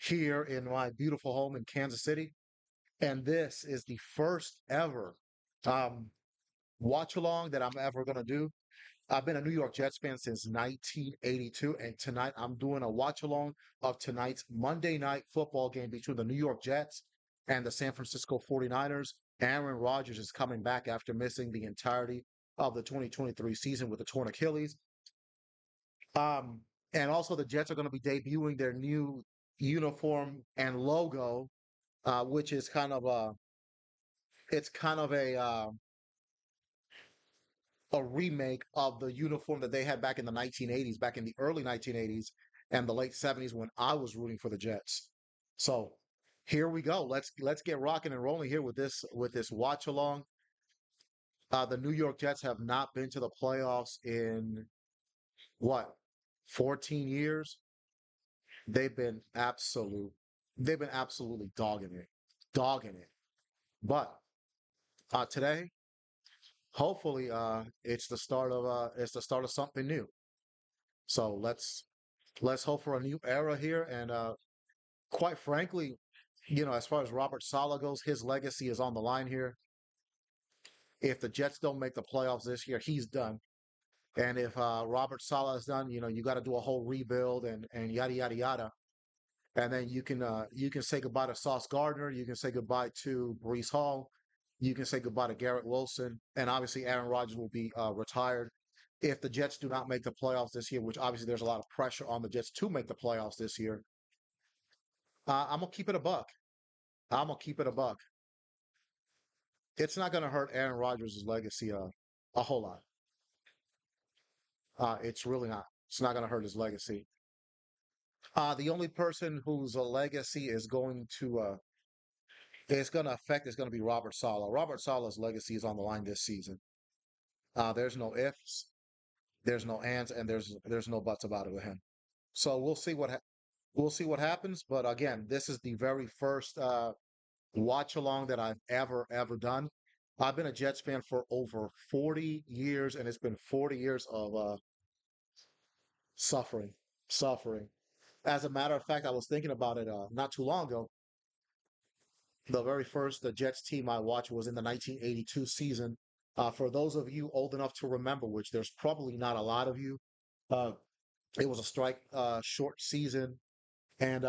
here in my beautiful home in Kansas City. And this is the first ever um, watch along that I'm ever going to do. I've been a New York Jets fan since 1982, and tonight I'm doing a watch along of tonight's Monday night football game between the New York Jets and the San Francisco 49ers. Aaron Rodgers is coming back after missing the entirety of the 2023 season with a torn Achilles. Um, and also the Jets are going to be debuting their new uniform and logo, which is kind of a remake of the uniform that they had back in the 1980s, back in the early 1980s and the late 70s when I was rooting for the Jets. So here we go. Let's get rocking and rolling here with this watch along. The New York Jets have not been to the playoffs in what 14 years. They've been absolute. They've been absolutely dogging it. But today, hopefully, it's the start of something new. So let's hope for a new era here. And quite frankly, as far as Robert Saleh goes, his legacy is on the line here. If the Jets don't make the playoffs this year, he's done. And if Robert Saleh is done, you got to do a whole rebuild and yada yada yada. And then you can say goodbye to Sauce Gardner. You can say goodbye to Brees Hall. You can say goodbye to Garrett Wilson, and obviously Aaron Rodgers will be retired if the Jets do not make the playoffs this year. Which obviously there's a lot of pressure on the Jets to make the playoffs this year. I'm gonna keep it a buck. I'm gonna keep it a buck. It's not gonna hurt Aaron Rodgers' legacy a whole lot. It's really not. It's not gonna hurt his legacy. The only person whose legacy is going to affect is going to be Robert Saleh. Robert Saleh's legacy is on the line this season. There's no ifs, there's no ands, and there's no buts about it with him. So we'll see what happens. But again, this is the very first watch along that I've ever done. I've been a Jets fan for over 40 years, and it's been 40 years of suffering, suffering. As a matter of fact, I was thinking about it not too long ago. The very first the Jets team I watched was in the 1982 season. For those of you old enough to remember, which there's probably not a lot of you, uh, it was a strike short season, and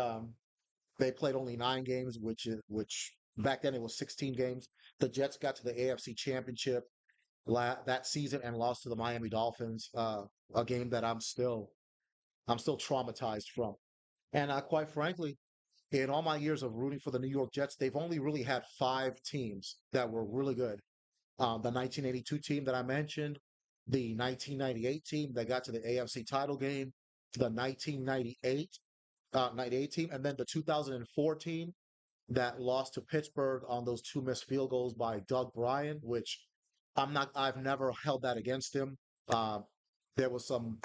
they played only 9 games, which back then it was 16 games. The Jets got to the AFC Championship that season and lost to the Miami Dolphins, a game that I'm still traumatized from. And quite frankly, in all my years of rooting for the New York Jets, they've only really had 5 teams that were really good. The 1982 team that I mentioned, the 1998 team that got to the AFC title game, the 98 team, and then the 2004 team that lost to Pittsburgh on those 2 missed field goals by Doug Bryan, which I've never held that against him. Uh, there was some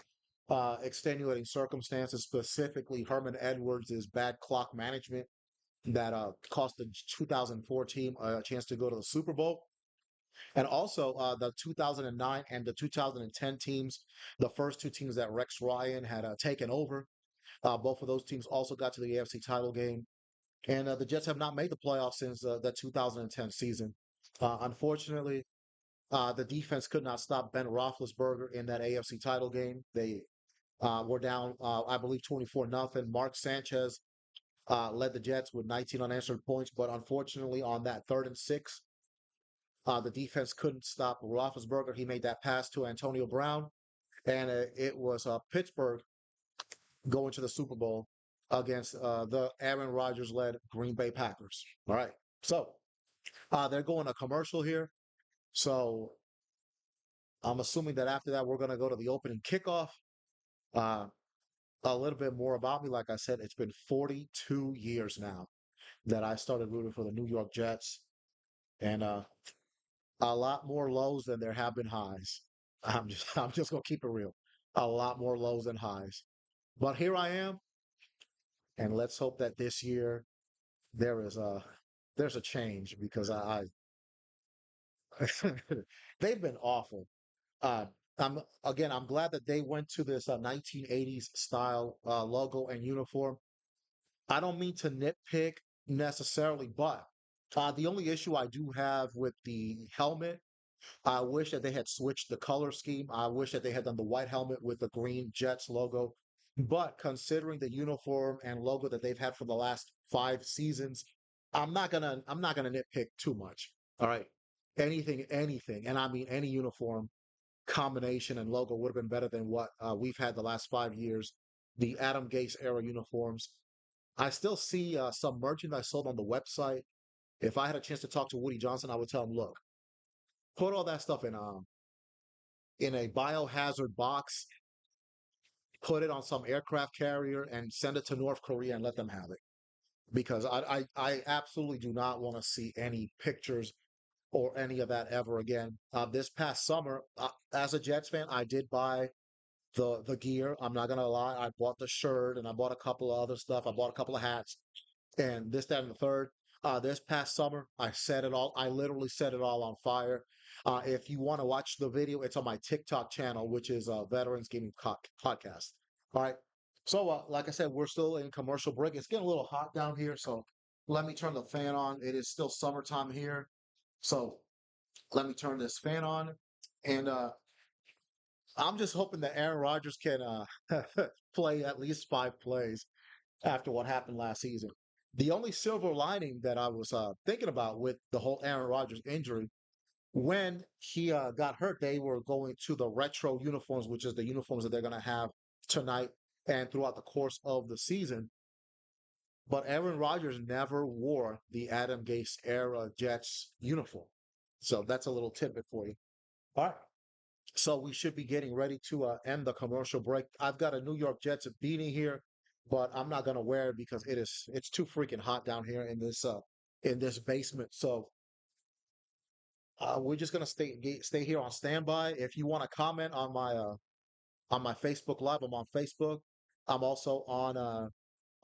extenuating circumstances, specifically Herman Edwards' bad clock management that cost the 2004 team a chance to go to the Super Bowl. And also the 2009 and the 2010 teams, the first 2 teams that Rex Ryan had taken over, both of those teams also got to the AFC title game. And the Jets have not made the playoffs since the 2010 season. Unfortunately, the defense could not stop Ben Roethlisberger in that AFC title game. They were down, I believe, 24-0. Mark Sanchez led the Jets with 19 unanswered points, but unfortunately, on that 3rd and 6, the defense couldn't stop Roethlisberger. He made that pass to Antonio Brown, and it was Pittsburgh going to the Super Bowl against the Aaron Rodgers-led Green Bay Packers. All right, so they're going a commercial here. So I'm assuming that after that, we're going to go to the opening kickoff. Uh, a little bit more about me. Like I said, it's been 42 years now that I started rooting for the New York Jets, and a lot more lows than there have been highs. I'm just gonna keep it real. A lot more lows than highs. But here I am, and let's hope that this year there is a there's a change because they've been awful. Uh, I'm glad that they went to this 1980s style logo and uniform. I don't mean to nitpick necessarily, but the only issue I do have with the helmet, I wish that they had switched the color scheme. I wish that they had done the white helmet with the green Jets logo. But considering the uniform and logo that they've had for the last 5 seasons, I'm not gonna nitpick too much. All right. Anything, and I mean any uniform combination and logo would have been better than what we've had the last 5 years. The Adam Gase era uniforms. I still see some merchandise sold on the website. If I had a chance to talk to Woody Johnson, I would tell him, look, put all that stuff in a biohazard box, put it on some aircraft carrier, and send it to North Korea and let them have it. Because I absolutely do not want to see any pictures or any of that ever again. This past summer, as a Jets fan, I did buy the gear. I'm not gonna lie, I bought the shirt and I bought a couple of other stuff. I bought a couple of hats and this, that, and the third. This past summer, I set it all. I literally set it all on fire. If you want to watch the video, it's on my TikTok channel, which is Veterans Gaming Podcast. All right. So, like I said, we're still in commercial break. It's getting a little hot down here, so let me turn the fan on. It is still summertime here, so let me turn this fan on, and I'm just hoping that Aaron Rodgers can play at least 5 plays after what happened last season. The only silver lining that I was thinking about with the whole Aaron Rodgers injury, when he got hurt, they were going to the retro uniforms, which is the uniforms that they're going to have tonight and throughout the course of the season. But Aaron Rodgers never wore the Adam Gase era Jets uniform. So that's a little tidbit for you. All right. So we should be getting ready to end the commercial break. I've got a New York Jets beanie here, but I'm not gonna wear it because it's too freaking hot down here in this basement. So we're just gonna stay here on standby. If you want to comment on my Facebook Live, I'm on Facebook. I'm also on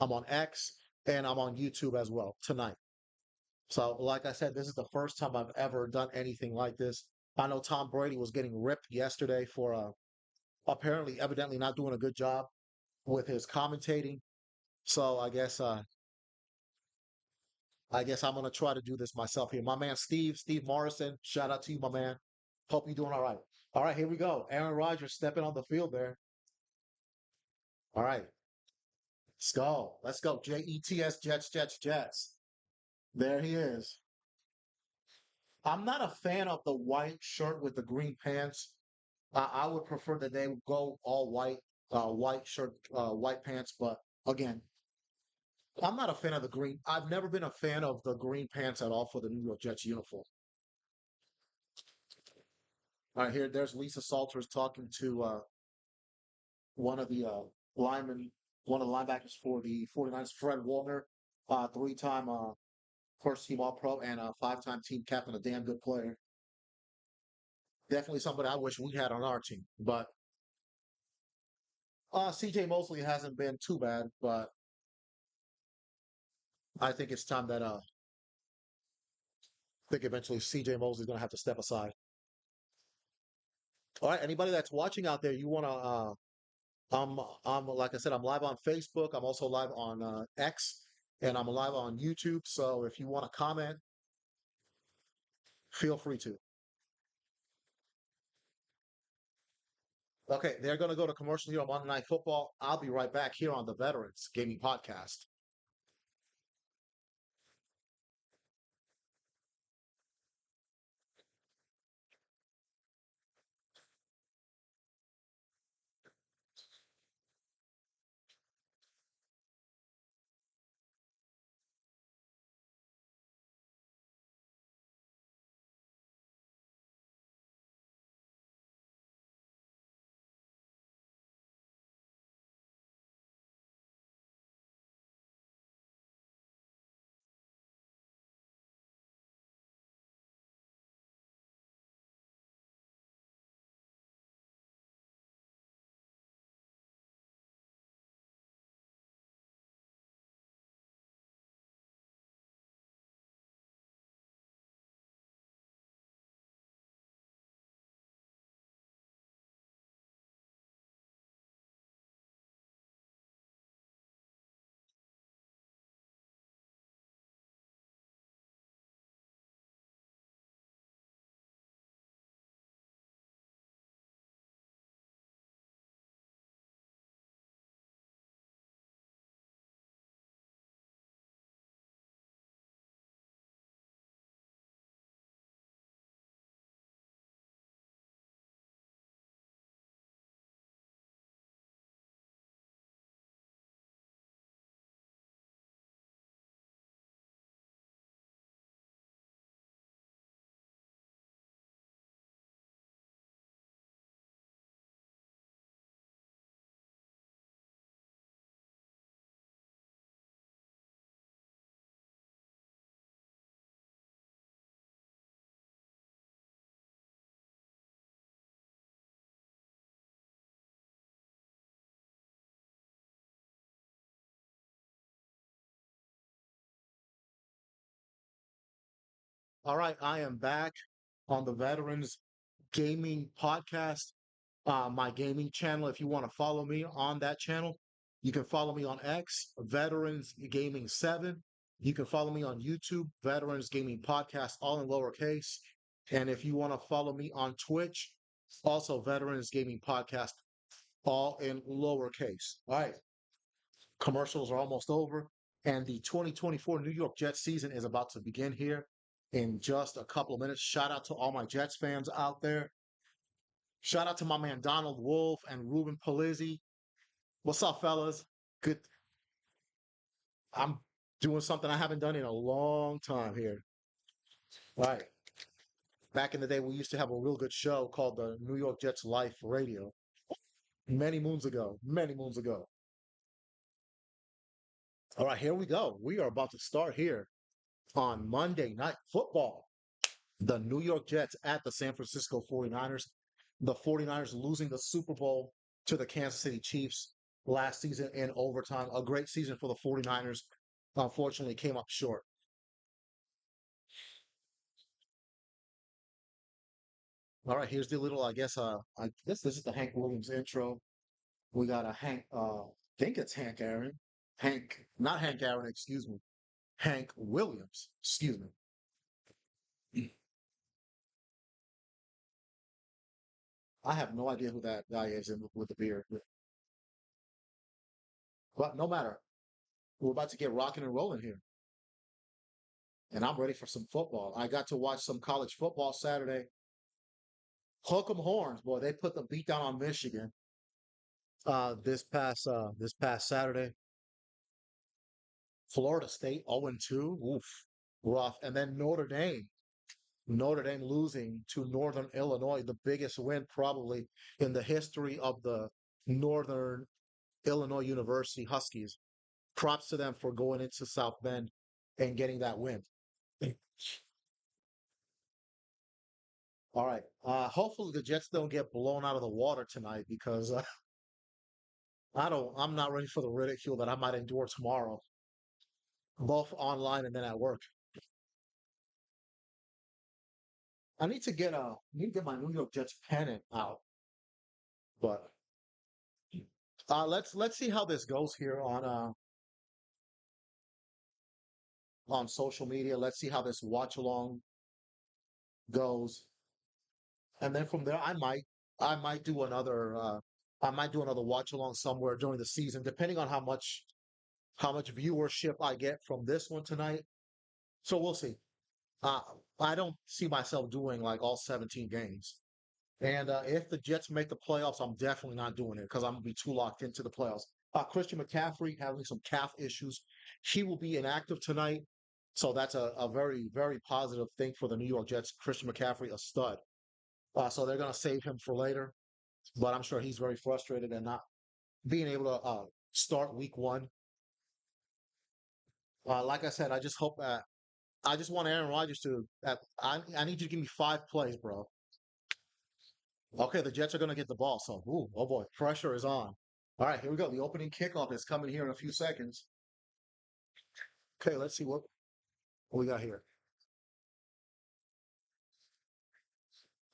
I'm on X and I'm on YouTube as well tonight. So like I said, this is the first time I've ever done anything like this. I know Tom Brady was getting ripped yesterday for apparently evidently not doing a good job with his commentating. So I guess I'm gonna try to do this myself here. My man Steve Morrison, shout out to you, my man. Hope you're doing all right. All right, here we go. Aaron Rodgers stepping on the field there. All right, let's go. Let's go. Jets, Jets, Jets, Jets. There he is. I'm not a fan of the white shirt with the green pants. I would prefer that they would go all white, white shirt, white pants. But again, I'm not a fan of the green. I've never been a fan of the green pants at all for the New York Jets uniform. All right, here, there's Lisa Salters talking to one of the linemen, one of the linebackers for the 49ers, Fred Warner, three-time first team All Pro and a five-time team captain, a damn good player. Definitely somebody I wish we had on our team. But CJ Mosley hasn't been too bad, but I think it's time that I think eventually CJ Mosley's gonna have to step aside. All right, anybody that's watching out there, you wanna I'm like I said, I'm live on Facebook. I'm also live on X, and I'm live on YouTube. So if you want to comment, feel free to. Okay, they're going to go to commercial here on Monday Night Football. I'll be right back here on the Veterans Gaming Podcast. All right, I am back on the Veterans Gaming Podcast, my gaming channel. If you want to follow me on that channel, you can follow me on X, Veterans Gaming 7. You can follow me on YouTube, Veterans Gaming Podcast, all in lowercase. And if you want to follow me on Twitch, also Veterans Gaming Podcast, all in lowercase. All right, commercials are almost over, and the 2024 New York Jets season is about to begin here in just a couple of minutes. Shout out to all my Jets fans out there. Shout out to my man Donald Wolf and Ruben Palizzi. What's up, fellas? Good. I'm doing something I haven't done in a long time here. All right. Back in the day, we used to have a real good show called the New York Jets Life Radio many moons ago. Many moons ago. All right, here we go. We are about to start here on Monday Night Football. The New York Jets at the San Francisco 49ers. The 49ers losing the Super Bowl to the Kansas City Chiefs last season in overtime. A great season for the 49ers. Unfortunately, came up short. All right, here's the little, I guess this is the Hank Williams intro. We got a I think it's Hank Aaron. Not Hank Aaron, excuse me. Hank Williams, excuse me. I have no idea who that guy is with the beard. But no matter. We're about to get rocking and rolling here. And I'm ready for some football. I got to watch some college football Saturday. Hook 'em horns, boy. They put the beat down on Michigan this past Saturday. Florida State 0-2. Oof. Rough. And then Notre Dame. Notre Dame losing to Northern Illinois, the biggest win probably in the history of the Northern Illinois University Huskies. Props to them for going into South Bend and getting that win. All right. Hopefully the Jets don't get blown out of the water tonight because I'm not ready for the ridicule that I might endure tomorrow, both online and then at work. I need to get my New York Jets pennant out, but let's see how this goes here on social media. Let's see how this watch along goes, and then from there I might do another watch along somewhere during the season, depending on how much viewership I get from this one tonight. So we'll see. Uh, I don't see myself doing like all 17 games. And if the Jets make the playoffs, I'm definitely not doing it because I'm gonna be too locked into the playoffs. Christian McCaffrey having some calf issues. He will be inactive tonight. So that's a very, very positive thing for the New York Jets. Christian McCaffrey, a stud. So they're gonna save him for later. But I'm sure he's very frustrated and not being able to start week one. Like I said, I just hope that I just want Aaron Rodgers to. I need you to give me 5 plays, bro. Okay, the Jets are going to get the ball. So, ooh, oh boy, pressure is on. All right, here we go. The opening kickoff is coming here in a few seconds. Okay, let's see what we got here.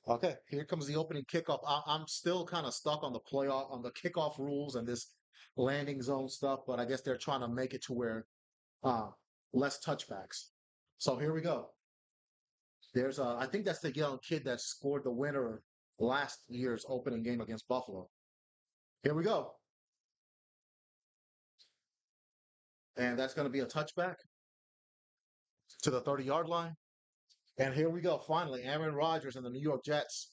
Okay, here comes the opening kickoff. I'm still kind of stuck on the playoff, on the kickoff rules and this landing zone stuff, but I guess they're trying to make it to where uh, less touchbacks. So here we go. I think that's the young kid that scored the winner last year's opening game against Buffalo. Here we go. And that's going to be a touchback to the 30-yard line. And here we go. Finally, Aaron Rodgers and the New York Jets,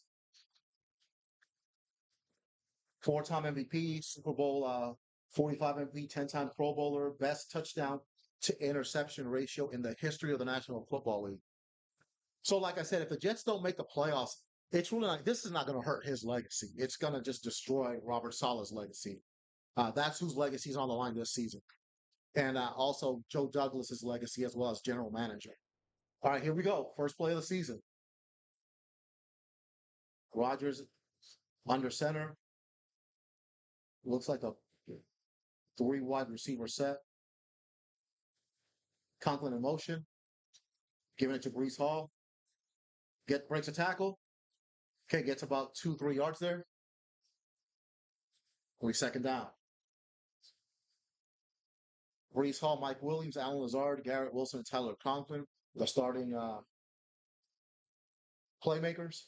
4-time MVP, Super Bowl 45 MVP, 10-time Pro Bowler, best touchdown to interception ratio in the history of the National Football League. So, like I said, if the Jets don't make the playoffs, it's really like this is not going to hurt his legacy. It's going to just destroy Robert Sala's legacy. That's whose legacy is on the line this season. And also Joe Douglas's legacy as well as general manager. All right, here we go. First play of the season. Rodgers under center. Looks like a 3 wide receiver set. Conklin in motion. Giving it to Brees Hall. Breaks a tackle. Okay, gets about 2, 3 yards there. We second down. Brees Hall, Mike Williams, Alan Lazard, Garrett Wilson, and Tyler Conklin, the starting playmakers.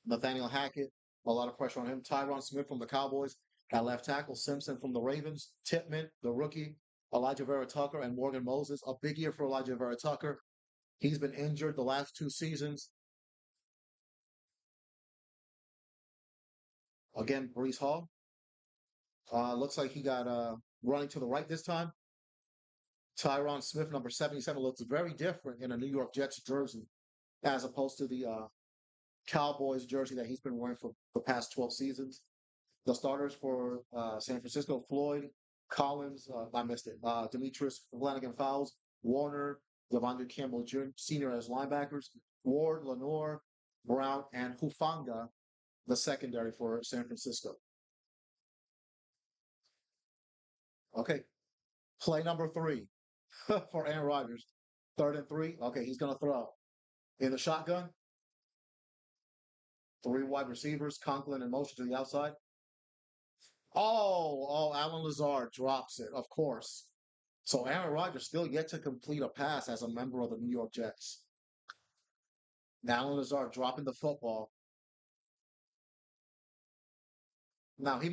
Nathaniel Hackett, a lot of pressure on him. Tyron Smith from the Cowboys at left tackle. Simpson from the Ravens. Titman, the rookie. Elijah Vera Tucker and Morgan Moses. A big year for Elijah Vera Tucker. He's been injured the last 2 seasons. Again, Brees Hall. Looks like he got running to the right this time. Tyron Smith, number 77, looks very different in a New York Jets jersey as opposed to the Cowboys jersey that he's been wearing for the past 12 seasons. The starters for San Francisco: Floyd, Collins, I missed it. Demetrius Flanagan Fowles, Warner, Devondre Campbell Jr. Senior as linebackers, Ward, Lenore, Brown, and Hufanga, the secondary for San Francisco. Okay, play number 3 for Aaron Rodgers. 3rd and 3. Okay, he's going to throw in the shotgun. 3 wide receivers, Conklin in motion to the outside. Alan Lazard drops it, of course. So Aaron Rodgers still yet to complete a pass as a member of the New York Jets. Now Alan Lazard dropping the football. Now Aaron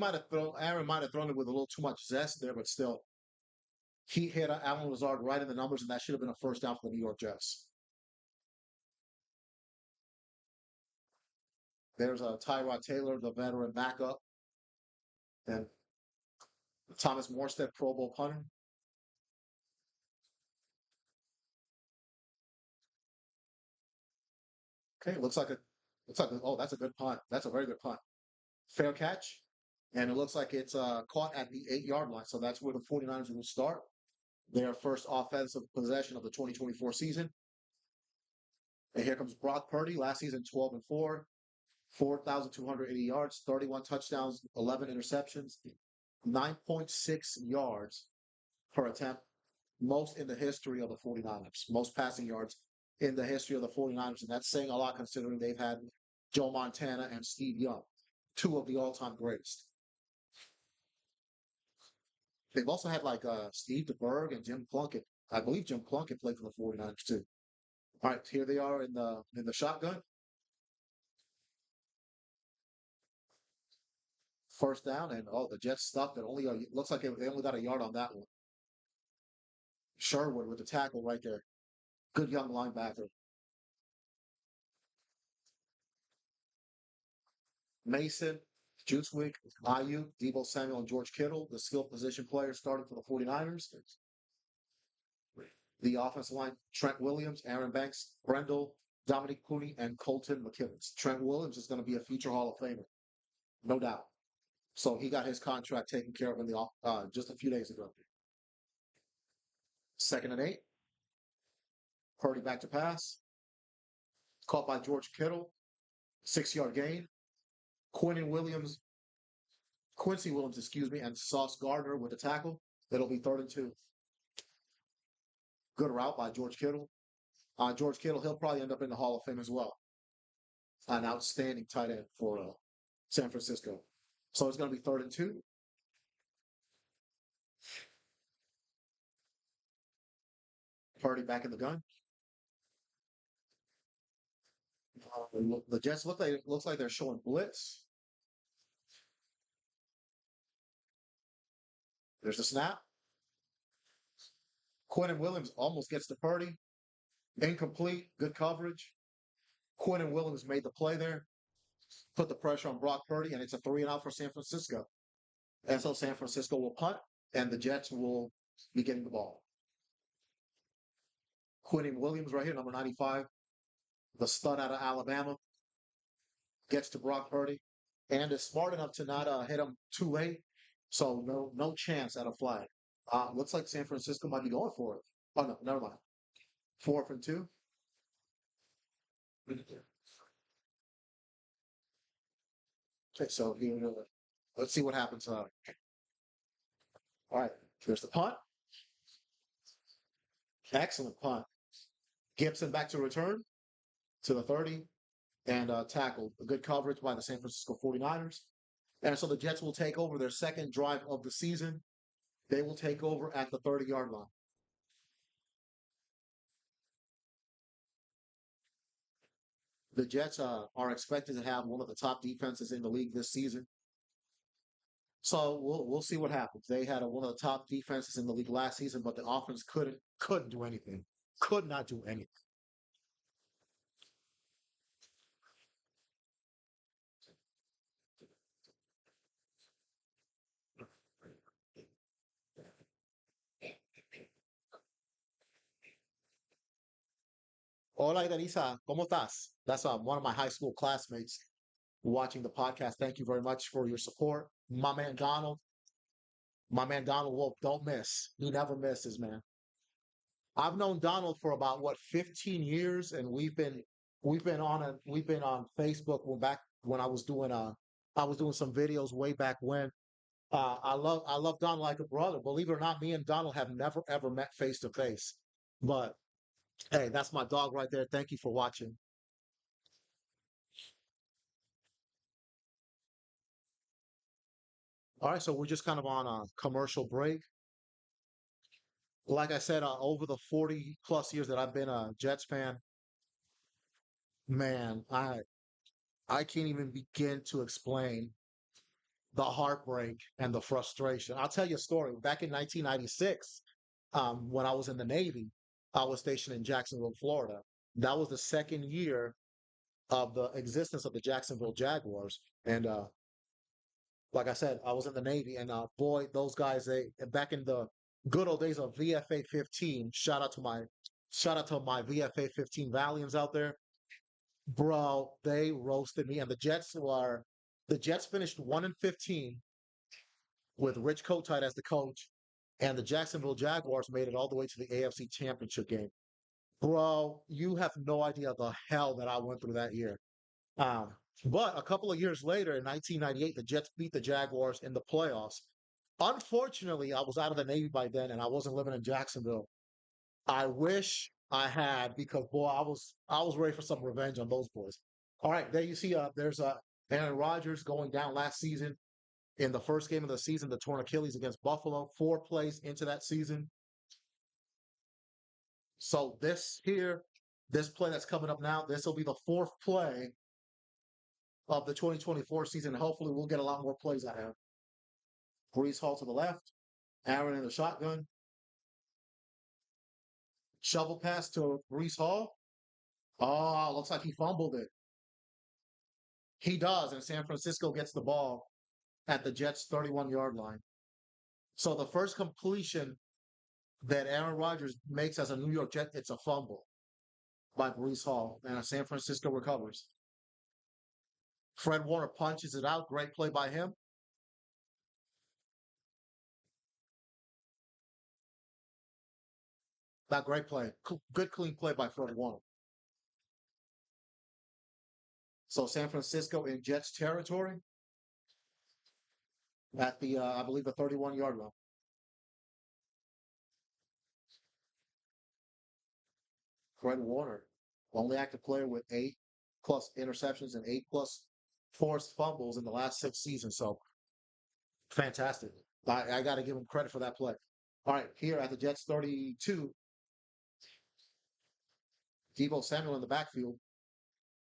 might have thrown it with a little too much zest there, but still, he hit Alan Lazard right in the numbers, and that should have been a first down for the New York Jets. There's Tyrod Taylor, the veteran backup, and Thomas Morstead, Pro Bowl punter. Okay, oh, that's a good punt. That's a very good punt. Fair catch. And it looks like it's caught at the 8-yard line. So that's where the 49ers will start their first offensive possession of the 2024 season. And here comes Brock Purdy, last season 12-4, 4,280 yards, 31 touchdowns, 11 interceptions, 9.6 yards per attempt, most in the history of the 49ers, most passing yards in the history of the 49ers. And that's saying a lot considering they've had Joe Montana and Steve Young, 2 of the all-time greatest. They've also had like Steve DeBerg and Jim Plunkett. I believe Jim Plunkett played for the 49ers too. All right, here they are in the shotgun. First down, and the Jets stuffed it. Looks like they only got a yard on that one. Sherwood with the tackle right there. Good young linebacker. Mason, Juicewick, Ayuk, Debo Samuel, and George Kittle, the skill position players starting for the 49ers. The offensive line, Trent Williams, Aaron Banks, Brendel, Dominic Cooney, and Colton McKivitz. Trent Williams is going to be a future Hall of Famer, no doubt. So he got his contract taken care of just a few days ago. 2nd and 8. Purdy back to pass. Caught by George Kittle. 6-yard gain. Quincy Williams, excuse me, and Sauce Gardner with the tackle. It'll be 3rd and 2. Good route by George Kittle. George Kittle, he'll probably end up in the Hall of Fame as well. An outstanding tight end for San Francisco. So it's going to be 3rd and 2. Purdy back in the gun. The Jets looks like they're showing blitz. There's the snap. Quentin Williams almost gets to Purdy. Incomplete. Good coverage. Quentin Williams made the play there. Put the pressure on Brock Purdy, and it's a 3-and-out for San Francisco. And so San Francisco will punt, and the Jets will be getting the ball. Quentin Williams right here, number 95, the stud out of Alabama, gets to Brock Purdy, and is smart enough to not hit him too late. So no chance at a flag. Looks like San Francisco might be going for it. Oh no, never mind. 4th and 2. Okay, so let's see what happens. All right, here's the punt. Excellent punt. Gibson back to return. to the 30 and tackled. A good coverage by the San Francisco 49ers. And so the Jets will take over their second drive of the season. They will take over at the 30-yard line. The Jets are expected to have one of the top defenses in the league this season. So we'll see what happens. They had one of the top defenses in the league last season, but the offense couldn't do anything. Could not do anything. Hola, Idanisa. ¿Cómo estás? That's one of my high school classmates watching the podcast. Thank you very much for your support. My man Donald Wolf, don't miss. He never misses, man. I've known Donald for about what 15 years, and we've been on Facebook back when I was doing some videos way back when. I love Donald like a brother. Believe it or not, me and Donald have never ever met face to face. But hey, that's my dog right there. Thank you for watching. All right, so we're just kind of on a commercial break. Like I said, over the 40 plus years that I've been a Jets fan, man, I can't even begin to explain the heartbreak and the frustration. I'll tell you a story. Back in 1996, when I was in the Navy, I was stationed in Jacksonville, Florida. That was the second year of the existence of the Jacksonville Jaguars. And like I said, I was in the Navy, and boy, those guys, they back in the good old days of VFA 15. Shout out to my VFA 15 Valiants out there, bro. They roasted me, and the Jets finished 1-15 with Rich Kotite as the coach, and the Jacksonville Jaguars made it all the way to the AFC Championship game. Bro, you have no idea the hell that I went through that year. Um, but a couple of years later, in 1998, the Jets beat the Jaguars in the playoffs. Unfortunately, I was out of the Navy by then, and I wasn't living in Jacksonville. I wish I had because boy, I was ready for some revenge on those boys. All right, there you see. There's Aaron Rodgers going down last season in the first game of the season, the torn Achilles against Buffalo. 4 plays into that season. So this play that's coming up now, this will be the fourth play of the 2024 season. Hopefully, we'll get a lot more plays out of him. Brees Hall to the left, Aaron in the shotgun, shovel pass to Brees Hall. Oh, looks like he fumbled it. He does, and San Francisco gets the ball at the Jets' 31-yard line. So the first completion that Aaron Rodgers makes as a New York Jet, it's a fumble by Brees Hall, and San Francisco recovers. Fred Warner punches it out. Great play by him. That great play. Good clean play by Fred Warner. So San Francisco in Jets territory at I believe, the 31-yard line. Fred Warner, only active player with 8+ interceptions and 8+ forced fumbles in the last 6 seasons. So fantastic. I got to give him credit for that play. All right, here at the Jets 32, Deebo Samuel in the backfield.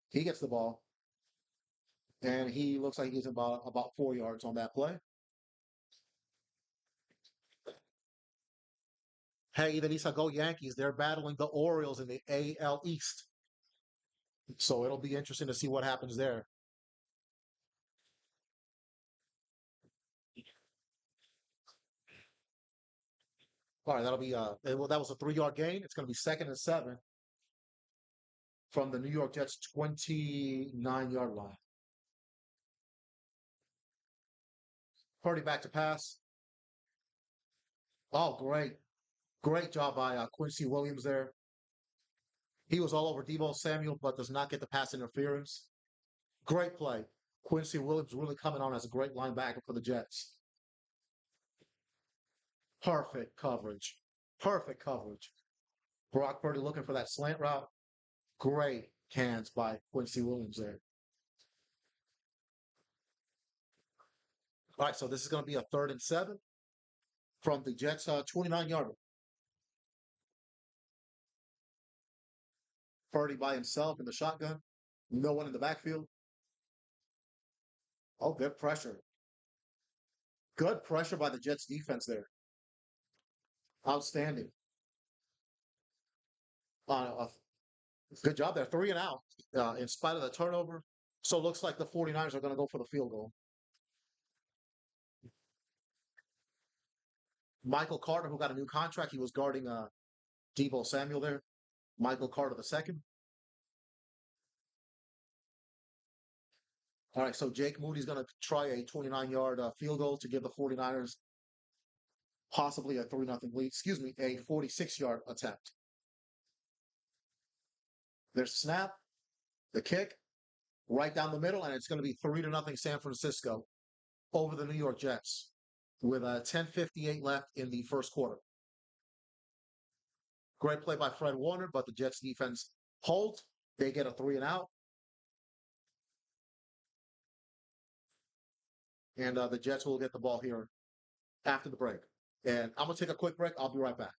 He gets the ball, and he looks like he's about 4 yards on that play. Hey, Idanisa, go Yankees. They're battling the Orioles in the AL East. So it'll be interesting to see what happens there. All right, that'll be well, that was a 3-yard gain. It's going to be 2nd and 7 from the New York Jets 29-yard line. Purdy back to pass. Oh, great. Great job by Quincy Williams there. He was all over Deebo Samuel, but does not get the pass interference. Great play. Quincy Williams really coming on as a great linebacker for the Jets. Perfect coverage. Perfect coverage. Brock Purdy looking for that slant route. Great hands by Quincy Williams there. All right, so this is going to be a 3rd and 7 from the Jets' 29-yard line. Purdy by himself in the shotgun. No one in the backfield. Oh, good pressure. Good pressure by the Jets defense there. Outstanding. Uh, good job there. 3 and out in spite of the turnover. So it looks like the 49ers are going to go for the field goal. Michael Carter, who got a new contract, he was guarding Deebo Samuel there. Michael Carter the second. All right, so Jake Moody's going to try a 29-yard field goal to give the 49ers possibly a 3-0 lead. Excuse me, a 46-yard attempt. There's snap, the kick, right down the middle, and it's going to be 3-0 San Francisco over the New York Jets with 10:58 left in the first quarter. Great play by Fred Warner, but the Jets defense holds. They get a 3-and-out. And the Jets will get the ball here after the break. And I'm going to take a quick break. I'll be right back.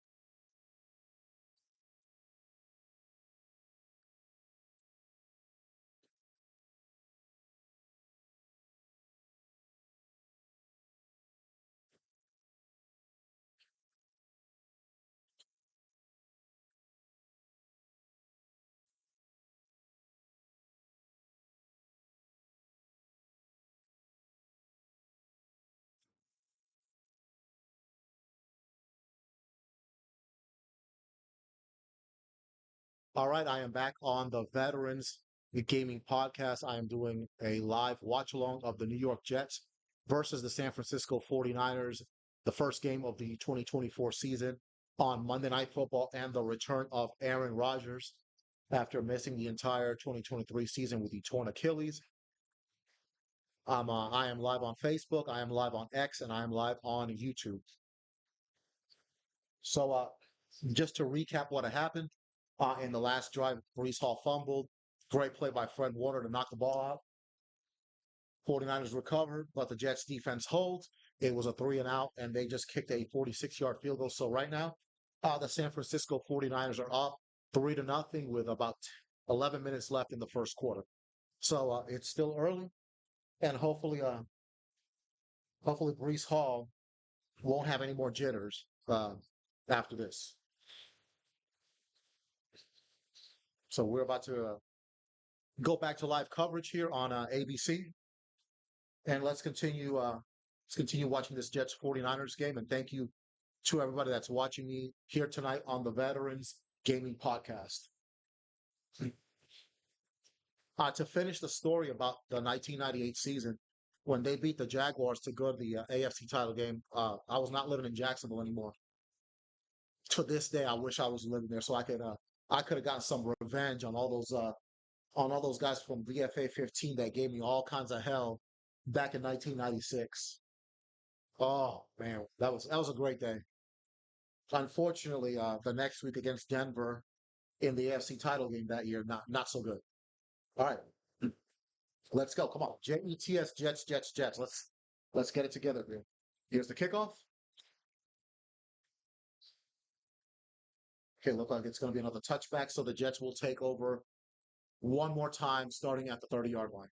All right, I am back on the Veterans Gaming Podcast. I am doing a live watch along of the New York Jets versus the San Francisco 49ers, the first game of the 2024 season on Monday Night Football, and the return of Aaron Rodgers after missing the entire 2023 season with the torn Achilles. I am live on Facebook, I am live on X, and I am live on YouTube. So, just to recap what happened in the last drive, Brees Hall fumbled. Great play by Fred Warner to knock the ball out. 49ers recovered, but the Jets defense holds. It was a 3-and-out, and they just kicked a 46-yard field goal. So right now, the San Francisco 49ers are up 3-0 with about 11 minutes left in the first quarter. So it's still early, and hopefully Brees Hall won't have any more jitters after this. So we're about to go back to live coverage here on ABC, and let's continue. Let's continue watching this Jets 49ers game. And thank you to everybody that's watching me here tonight on the Veterans Gaming Podcast. To finish the story about the 1998 season, when they beat the Jaguars to go to the AFC title game, I was not living in Jacksonville anymore. To this day, I wish I was living there so I could have gotten some revenge on all those guys from VFA 15 that gave me all kinds of hell back in 1996. Oh man, that was a great day. Unfortunately, the next week against Denver in the AFC title game that year, not so good. All right, let's go. Come on, Jets, Jets, Jets, Jets. Let's get it together here. Here's the kickoff. Okay, look like it's going to be another touchback, so the Jets will take over one more time, starting at the 30-yard line.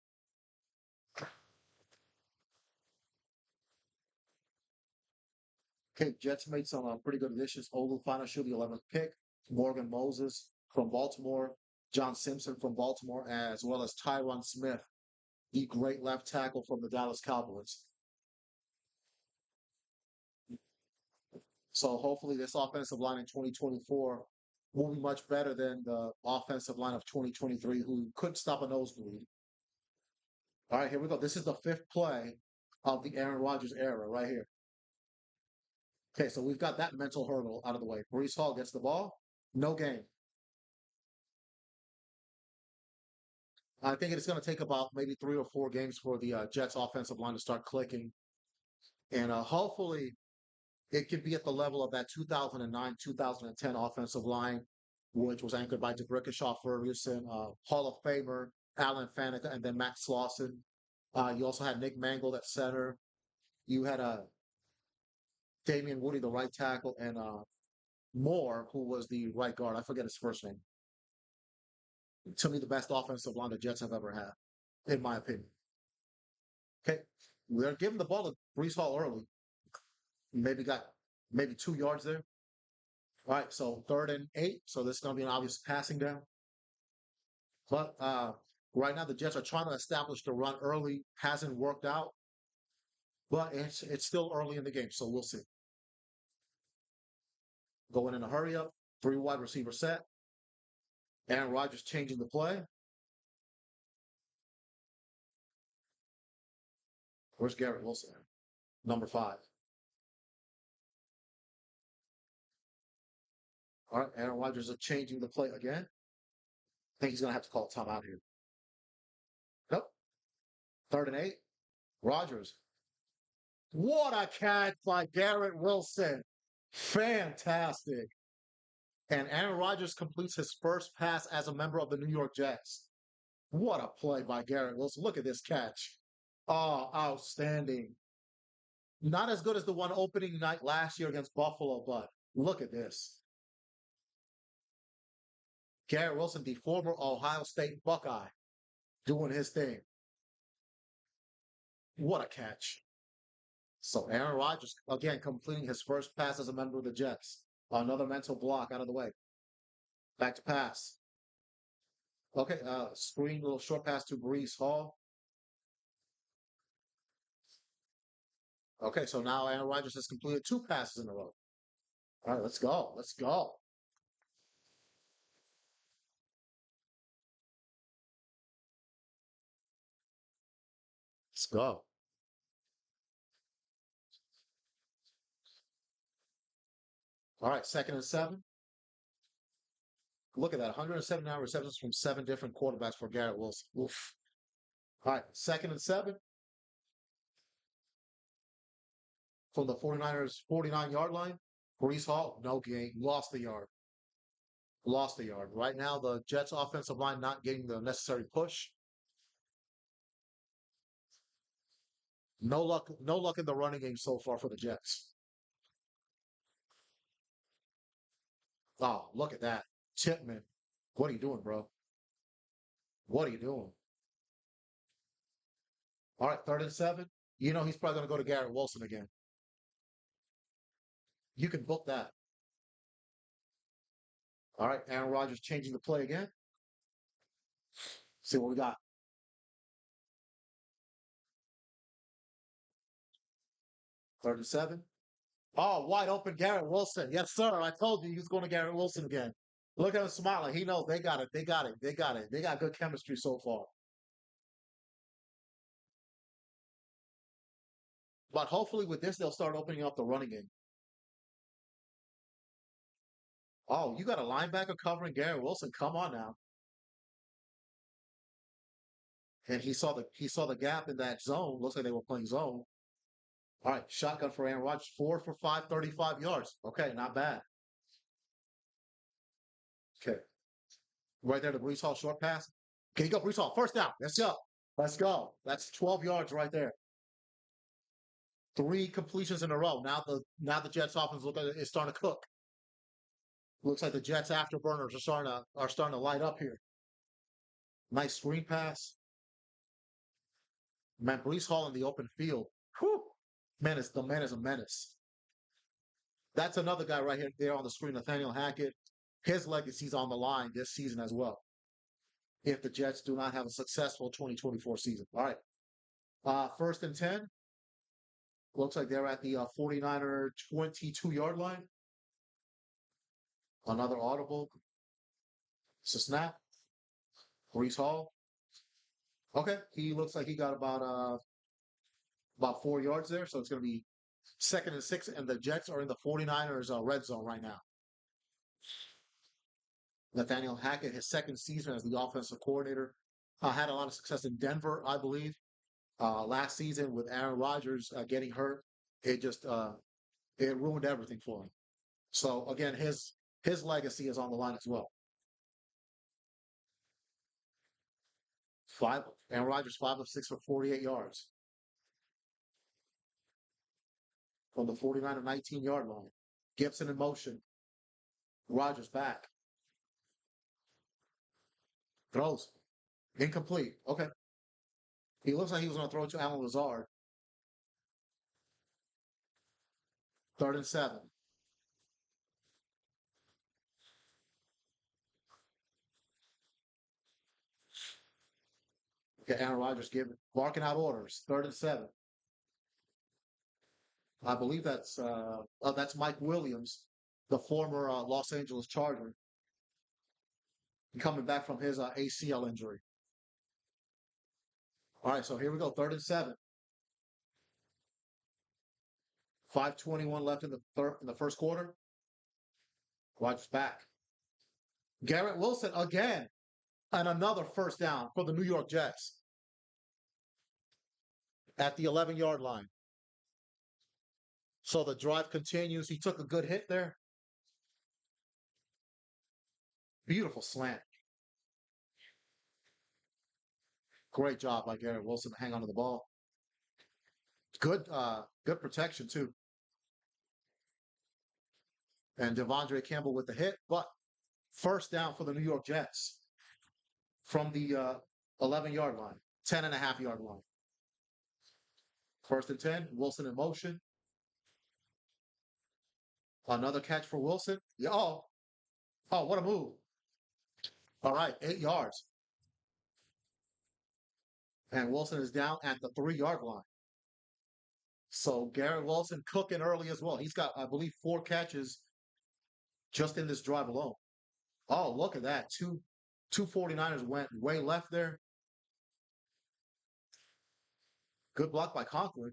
Okay, Jets made some pretty good additions. Olu Fanashu, the 11th pick. Morgan Moses from Baltimore. John Simpson from Baltimore, as well as Tyron Smith, the great left tackle from the Dallas Cowboys. So hopefully this offensive line in 2024 will be much better than the offensive line of 2023, who couldn't stop a nosebleed. All right, here we go. This is the 5th play of the Aaron Rodgers era right here. Okay, so we've got that mental hurdle out of the way. Brees Hall gets the ball. No gain. I think it's going to take about maybe 3 or 4 games for the Jets offensive line to start clicking. And hopefully it can be at the level of that 2009, 2010 offensive line which was anchored by DeBrickashaw Ferguson, Hall of Famer Alan Faneca, and then Max Slauson. You also had Nick Mangold at center. You had Damian Woody, the right tackle, and Moore, who was the right guard. I forget his first name. To me, the best offensive line the Jets have ever had, in my opinion. Okay, we're giving the ball to Brees Hall early. Maybe got maybe 2 yards there. All right, so 3rd and 8. So this is going to be an obvious passing down. But right now, the Jets are trying to establish the run early. Hasn't worked out, but it's still early in the game, so we'll see. Going in a hurry up, 3 wide receiver set. Aaron Rodgers changing the play. Where's Garrett Wilson? Number 5. All right, Aaron Rodgers is changing the play again. I think he's going to have to call a timeout here. Nope. 3rd and 8. Rodgers. What a catch by Garrett Wilson. Fantastic. And Aaron Rodgers completes his first pass as a member of the New York Jets. What a play by Garrett Wilson. Look at this catch. Oh, outstanding. Not as good as the one opening night last year against Buffalo, but look at this. Garrett Wilson, the former Ohio State Buckeye, doing his thing. What a catch. So Aaron Rodgers, again, completing his first pass as a member of the Jets. Another mental block out of the way. Back to pass. Okay, screen, little short pass to Brees Hall. Okay, so now Aaron Rodgers has completed 2 passes in a row. All right, let's go. Let's go. Let's go. All right, 2nd and 7. Look at that, 179 receptions from 7 different quarterbacks for Garrett Wilson. Oof. All right, 2nd and 7 from the 49ers 49-yard line. Brees Hall, no gain, lost the yard. Lost the yard. Right now, the Jets offensive line not getting the necessary push. No luck in the running game so far for the Jets. Oh, look at that. Chipman. What are you doing, bro? What are you doing? All right, 3rd and 7. You know he's probably going to go to Garrett Wilson again. You can book that. All right, Aaron Rodgers changing the play again. See what we got. 3rd and 7. Oh, wide open Garrett Wilson. Yes, sir. I told you he was going to Garrett Wilson again. Look at him smiling. He knows they got it. They got it. They got it. They got good chemistry so far. But hopefully with this, they'll start opening up the running game. Oh, you got a linebacker covering Garrett Wilson. Come on now. And he saw the gap in that zone. Looks like they were playing zone. All right, shotgun for Aaron Rodgers. 4 for 5, 35 yards. Okay, not bad. Okay. Right there, the Brees Hall short pass. Can you go, Brees Hall? First down. Let's go. Let's go. That's 12 yards right there. 3 completions in a row. Now the Jets offense look like it's starting to cook. Looks like the Jets afterburners are starting to light up here. Nice screen pass. Man, Brees Hall in the open field. Whew. The man is a menace. That's another guy right here there on the screen, Nathaniel Hackett. His legacy's on the line this season as well. If the Jets do not have a successful 2024 season. All right. 1st and 10. Looks like they're at the 49er 22-yard line. Another audible. It's a snap. Brees Hall. Okay. He looks like he got about 4 yards there. So it's going to be 2nd and 6. And the Jets are in the 49ers red zone right now. Nathaniel Hackett, his 2nd season as the offensive coordinator, had a lot of success in Denver, I believe. Last season with Aaron Rodgers getting hurt, it ruined everything for him. So again, his legacy is on the line as well. Five, Aaron Rodgers, 5 of 6 for 48 yards from the 49 to 19-yard line. Gibson in motion. Rodgers back. Throws. Incomplete. Okay. He looks like he was going to throw it to Alan Lazard. 3rd and 7. Okay, Aaron Rodgers barking out orders. 3rd and 7. I believe that's Mike Williams, the former Los Angeles Charger, coming back from his ACL injury. All right, so here we go. 3rd and 7. 5:21 left in the first quarter. Rodgers back. Garrett Wilson again, and another first down for the New York Jets at the 11-yard line. So the drive continues. He took a good hit there. Beautiful slant. Great job by Garrett Wilson to hang on to the ball. Good protection too. And Devondre Campbell with the hit, but first down for the New York Jets from the 11-yard line, 10.5-yard line. 1st and 10, Wilson in motion. Another catch for Wilson. Yeah, oh, what a move. All right, 8 yards. And Wilson is down at the 3-yard line. So Garrett Wilson cooking early as well. He's got, I believe, 4 catches just in this drive alone. Oh, look at that. Two 49ers went way left there. Good block by Conklin.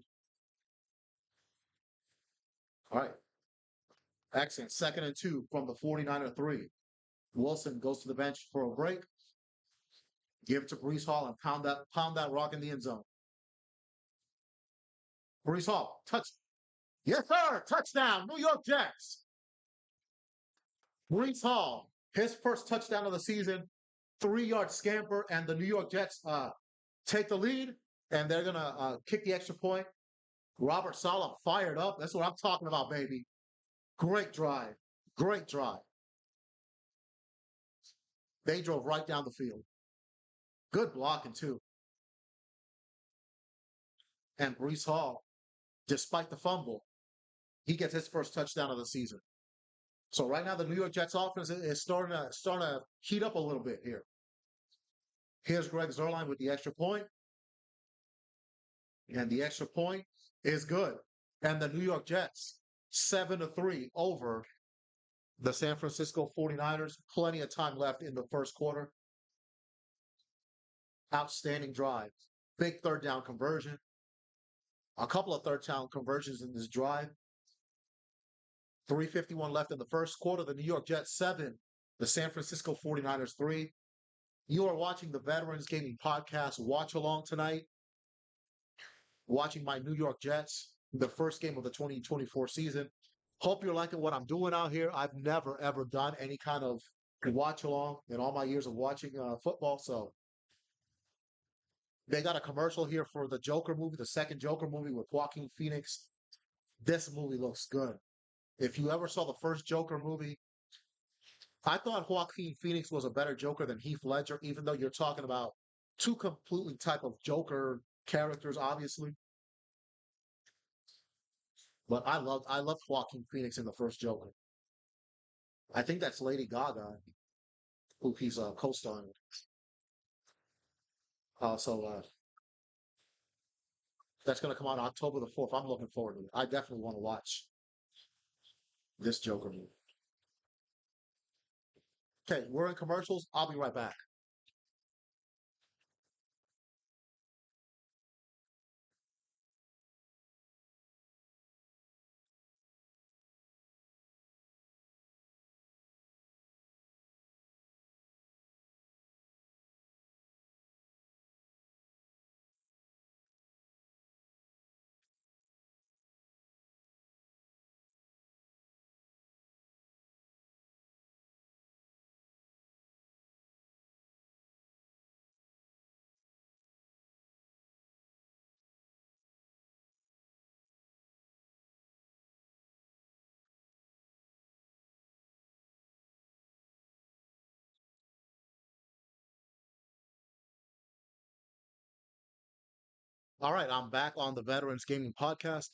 All right. Excellent. 2nd and 2 from the 49er 3. Wilson goes to the bench for a break. Give it to Breece Hall and pound that rock in the end zone. Breece Hall, touch. Yes, sir. Touchdown, New York Jets. Breece Hall, his first touchdown of the season, 3-yard scamper, and the New York Jets take the lead, and they're going to kick the extra point. Robert Saleh fired up. That's what I'm talking about, baby. Great drive. Great drive. They drove right down the field. Good blocking, too. And Breece Hall, despite the fumble, he gets his first touchdown of the season. So right now, the New York Jets offense is starting to heat up a little bit here. Here's Greg Zuerlein with the extra point. And the extra point is good. And the New York Jets, 7-3 over the San Francisco 49ers. Plenty of time left in the first quarter. Outstanding drive. Big 3rd down conversion. A couple of 3rd down conversions in this drive. 3:51 left in the first quarter. The New York Jets 7, the San Francisco 49ers 3. You are watching the Veterans Gaming Podcast watch along tonight. Watching my New York Jets, the first game of the 2024 season. Hope you're liking what I'm doing out here. I've never, ever done any kind of watch along in all my years of watching football. So they got a commercial here for the Joker movie, the second Joker movie with Joaquin Phoenix. This movie looks good. If you ever saw the first Joker movie, I thought Joaquin Phoenix was a better Joker than Heath Ledger, even though you're talking about two completely type of Joker characters, obviously. But I loved Joaquin Phoenix in the first Joker. I think that's Lady Gaga, who he's co-starring with. So that's going to come out October the 4th. I'm looking forward to it. I definitely want to watch this Joker movie. Okay, we're in commercials. I'll be right back. All right, I'm back on the Veterans Gaming Podcast.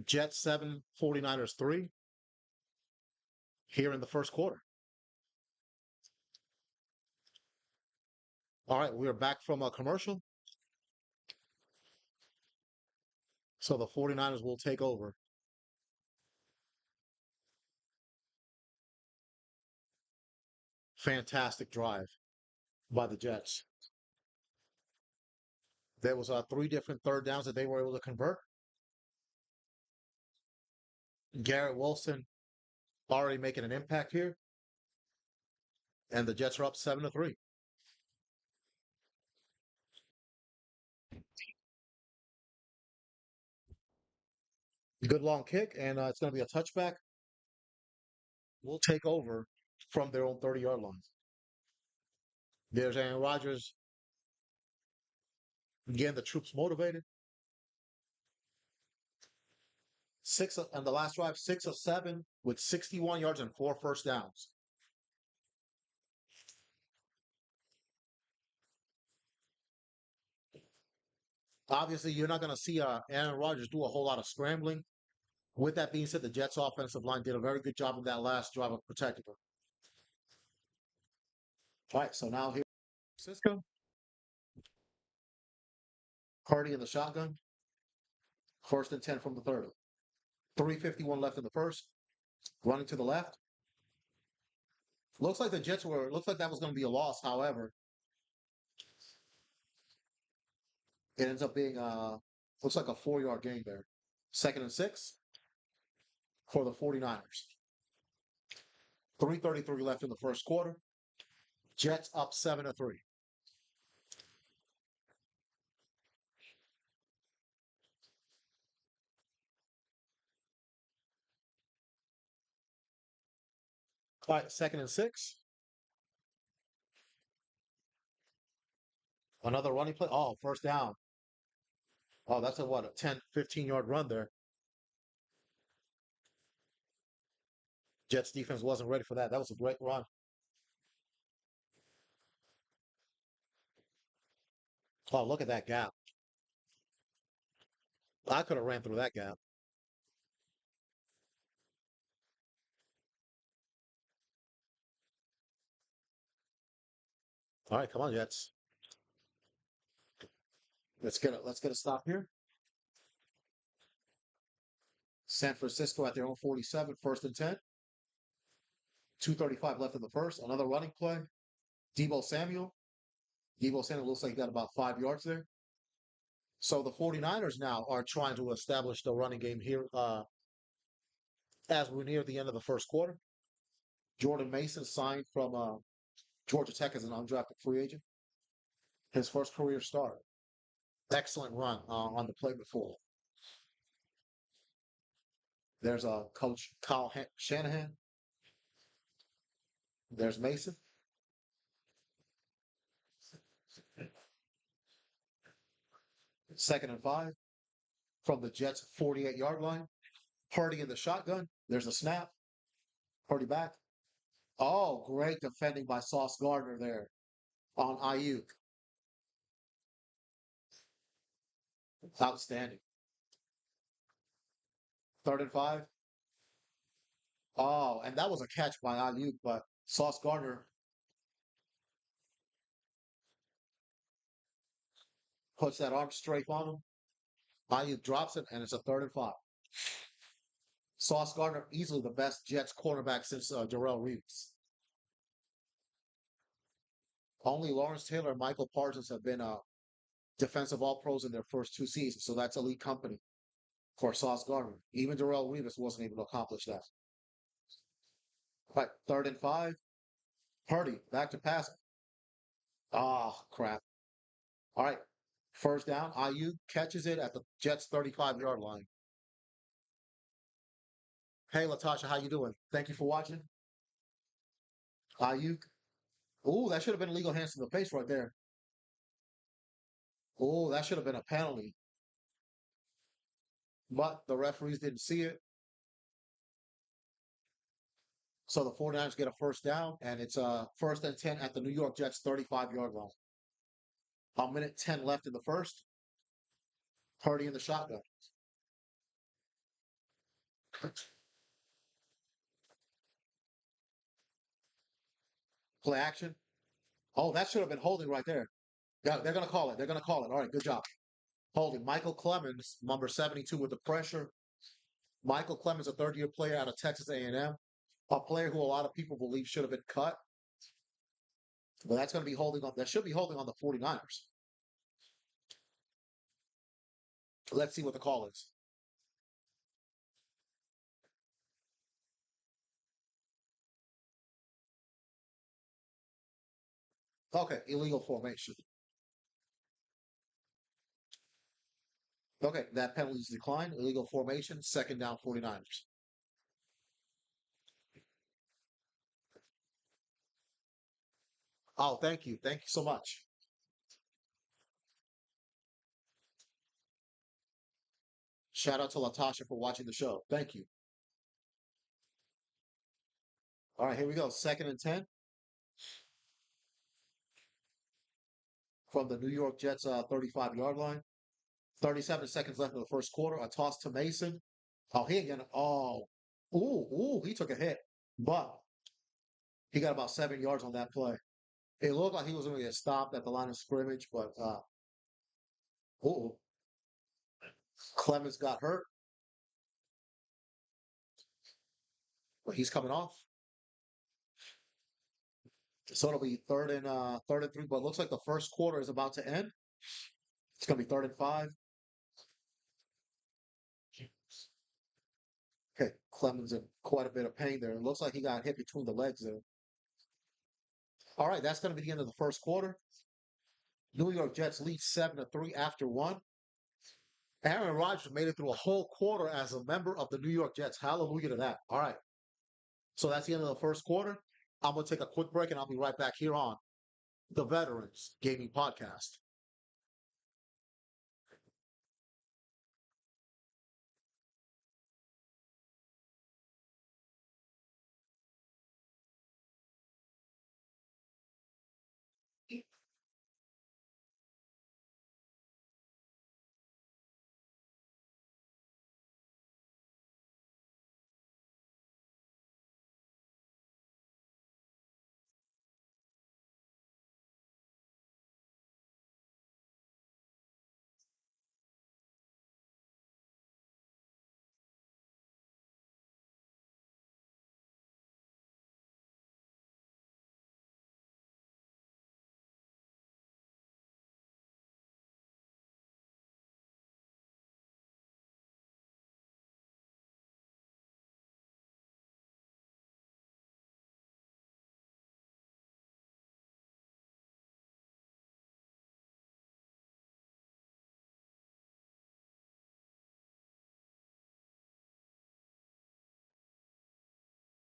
Jets 7, 49ers 3 here in the first quarter. All right, we are back from a commercial. So the 49ers will take over. Fantastic drive by the Jets. There was three different third downs that they were able to convert. Garrett Wilson already making an impact here, and the Jets are up 7-3. Good long kick, and it's going to be a touchback. We'll take over from their own 30-yard line. There's Aaron Rodgers. Again, the troops motivated. On the last drive, 6 of 7 with 61 yards and 4 first downs. Obviously, you're not going to see Aaron Rodgers do a whole lot of scrambling. With that being said, the Jets' offensive line did a very good job in that last drive of protecting him. All right, so now here, Cisco, Hardy in the shotgun, 1st and 10 from the 30. 3:51 left in the first. Running to the left. Looks like that was going to be a loss. However, it ends up being looks like a 4-yard gain there. 2nd and 6 for the 49ers. 3:33 left in the first quarter. Jets up 7-3. All right, 2nd and 6. Another running play. Oh, first down. Oh, that's a 10, 15-yard run there. Jets defense wasn't ready for that. That was a great run. Oh, look at that gap. I could have ran through that gap. All right, come on, Jets. Let's get a stop here. San Francisco at their own 47, 1st and 10. 2:35 left in the first. Another running play. Debo Samuel. Debo Samuel looks like he got about 5 yards there. So the 49ers now are trying to establish the running game here as we're near the end of the first quarter. Jordan Mason signed from Georgia Tech as an undrafted free agent. His first career start. Excellent run on the play before. There's Coach Kyle Shanahan. There's Mason. 2nd and 5 from the Jets' 48-yard line. Purdy in the shotgun. There's a snap. Purdy back. Oh, great defending by Sauce Gardner there on Ayuk. Outstanding. 3rd and 5. Oh, and that was a catch by Ayuk, but Sauce Gardner puts that arm straight on him. Ayuk drops it, and it's a 3rd and 5. Sauce Gardner, easily the best Jets cornerback since Darrell Reeves. Only Lawrence Taylor and Michael Parsons have been defensive all-pros in their first 2 seasons, so that's elite company for Sauce Gardner. Even Darrell Reeves wasn't able to accomplish that. Right, 3rd and 5. Purdy, back to passing. Ah, crap. All right, first down. Ayuk catches it at the Jets' 35-yard line. Hey, Latasha, how you doing? Thank you for watching. Ayuk. Ooh, that should have been illegal hands to the face right there. Ooh, that should have been a penalty. But the referees didn't see it. So the 49ers get a first down, and it's 1st and 10 at the New York Jets' 35-yard line. A minute 10 left in the first. Purdy in the shotgun. Play action. Oh, that should have been holding right there. Yeah, they're going to call it. They're going to call it. All right, good job. Holding. Michael Clemens, number 72 with the pressure. Michael Clemens, a third-year player out of Texas A&M, a player who a lot of people believe should have been cut. But that's going to be holding on. That should be holding on the 49ers. Let's see what the call is. Okay, illegal formation. Okay, that penalty is declined. Illegal formation, second down 49ers. Oh, thank you. Thank you so much. Shout out to Latasha for watching the show. Thank you. All right, here we go. Second and 10 from the New York Jets 35-yard line. 37 seconds left in the first quarter. A toss to Mason. Oh, he again. Oh, he took a hit, but he got about 7 yards on that play. It looked like he was going to get stopped at the line of scrimmage, but ooh, Clemens got hurt, but he's coming off. So it'll be third and three, but it looks like the first quarter is about to end. It's gonna be third and five. Okay, Clemens in quite a bit of pain there. It looks like he got hit between the legs there. All right, that's gonna be the end of the first quarter. New York Jets lead 7-3 after one. Aaron Rodgers made it through a whole quarter as a member of the New York Jets. Hallelujah to that. All right. So that's the end of the first quarter. I'm gonna take a quick break and I'll be right back here on the Veterans Gaming Podcast.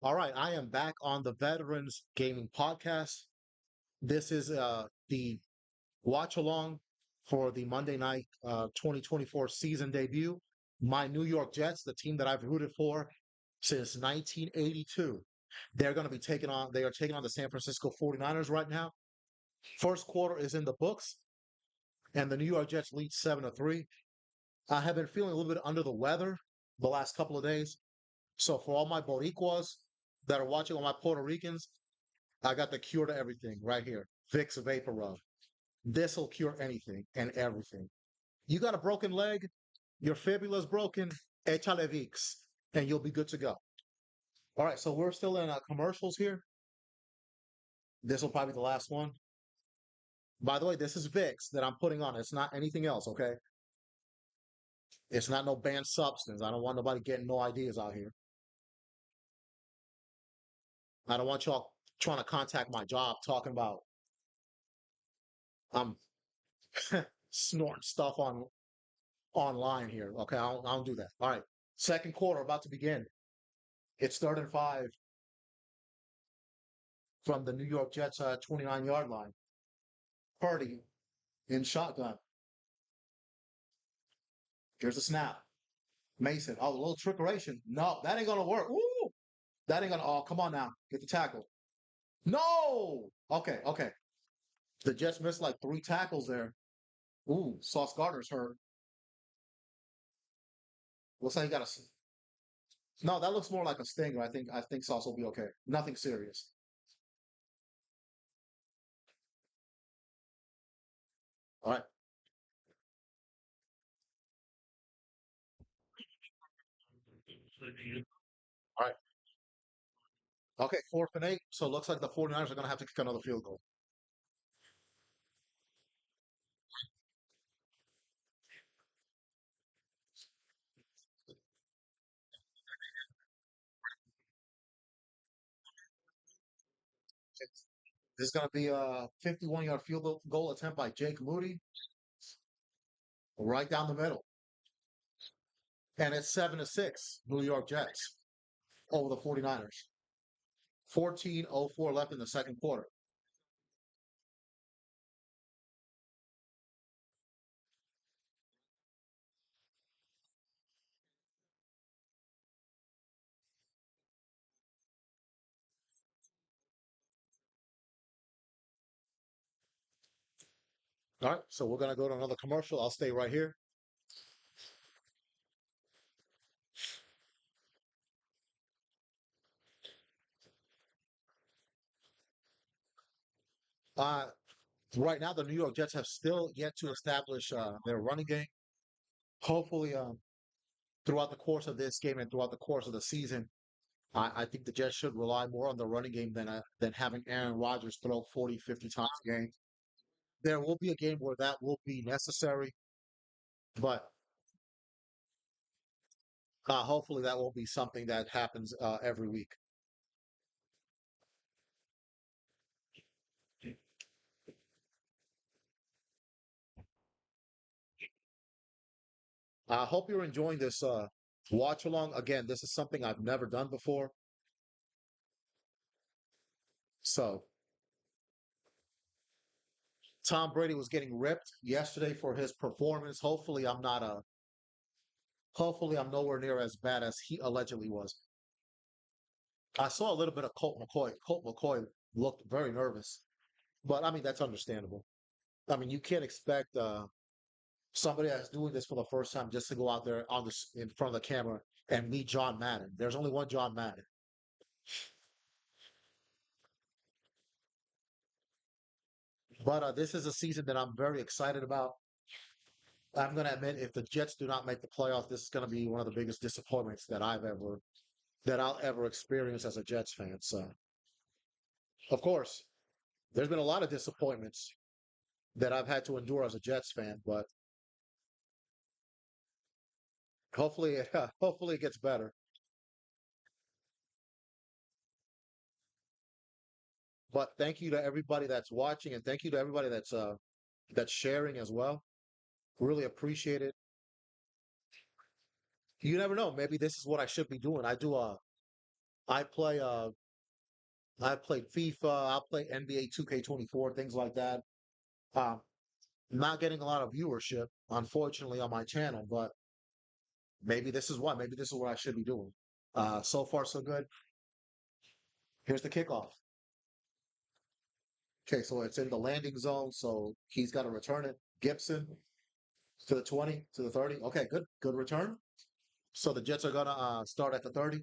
All right, I am back on the Veterans Gaming Podcast. This is the watch along for the Monday night 2024 season debut. My New York Jets, the team that I've rooted for since 1982. They are taking on the San Francisco 49ers right now. First quarter is in the books, and the New York Jets lead 7-3. I have been feeling a little bit under the weather the last couple of days. So for all my Boricuas that are watching, all my Puerto Ricans, I got the cure to everything right here. Vicks Vapor Rub. This will cure anything and everything. You got a broken leg, your fibula's broken, échale Vicks, and you'll be good to go. All right, so we're still in commercials here. This will probably be the last one. By the way, this is Vicks that I'm putting on. It's not anything else, okay? It's not no banned substance. I don't want nobody getting no ideas out here. I don't want y'all trying to contact my job talking about I'm snorting stuff on online here. Okay, I don't do that. All right, second quarter about to begin. It's third and five from the New York Jets 29-yard line. Purdy in shotgun. Here's the snap. Mason. Oh, a little trickeration. No, that ain't gonna work. Woo! That ain't gonna. Oh, come on now. Get the tackle. No. Okay. Okay. The Jets missed like three tackles there. Ooh, Sauce Gardner's hurt. Looks like he got a. No, that looks more like a stinger. I think Sauce will be okay. Nothing serious. All right. All right. Okay, 4th and 8. So it looks like the 49ers are going to have to kick another field goal. This is going to be a 51-yard field goal attempt by Jake Moody right down the middle. And it's 7-6, New York Jets over the 49ers. 14:04 left in the second quarter. All right, so we're going to go to another commercial. I'll stay right here. Uh, right now, the New York Jets have still yet to establish their running game. Hopefully, throughout the course of this game and throughout the course of the season, I think the Jets should rely more on the running game than having Aaron Rodgers throw 40, 50 times a game. There will be a game where that will be necessary, but hopefully that won't be something that happens every week. I hope you're enjoying this watch along. Again, this is something I've never done before. So, Tom Brady was getting ripped yesterday for his performance. Hopefully I'm nowhere near as bad as he allegedly was. I saw a little bit of Colt McCoy. Colt McCoy looked very nervous, but I mean that's understandable. I mean you can't expect somebody that's doing this for the first time just to go out there in front of the camera and meet John Madden. There's only one John Madden. But this is a season that I'm very excited about. I'm going to admit, if the Jets do not make the playoffs, this is going to be one of the biggest disappointments that I'll ever experience as a Jets fan. So, of course, there's been a lot of disappointments that I've had to endure as a Jets fan, but hopefully, hopefully it gets better. But thank you to everybody that's watching, and thank you to everybody that's sharing as well. Really appreciate it. You never know. Maybe this is what I should be doing. I play I played FIFA, I play NBA 2K24, things like that. Um, not getting a lot of viewership, unfortunately, on my channel, but maybe this is why. Maybe this is what I should be doing. So far, so good. Here's the kickoff. Okay, so it's in the landing zone, so he's got to return it. Gibson to the 20, to the 30. Okay, good. Good return. So the Jets are going to start at the 30.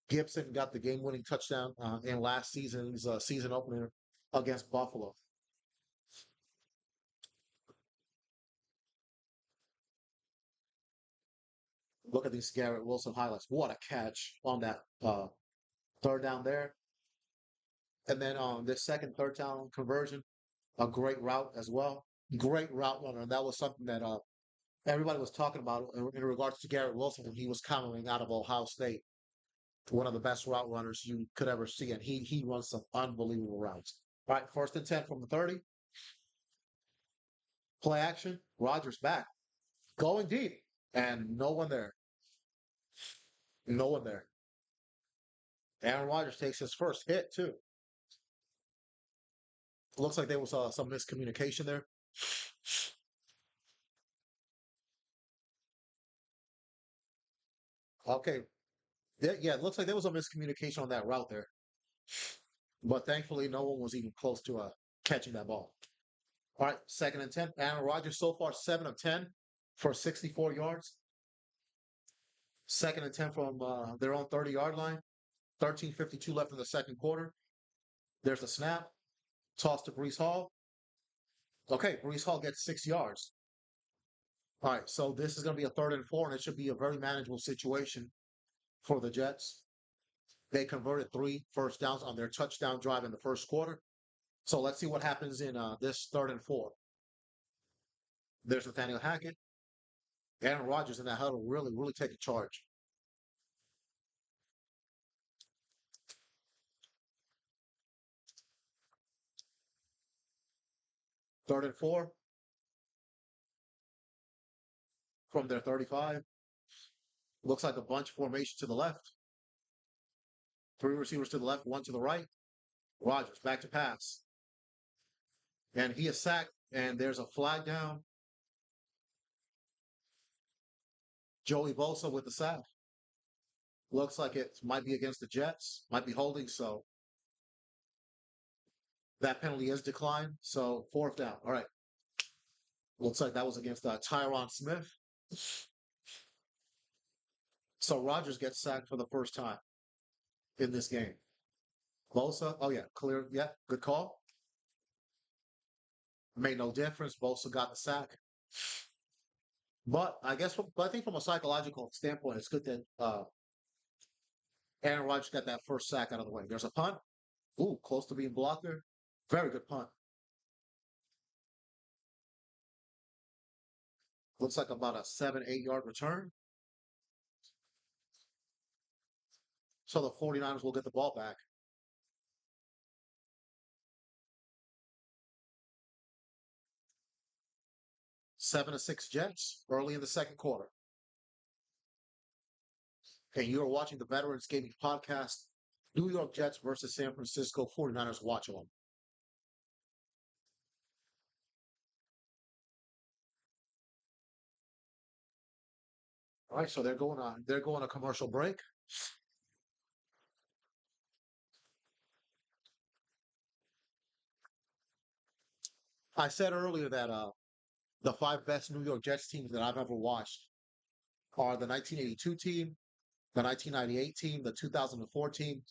Gibson got the game-winning touchdown in last season's season opener against Buffalo. Look at these Garrett Wilson highlights. What a catch on that third down there. And then on this second third down conversion, a great route as well. Great route runner. And that was something that everybody was talking about in regards to Garrett Wilson when he was coming out of Ohio State. One of the best route runners you could ever see. And he runs some unbelievable routes. All right, 1st and 10 from the 30. Play action. Rogers back. Going deep. And no one there. No one there. Aaron Rodgers takes his first hit, too. Looks like there was some miscommunication there. Okay. Yeah, it looks like there was a miscommunication on that route there. But thankfully, no one was even close to catching that ball. All right, 2nd and 10. Aaron Rodgers so far 7 of 10 for 64 yards. 2nd and 10 from their own 30-yard line. 13:52 left in the second quarter. There's the snap. Toss to Brees Hall. Okay, Brees Hall gets 6 yards. All right, so this is going to be a 3rd and 4, and it should be a very manageable situation for the Jets. They converted 3 first downs on their touchdown drive in the first quarter. So let's see what happens in this 3rd and 4. There's Nathaniel Hackett. Aaron Rodgers in that huddle really, really taking charge. 3rd and 4 from their 35. Looks like a bunch formation to the left. 3 receivers to the left, 1 to the right. Rodgers back to pass. And he is sacked, and there's a flag down. Joey Bosa with the sack. Looks like it might be against the Jets, might be holding, so that penalty is declined. So 4th down. All right. Looks like that was against Tyron Smith. So Rodgers gets sacked for the first time in this game. Bosa, oh yeah, clear, yeah, good call. Made no difference. Bosa got the sack. But I think from a psychological standpoint, it's good that Aaron Rodgers got that first sack out of the way. There's a punt. Ooh, close to being blocked there. Very good punt. Looks like about a 7, 8 yard return. So the 49ers will get the ball back. 7-6 Jets early in the second quarter. And you are watching the Veterans Gaming Podcast, New York Jets versus San Francisco 49ers watch along. All right, so they're going a commercial break. I said earlier that the 5 best New York Jets teams that I've ever watched are the 1982 team, the 1998 team, the 2004 team,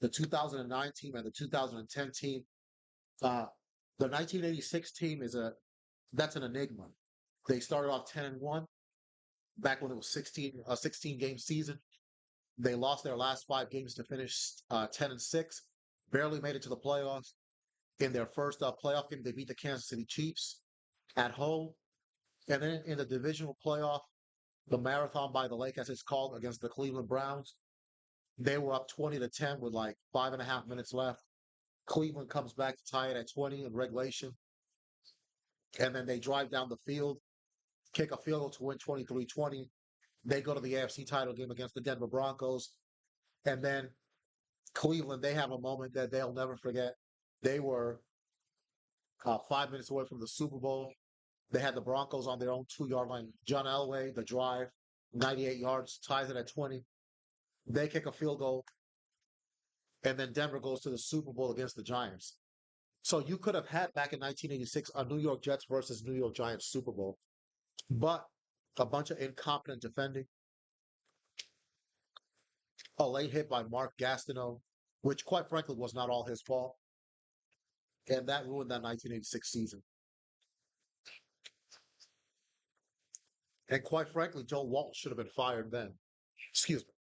the 2009 team, and the 2010 team. Uh, the 1986 team that's an enigma. They started off 10-1 back when it was 16 game season. They lost their last 5 games to finish 10-6. Barely made it to the playoffs. In their first playoff game, they beat the Kansas City Chiefs at home. And then in the divisional playoff, the Marathon by the Lake, as it's called, against the Cleveland Browns, they were up 20-10 with like 5.5 minutes left. Cleveland comes back to tie it at 20 in regulation. And then they drive down the field, kick a field goal to win 23-20. They go to the AFC title game against the Denver Broncos. And then Cleveland, they have a moment that they'll never forget. They were 5 minutes away from the Super Bowl. They had the Broncos on their own 2 yard line. John Elway, the drive, 98 yards, ties it at 20. They kick a field goal, and then Denver goes to the Super Bowl against the Giants. So you could have had back in 1986 a New York Jets versus New York Giants Super Bowl, but a bunch of incompetent defending, a late hit by Mark Gastineau, which quite frankly was not all his fault, and that ruined that 1986 season. And quite frankly, Joe Walton should have been fired then. Excuse me.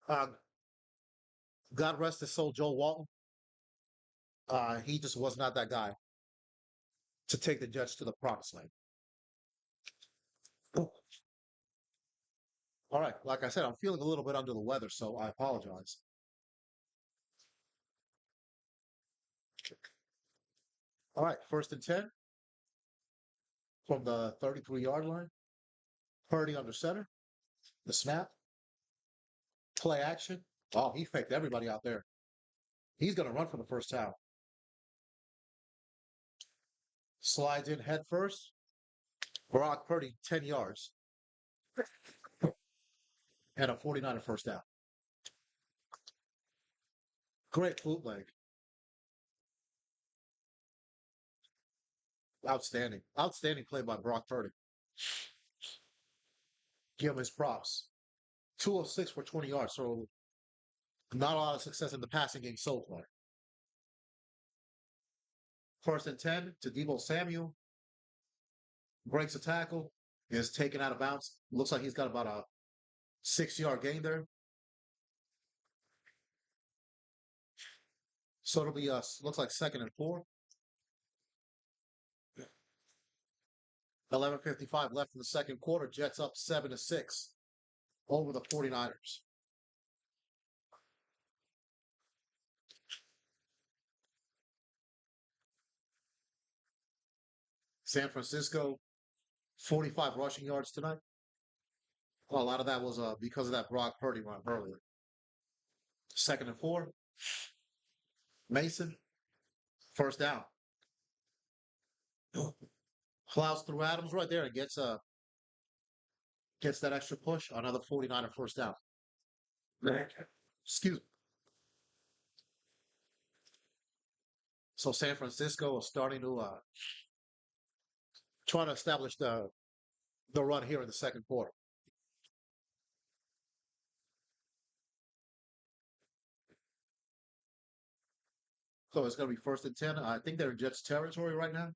Uh, God rest his soul, Joe Walton. He just was not that guy to take the Jets to the promised land. All right, like I said, I'm feeling a little bit under the weather, so I apologize. All right, 1st and 10 from the 33-yard line. Purdy under center. The snap. Play action. Oh, he faked everybody out there. He's going to run for the first down. Slides in head first. Brock Purdy, 10 yards. And a 49er first down. Great bootleg. Outstanding. Outstanding play by Brock Purdy. Give him his props. 206 for 20 yards. So not a lot of success in the passing game so far. First and 10 to Debo Samuel. Breaks a tackle. Is taken out of bounds. Looks like he's got about a 6-yard gain there. So it'll be looks like second and 4. 11:55 left in the second quarter. Jets up 7-6 over the 49ers. San Francisco, 45 rushing yards tonight. Well, a lot of that was because of that Brock Purdy run earlier. Second and 4. Mason, first down. Plows through Adams right there and gets that extra push. Another 49er first down. Excuse me. So San Francisco is starting to try to establish the run here in the second quarter. So it's going to be first and 10. I think they're in Jets territory right now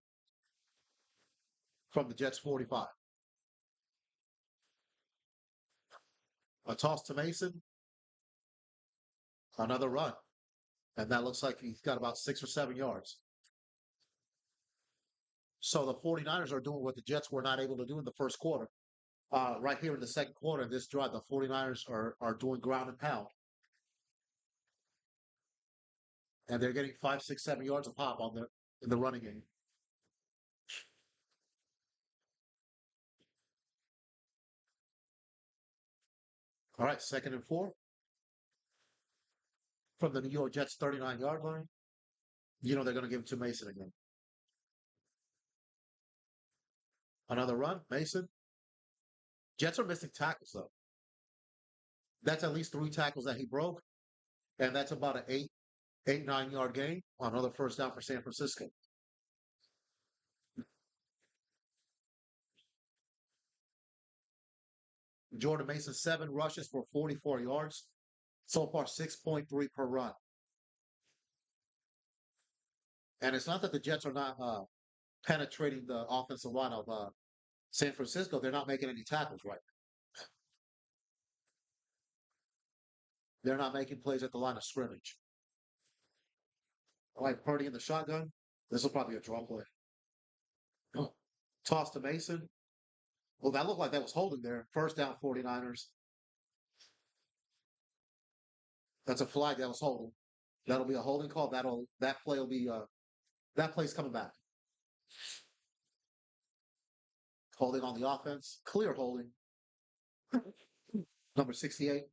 from the Jets 45. A toss to Mason. Another run. And that looks like he's got about 6 or 7 yards. So the 49ers are doing what the Jets were not able to do in the first quarter. Right here in the second quarter, this drive, the 49ers are doing ground and pound. And they're getting 5, 6, 7 yards a pop on the in the running game. All right, second and 4 from the New York Jets 39-yard line. You know they're going to give it to Mason again. Another run, Mason. Jets are missing tackles though. That's at least 3 tackles that he broke, and that's about an 9 yard gain on another first down for San Francisco. Jordan Mason 7 rushes for 44 yards. So far 6.3 per run. And it's not that the Jets are not penetrating the offensive line of San Francisco. They're not making any tackles right. They're not making plays at the line of scrimmage. All right, Purdy in the shotgun. This will probably be a draw play. Oh, toss to Mason. Well, that looked like that was holding there. First down 49ers. That's a flag that was holding. That'll be a holding call. That play will be that play's coming back. Holding on the offense. Clear holding. Number 68.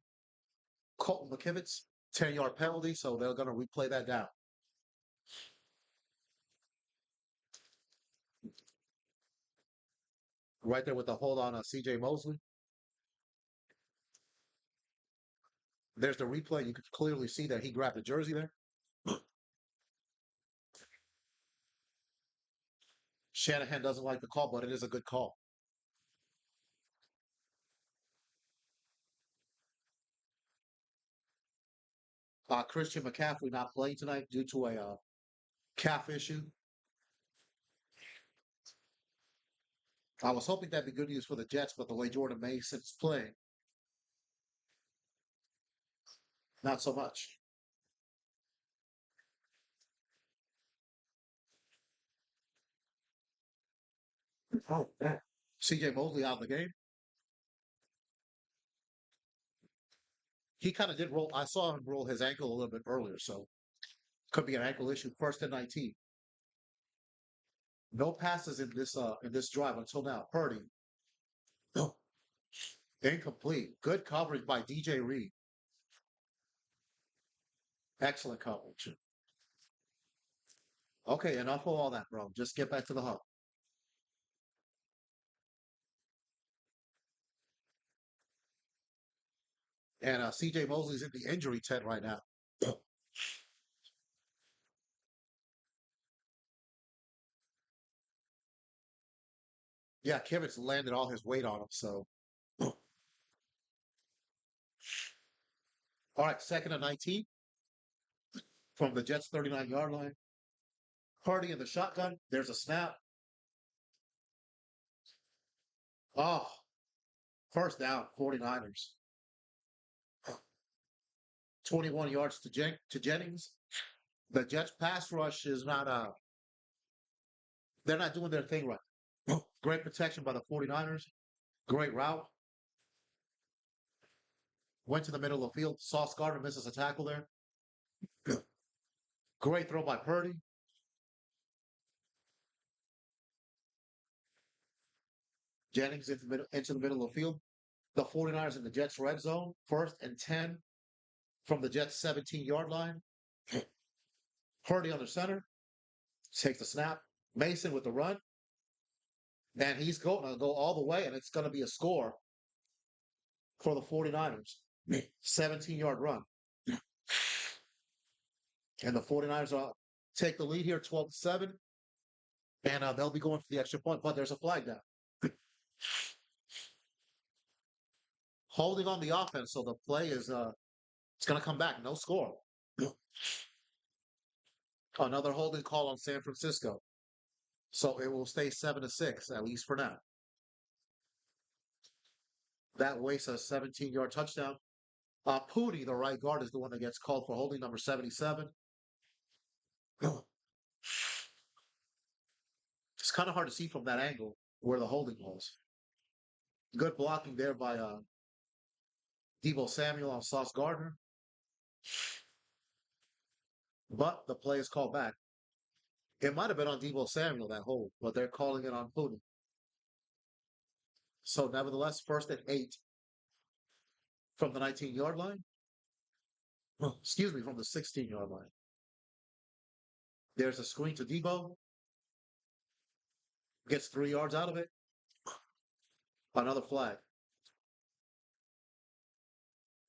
Colton McKivitz. 10-yard penalty, so they're gonna replay that down. Right there with the hold on CJ Mosley. There's the replay. You could clearly see that he grabbed the jersey there. Shanahan doesn't like the call, but it is a good call. Christian McCaffrey not playing tonight due to a calf issue. I was hoping that'd be good news for the Jets, but the way Jordan Mason's playing, not so much. Oh, yeah. CJ Mosley out of the game. He kind of did roll. I saw him roll his ankle a little bit earlier, so could be an ankle issue. First and 19. No passes in this drive until now. Purdy. No. Incomplete. Good coverage by DJ Reed. Excellent coverage. Okay, enough of all that, bro. Just get back to the hunt. And CJ Mosley's in the injury tent right now. Yeah, Kivitz landed all his weight on him. So, all right, second and 19 from the Jets' 39-yard line. Purdy in the shotgun. There's a snap. Oh, first down, 49ers. 21 yards to Jennings. The Jets pass rush is not they're not doing their thing right. Great protection by the 49ers. Great route. Went to the middle of the field. Sauce Gardner misses a tackle there. Great throw by Purdy. Jennings into the middle of the field. The 49ers in the Jets red zone. First and 10 from the Jets 17-yard line. Purdy under center. Takes the snap. Mason with the run. And he's going to go all the way, and it's going to be a score for the 49ers. 17-yard run. And the 49ers take the lead here 12-7. And they'll be going for the extra point, but there's a flag down. Holding on the offense, so the play is it's going to come back. No score. Another holding call on San Francisco. So it will stay 7-6, at least for now. That wastes a 17-yard touchdown. Pooty, the right guard, is the one that gets called for holding, number 77. It's kind of hard to see from that angle where the holding was. Good blocking there by Deebo Samuel on Sauce Gardner. But the play is called back. It might have been on Deebo Samuel, that hold, but they're calling it on Pooty. So nevertheless, first and 8 from the 19-yard line. Excuse me, from the 16-yard line. There's a screen to Deebo. Gets 3 yards out of it. Another flag.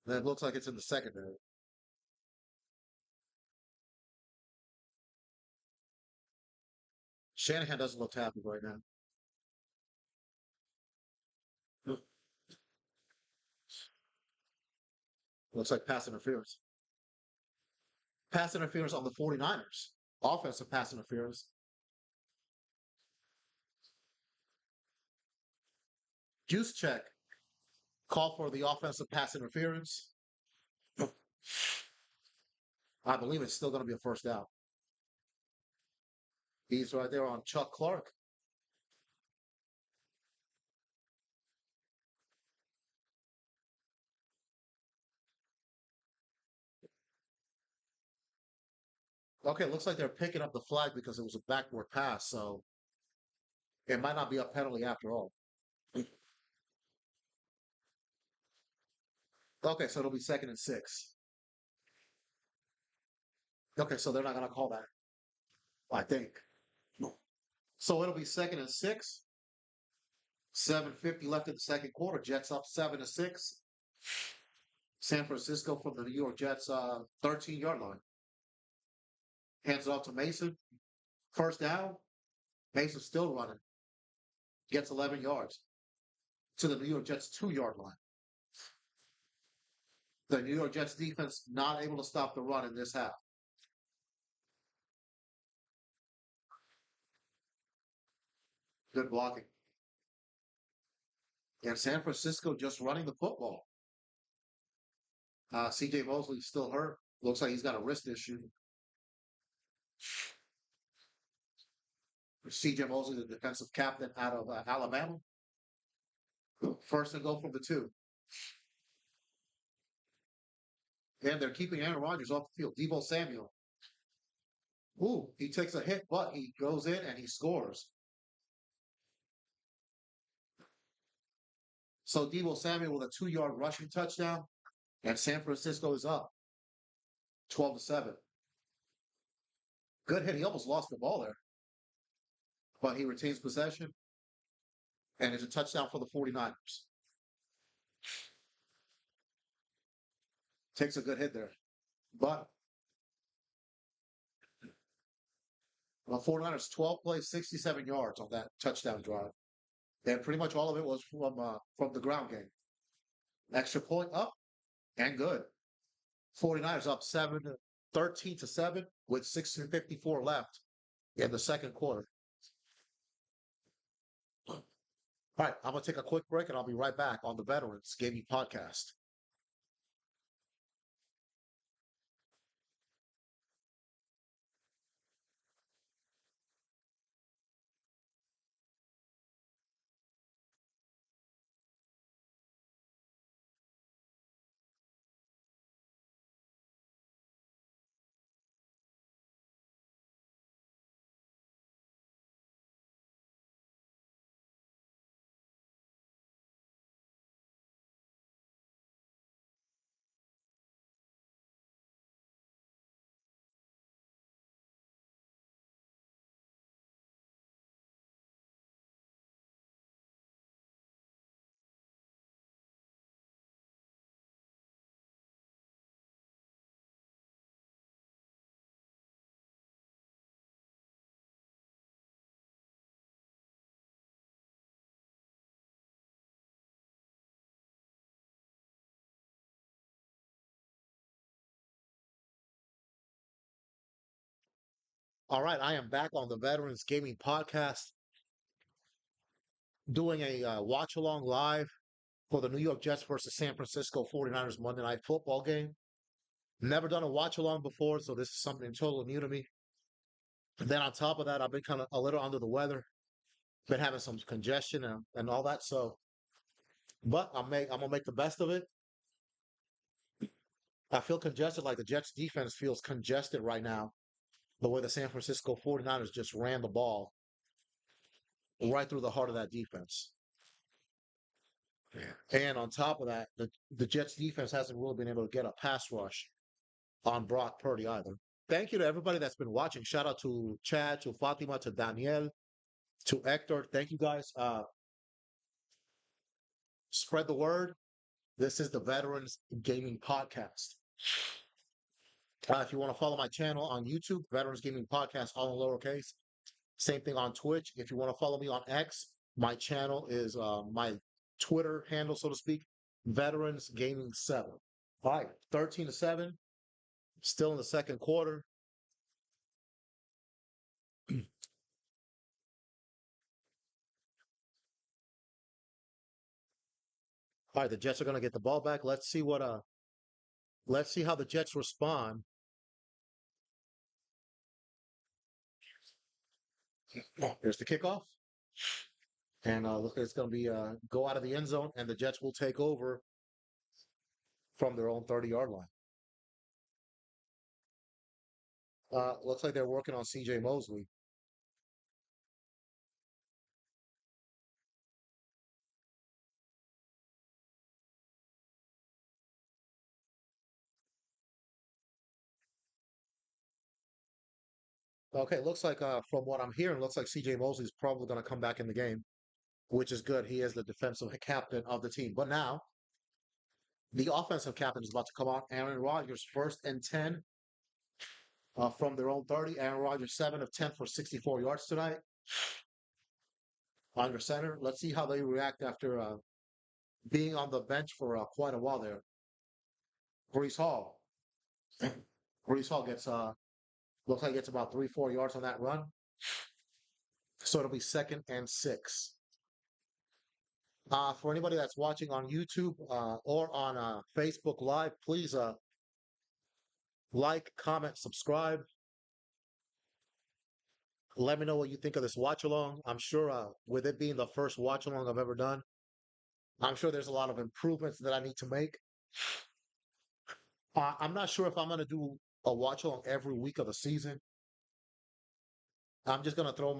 Then it looks like it's in the secondary. Shanahan doesn't look happy right now. Looks like pass interference. Pass interference on the 49ers. Offensive pass interference. Juice check. Call for the offensive pass interference. I believe it's still going to be a first down. He's right there on Chuck Clark. Okay, looks like they're picking up the flag because it was a backward pass, so it might not be a penalty after all. Okay, so it'll be second and 6. Okay, so they're not going to call that, I think. So it'll be second and 6. 7:50 left in the second quarter. Jets up 7-6. San Francisco from the New York Jets 13-yard line. Hands it off to Mason. First down. Mason's still running. Gets 11 yards to the New York Jets 2-yard line. The New York Jets defense not able to stop the run in this half. Good blocking. And San Francisco just running the football. CJ Mosley's still hurt. Looks like he's got a wrist issue. CJ Mosley, the defensive captain out of Alabama. First and goal from the 2. And they're keeping Aaron Rodgers off the field. Deebo Samuel. Ooh, he takes a hit, but he goes in and he scores. So Deebo Samuel with a 2-yard rushing touchdown, and San Francisco is up 12-7. Good hit. He almost lost the ball there, but he retains possession, and it's a touchdown for the 49ers. Takes a good hit there, but the 49ers 12 plays, 67 yards on that touchdown drive. And pretty much all of it was from the ground game. Extra point up and good. 49ers up 13-7 with 6:54 left in the second quarter. All right, I'm gonna take a quick break and I'll be right back on the Veterans Gaming Podcast. All right, I am back on the Veterans Gaming Podcast doing a watch along live for the New York Jets versus San Francisco 49ers Monday Night Football game. Never done a watch along before, so this is something totally new to me. And then on top of that, I've been kind of a little under the weather, been having some congestion and all that. So, but I'm gonna make the best of it. I feel congested, like the Jets defense feels congested right now, the way the San Francisco 49ers just ran the ball right through the heart of that defense. And on top of that, the Jets defense hasn't really been able to get a pass rush on Brock Purdy either. Thank you to everybody that's been watching. Shout out to Chad, to Fatima, to Danielle, to Hector. Thank you guys. Spread the word. This is the Veterans Gaming Podcast. If you want to follow my channel on YouTube, Veterans Gaming Podcast, all in lowercase. Same thing on Twitch. If you want to follow me on X, my channel is my Twitter handle, so to speak, Veterans Gaming 7. All right, 13-7, still in the second quarter. All right, the Jets are going to get the ball back. Let's see how the Jets respond. Here's the kickoff. And look, it's going to be go out of the end zone, and the Jets will take over from their own 30-yard line. Looks like they're working on CJ Mosley. Okay, looks like from what I'm hearing, looks like CJ Mosley is probably going to come back in the game, which is good. He is the defensive captain of the team. But now the offensive captain is about to come out. Aaron Rodgers, 1st and 10 from their own 30. Aaron Rodgers, 7 of 10 for 64 yards tonight under center. Let's see how they react after being on the bench for quite a while there. Brees Hall. Brees Hall gets looks like he gets about 3-4 yards on that run. So it'll be 2nd and 6. For anybody that's watching on YouTube or on Facebook Live, please like, comment, subscribe. Let me know what you think of this watch along. I'm sure with it being the first watch along I've ever done, I'm sure there's a lot of improvements that I need to make. I'm not sure if I'm going to do a watch along every week of the season. I'm just gonna throw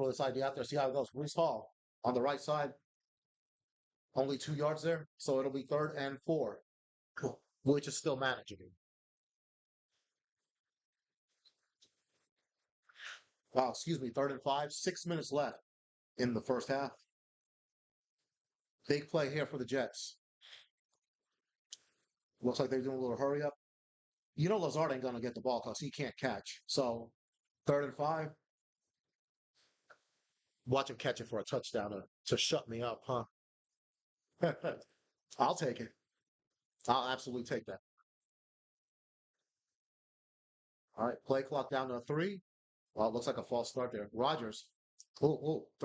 this idea out there, see how it goes. Brees Hall on the right side, only 2 yards there, so it'll be 3rd and 4, which is still manageable. Excuse me, 3rd and 5, 6 minutes left in the first half. Big play here for the Jets. Looks like they're doing a little hurry up. You know Lazard ain't gonna get the ball because he can't catch. So 3rd and 5. Watch him catch it for a touchdown to shut me up, huh? I'll take it. I'll absolutely take that. All right, play clock down to three. Well, it looks like a false start there. Rogers.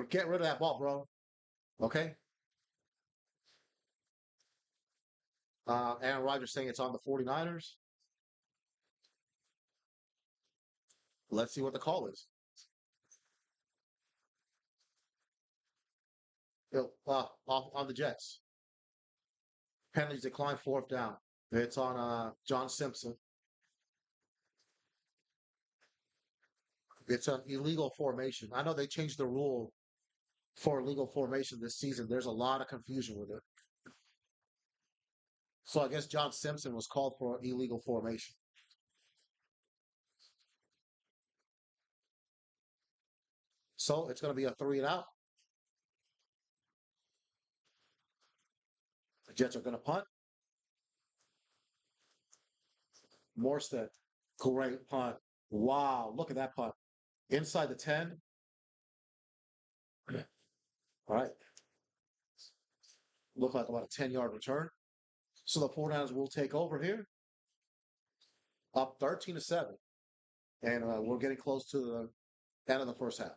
Get rid of that ball, bro. Okay. Aaron Rodgers saying it's on the 49ers. Let's see what the call is. On the Jets. Penalties decline, fourth down. It's on John Simpson. It's an illegal formation. I know they changed the rule for illegal formation this season. There's a lot of confusion with it. So I guess John Simpson was called for illegal formation. So it's going to be a three and out. The Jets are going to punt. Morstead, great punt. Wow, look at that punt. Inside the 10. All right. Look like about a 10-yard return. So the 49ers will take over here, up 13-7. And we're getting close to the end of the first half.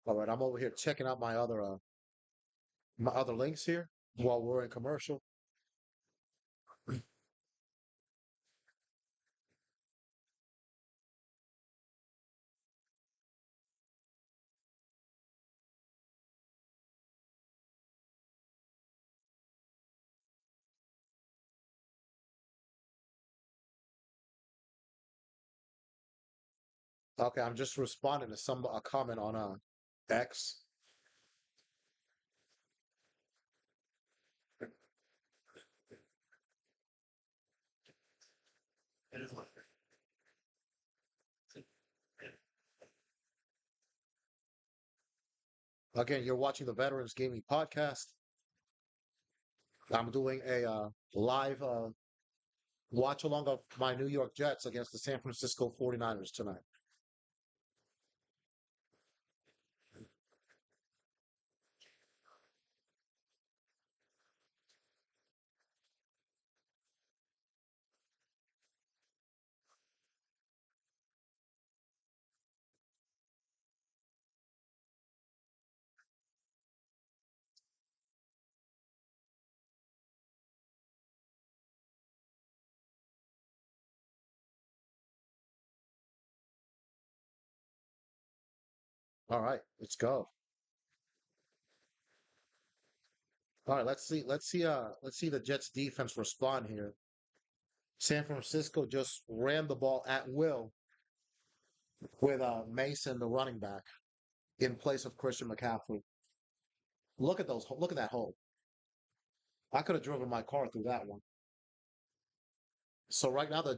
All right, I'm over here checking out my other links here while we're in commercial. Okay, I'm just responding to a comment on X. Again, you're watching the Veterans Gaming Podcast. I'm doing a live watch along of my New York Jets against the San Francisco 49ers tonight. All right, let's go. All right, let's see the Jets defense respond here. San Francisco just ran the ball at will with Mason, the running back, in place of Christian McCaffrey. Look at that hole. I could have driven my car through that one. So right now the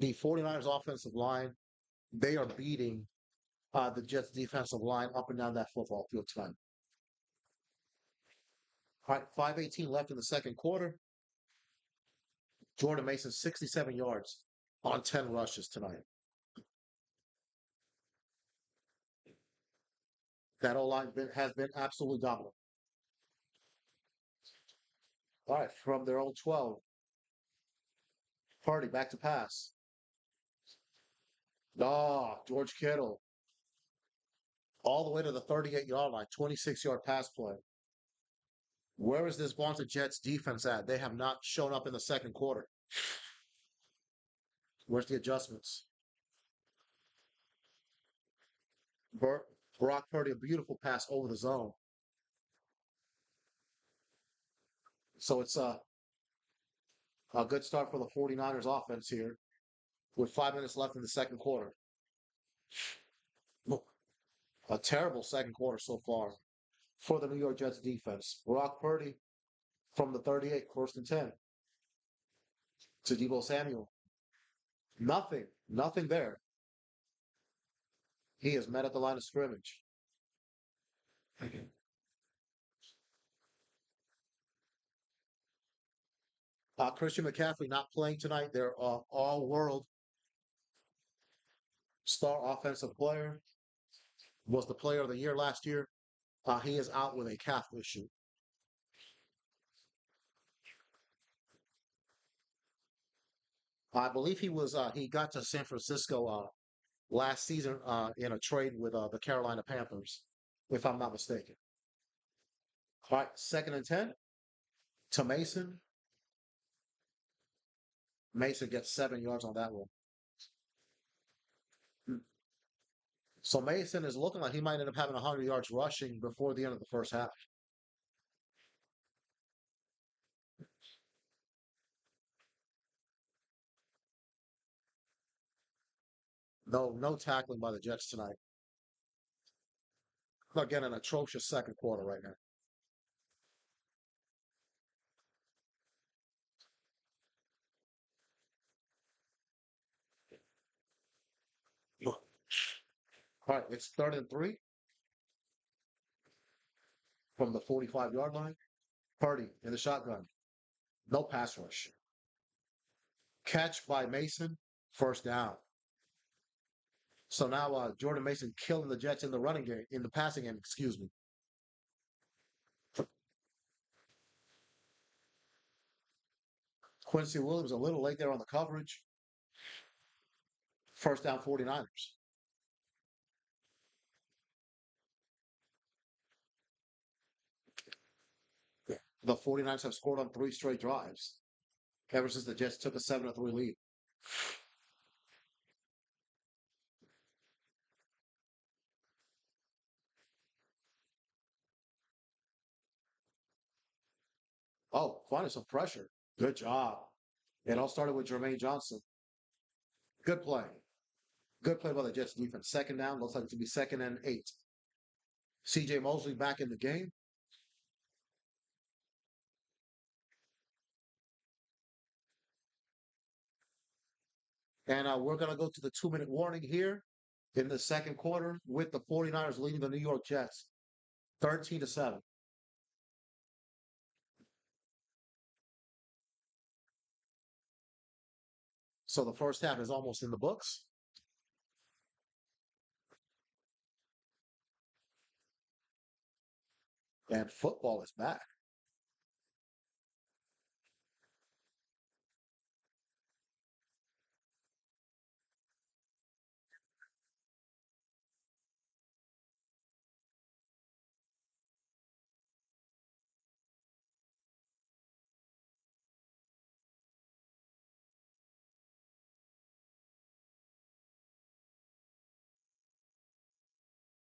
49ers offensive line, they are beating the Jets defensive line up and down that football field tonight. All right, 5:18 left in the second quarter. Jordan Mason 67 yards on 10 rushes tonight. That has been absolutely dominant. All right, from their own 12, Party back to pass. George Kittle all the way to the 38-yard line, 26-yard pass play. Where is this vaunted Jets defense at? They have not shown up in the second quarter. Where's the adjustments? Bur- Brock Purdy, a beautiful pass over the zone. So it's a good start for the 49ers offense here with 5 minutes left in the second quarter. A terrible second quarter so far for the New York Jets defense. Brock Purdy from the 38, first and 10. to Debo Samuel. Nothing, nothing there. He is met at the line of scrimmage. Christian McCaffrey not playing tonight. Their all-world star offensive player was the player of the year last year. He is out with a calf issue. I believe he got to San Francisco last season in a trade with the Carolina Panthers, if I'm not mistaken. All right, 2nd and 10 to Mason. Mason gets 7 yards on that one. So Mason is looking like he might end up having 100 yards rushing before the end of the first half. No tackling by the Jets tonight. Again, an atrocious second quarter right now. All right, it's 3rd and 3 from the 45-yard line. Purdy in the shotgun. No pass rush. Catch by Mason. First down. So now Jordan Mason killing the Jets in the running game, in the passing game, excuse me. Quincy Williams a little late there on the coverage. First down 49ers. The 49ers have scored on 3 straight drives ever since the Jets took a 7-3 lead. Oh, finally some pressure. Good job. It all started with Jermaine Johnson. Good play. Good play by the Jets defense. Second down, looks like it to be 2nd and 8. CJ Mosley back in the game. And we're going to go to the 2-minute warning here in the second quarter with the 49ers leading the New York Jets 13-7. So the first half is almost in the books. And football is back.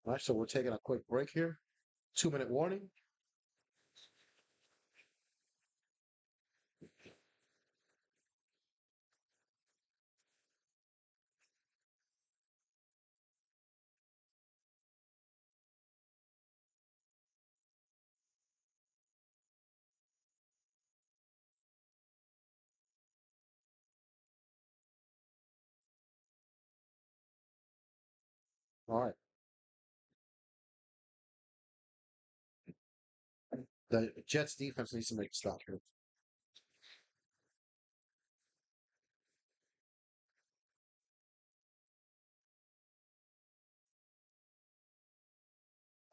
All right, so we're taking a quick break here. 2-minute warning. All right. The Jets defense needs to make a stop here.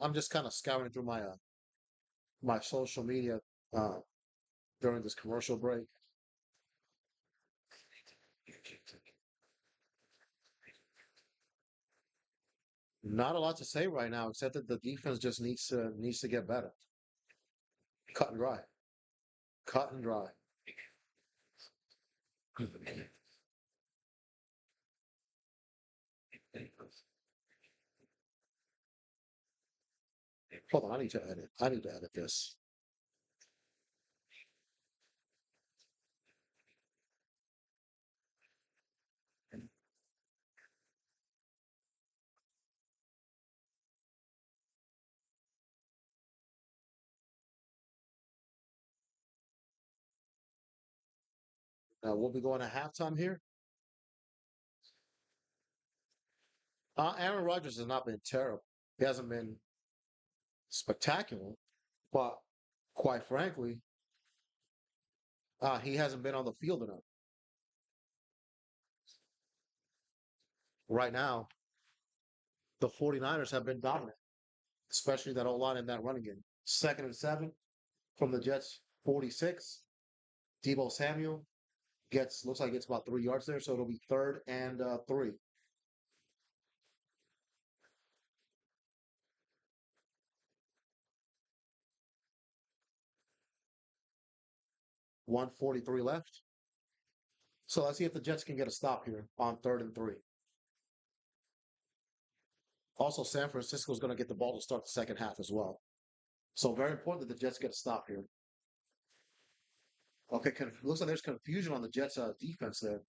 I'm just kind of scouring through my social media uh, during this commercial break. Not a lot to say right now, except that the defense just needs to get better. Cut and dry. Cut and dry. Hold on, I need to edit. I need to edit this. We'll be going to halftime here. Aaron Rodgers has not been terrible. He hasn't been spectacular, but quite frankly, he hasn't been on the field enough. Right now, the 49ers have been dominant, especially that O line in that running game. Second and 7 from the Jets 46. Debo Samuel gets looks like it's about 3 yards there, so it'll be third and 3. 143 left. So let's see if the Jets can get a stop here on third and 3. Also, San Francisco is going to get the ball to start the second half as well. So very important that the Jets get a stop here. Okay, looks like there's confusion on the Jets' defense there.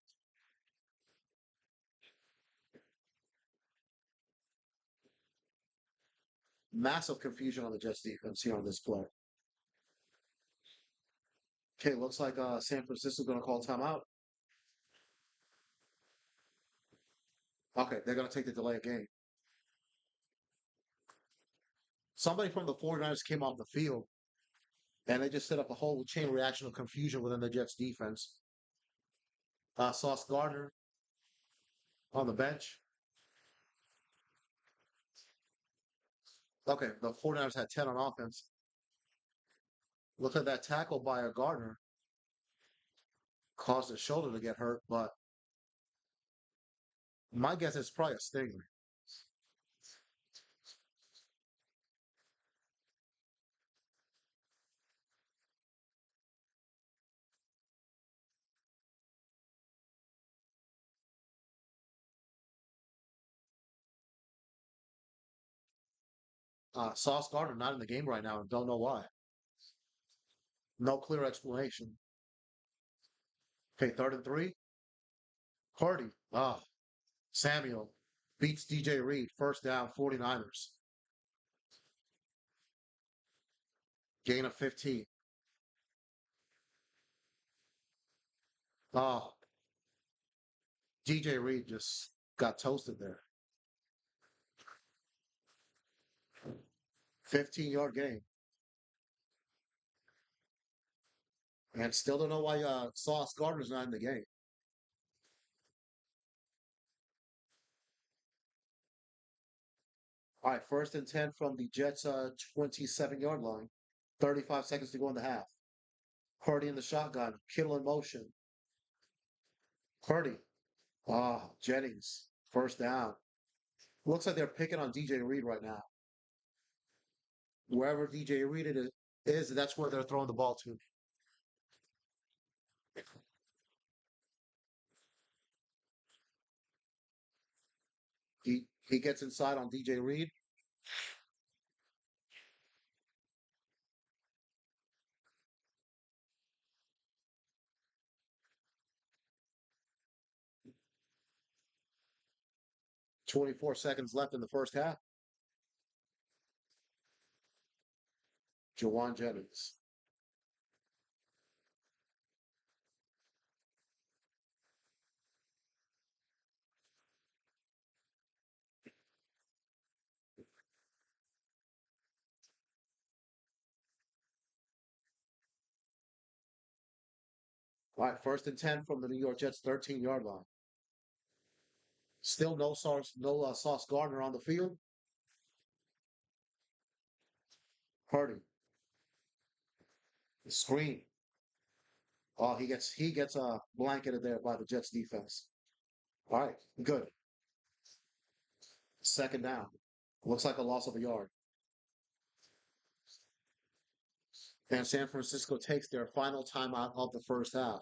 Massive confusion on the Jets' defense here on this play. Okay, looks like San Francisco is going to call timeout. Okay, they're going to take the delay of game. Somebody from the 49ers came off the field, and they just set up a whole chain reaction of confusion within the Jets' defense. Sauce Gardner on the bench. Okay, the 49ers had 10 on offense. Look at that tackle by a Gardner. Caused his shoulder to get hurt, but my guess is probably a stinger. Sauce Gardner not in the game right now and don't know why. No clear explanation. Okay, third and 3. Purdy. Samuel beats DJ Reed. First down, 49ers. Gain of 15. Oh, DJ Reed just got toasted there. 15-yard gain. And still don't know why Sauce Gardner's not in the game. All right, first and 10 from the Jets' 27-yard line. 35 seconds to go in the half. Purdy in the shotgun. Kittle in motion. Purdy. Jennings. First down. Looks like they're picking on DJ Reed right now. Wherever DJ Reed it is, that's where they're throwing the ball to. He gets inside on DJ Reed. 24 seconds left in the first half. Jawan Jennings. All right, first and 10 from the New York Jets 13-yard line. Still no Sauce Gardner on the field. Purdy. Screen. Oh, he gets blanketed there by the Jets defense. All right, good. Second down. Looks like a loss of a yard. And San Francisco takes their final timeout of the first half.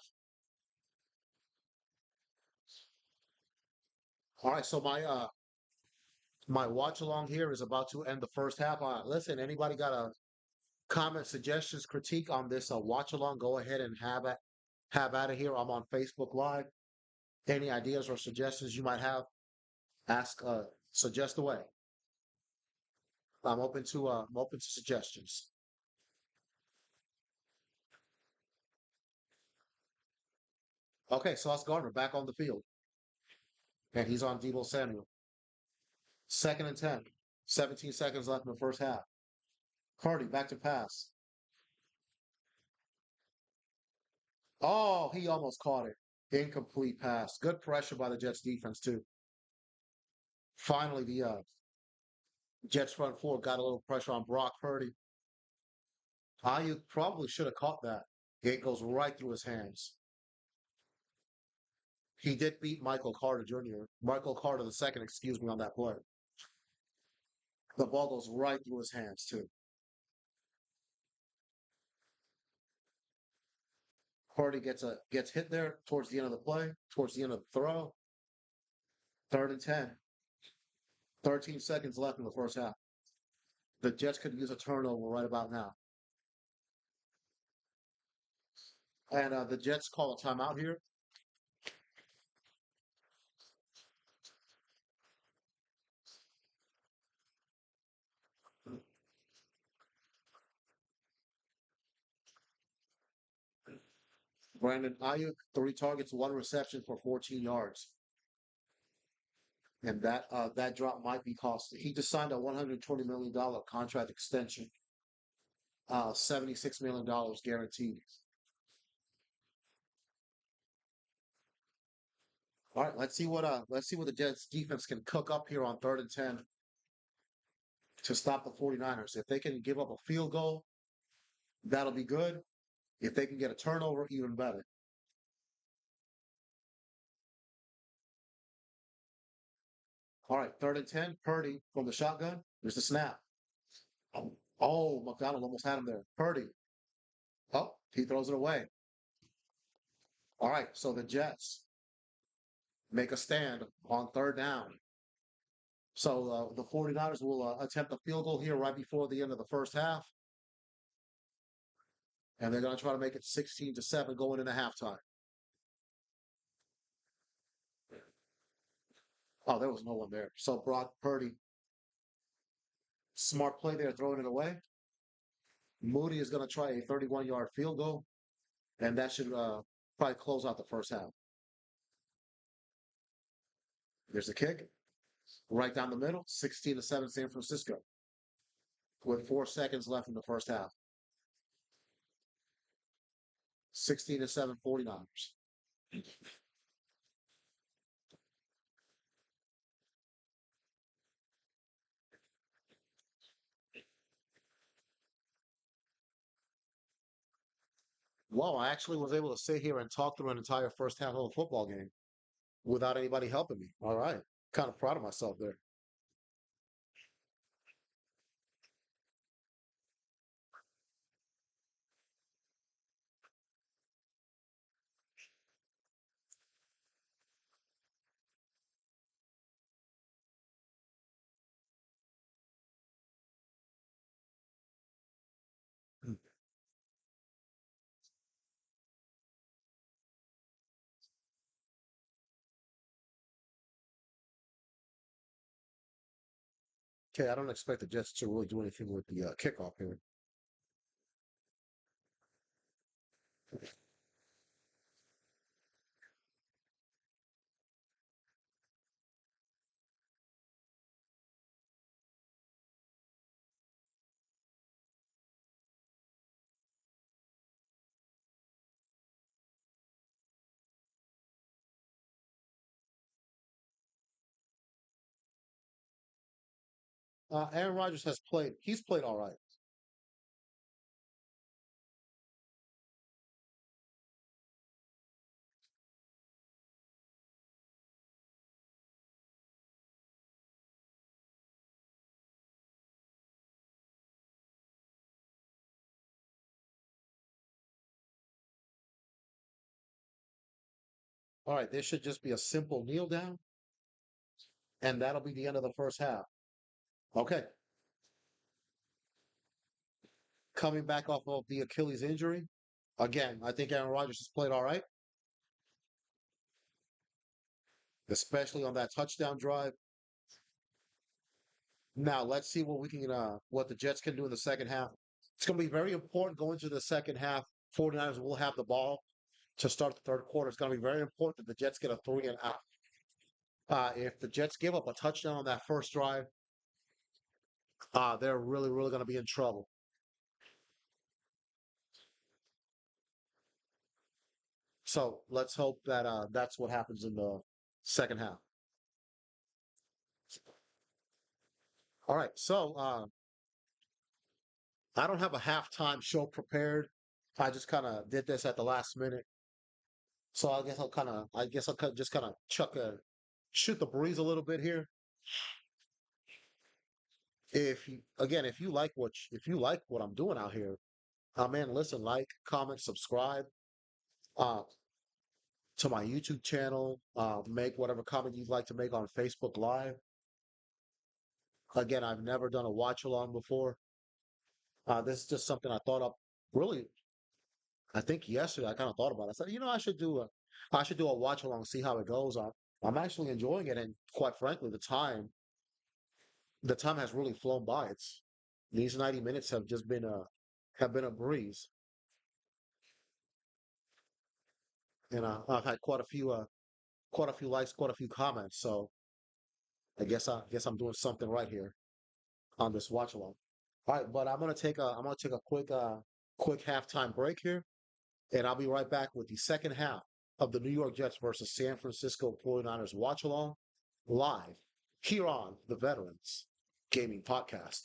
All right, so my watch along here is about to end the first half. Listen, anybody got a comment, suggestions, critique on this watch along? Go ahead and have at it here. I'm on Facebook Live. Any ideas or suggestions you might have, suggest away. I'm open to suggestions. Okay, Sauce Gardner back on the field, and he's on Debo Samuel. Second and 10. 17 seconds left in the first half. Purdy back to pass. Oh, he almost caught it. Incomplete pass. Good pressure by the Jets defense, too. Finally, the Jets front four got a little pressure on Brock Purdy. Ayuk probably should have caught that. It goes right through his hands. He did beat Michael Carter Jr., Michael Carter the second, excuse me, on that play. The ball goes right through his hands, too. Purdy gets hit there towards the end of the play, towards the end of the throw. Third and 10. 13 seconds left in the first half. The Jets could use a turnover right about now. And the Jets call a timeout here. Brandon Ayuk, 3 targets, 1 reception for 14 yards. And that drop might be costly. He just signed a $120 million contract extension, $76 million guaranteed. All right, let's see what the Jets defense can cook up here on third and 10 to stop the 49ers. If they can give up a field goal, that'll be good. If they can get a turnover, even better. All right, third and 10, Purdy from the shotgun. There's the snap. Oh, McDonald almost had him there. Purdy. Oh, he throws it away. All right, so the Jets make a stand on third down. So the 49ers will attempt a field goal here right before the end of the first half. And they're going to try to make it 16-7 going into halftime. Oh, there was no one there. So Brock Purdy, smart play there, throwing it away. Moody is going to try a 31-yard field goal, and that should probably close out the first half. There's the kick, right down the middle, 16-7 San Francisco, with 4 seconds left in the first half. 16-7 49ers. Well, I actually was able to sit here and talk through an entire first half of a football game without anybody helping me. All right. Kind of proud of myself there. Okay, I don't expect the Jets to really do anything with the kickoff here. Aaron Rodgers has played. He's played all right. All right, this should just be a simple kneel down, and that'll be the end of the first half. Okay, coming back off of the Achilles injury. Again, I think Aaron Rodgers has played all right, especially on that touchdown drive. Now let's see what we can what the Jets can do in the second half. It's going to be very important going to the second half. 49ers will have the ball. to start the third quarter. It's going to be very important that the Jets get a three and out. If the Jets give up a touchdown on that first drive, they're really, really going to be in trouble. So let's hope that that's what happens in the second half. All right. So I don't have a halftime show prepared. I just kind of did this at the last minute. So I guess I'll just kind of shoot the breeze a little bit here. If you like what I'm doing out here, man, listen, like, comment, subscribe uh, to my YouTube channel. Make whatever comment you'd like to make on Facebook Live. Again, I've never done a watch along before. This is just something I thought up really. I think yesterday I kind of thought about it. I said, I should do a watch along, see how it goes. I'm actually enjoying it, and quite frankly, the time has really flown by. It's these 90 minutes have just been a breeze, and I've had quite a few likes, quite a few comments. So I guess I'm doing something right here on this watch along. All right, but I'm gonna take a quick halftime break here, and I'll be right back with the second half of the New York Jets versus San Francisco 49ers watch along live here on the Veterans Gaming Podcast.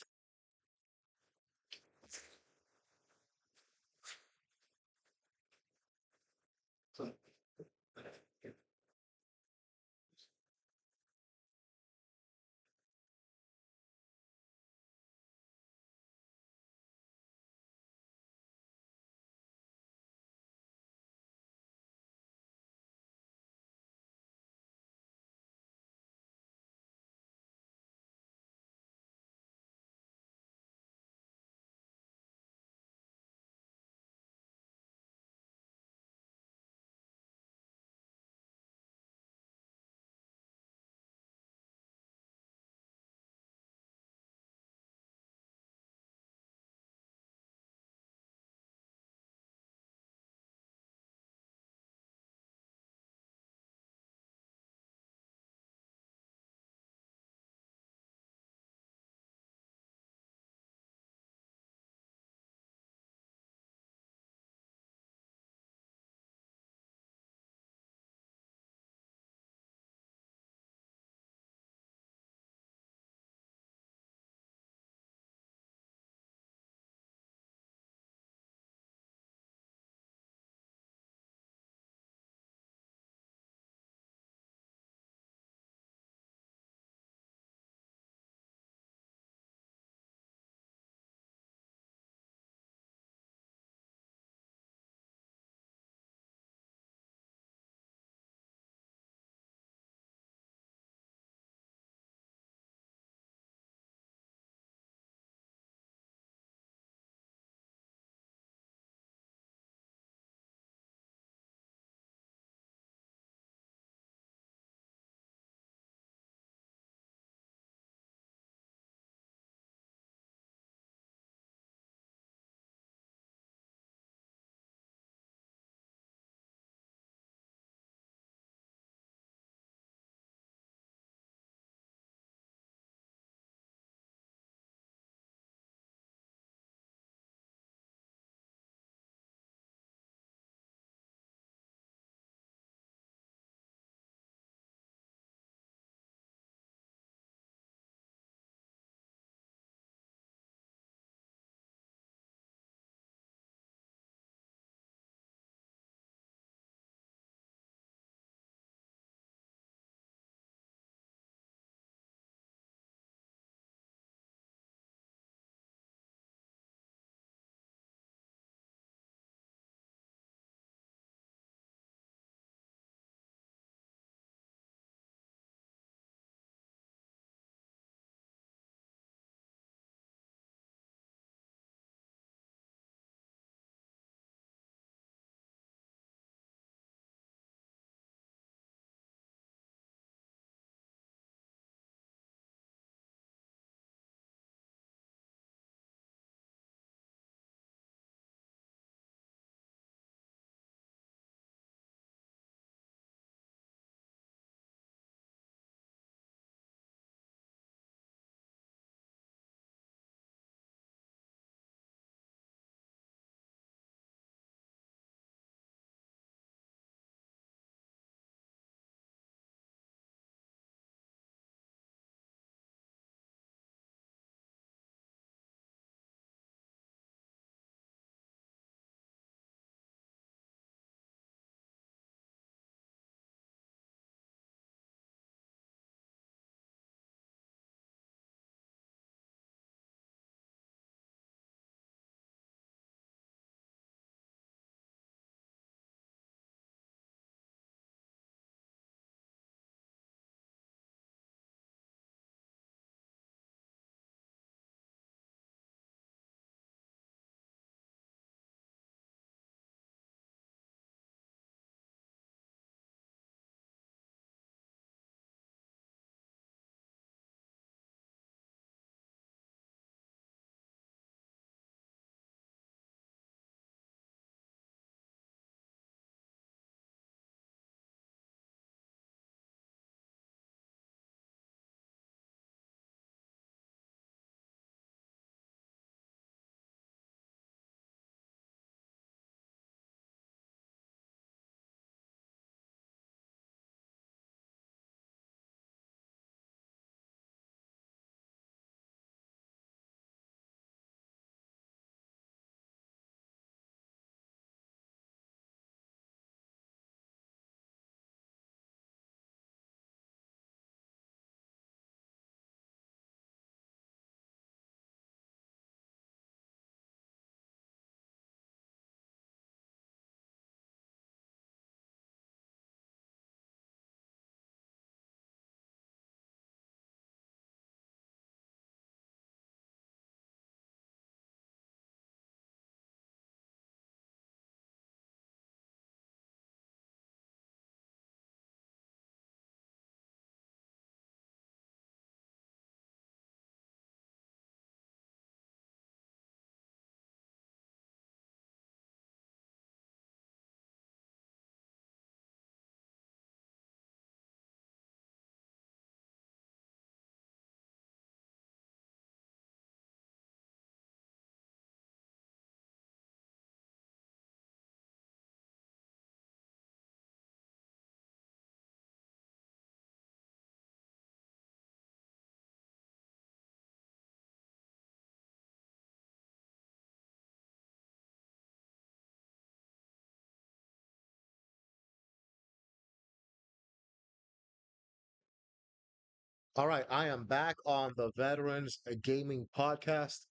All right, I am back on the Veterans Gaming Podcast.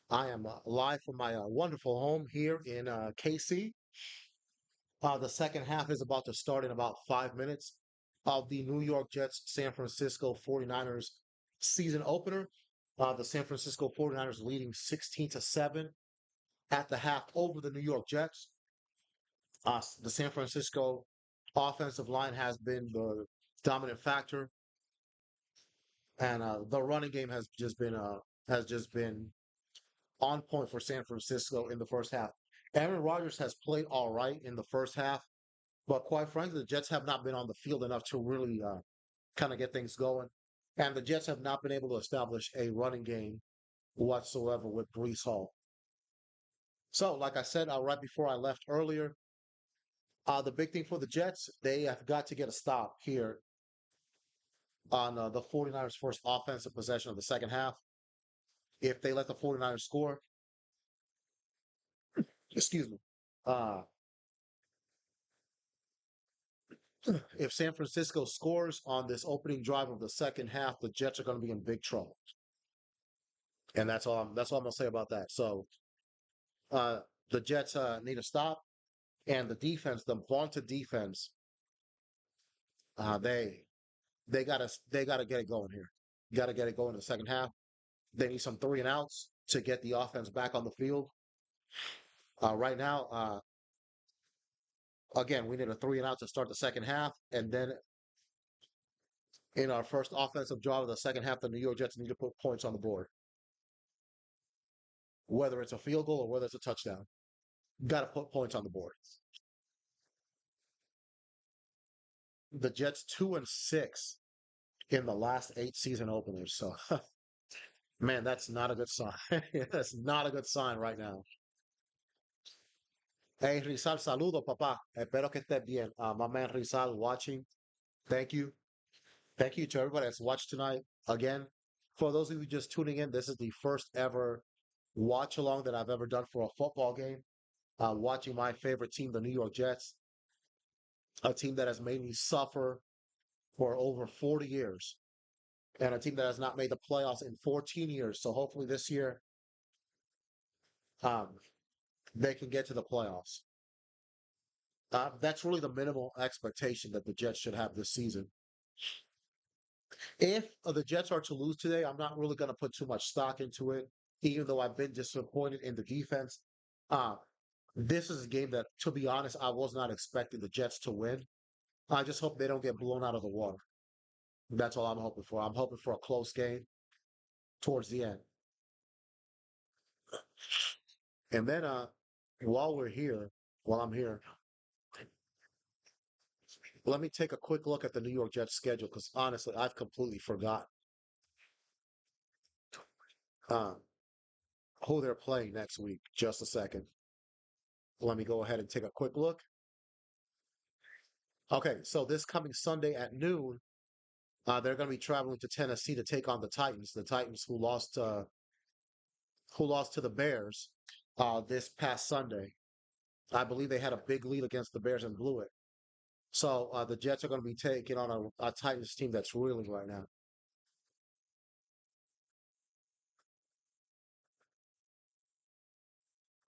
I am live from my wonderful home here in KC. The second half is about to start in about 5 minutes of the New York Jets San Francisco 49ers season opener. The San Francisco 49ers leading 16 to 7 at the half over the New York Jets. The San Francisco offensive line has been the dominant factor, and the running game has just been on point for San Francisco in the first half. Aaron Rodgers has played all right in the first half, but quite frankly, the Jets have not been on the field enough to really kind of get things going. And the Jets have not been able to establish a running game whatsoever with Brees Hall. So, like I said right before I left earlier, the big thing for the Jets, they have got to get a stop here on the 49ers' first offensive possession of the second half. If they let the 49ers score, excuse me, uh, if San Francisco scores on this opening drive of the second half, the Jets are going to be in big trouble. And that's all I'm gonna say about that. So uh, the Jets need to stop, and the defense, the vaunted defense, uh, they they gotta get it going here. Got to get it going in the second half. They need some three and outs to get the offense back on the field. Right now, again, we need a three and out to start the second half, and then in our first offensive drive of the second half, the New York Jets need to put points on the board, whether it's a field goal or whether it's a touchdown. Got to put points on the board. The Jets 2-6 in the last 8 season openers. So, man, that's not a good sign. That's not a good sign right now. Hey, Rizal, saludo, papá. Espero que estés bien. My man Rizal watching. Thank you. Thank you to everybody that's watched tonight. Again, for those of you just tuning in, this is the first ever watch along that I've ever done for a football game. Watching my favorite team, the New York Jets, a team that has made me suffer for over 40 years, and a team that has not made the playoffs in 14 years. So hopefully this year, um, they can get to the playoffs. That's really the minimal expectation that the Jets should have this season. If the Jets are to lose today, I'm not really going to put too much stock into it, even though I've been disappointed in the defense. Uh, this is a game that, to be honest, I was not expecting the Jets to win. I just hope they don't get blown out of the water. That's all I'm hoping for. I'm hoping for a close game towards the end. And then while we're here, while I'm here, let me take a quick look at the New York Jets schedule because honestly, I've completely forgot uh, who they're playing next week. Just a second. Let me go ahead and take a quick look. Okay, so this coming Sunday at noon, they're going to be traveling to Tennessee to take on the Titans. The Titans who lost to the Bears this past Sunday. I believe they had a big lead against the Bears and blew it. So the Jets are going to be taking on a Titans team that's reeling right now.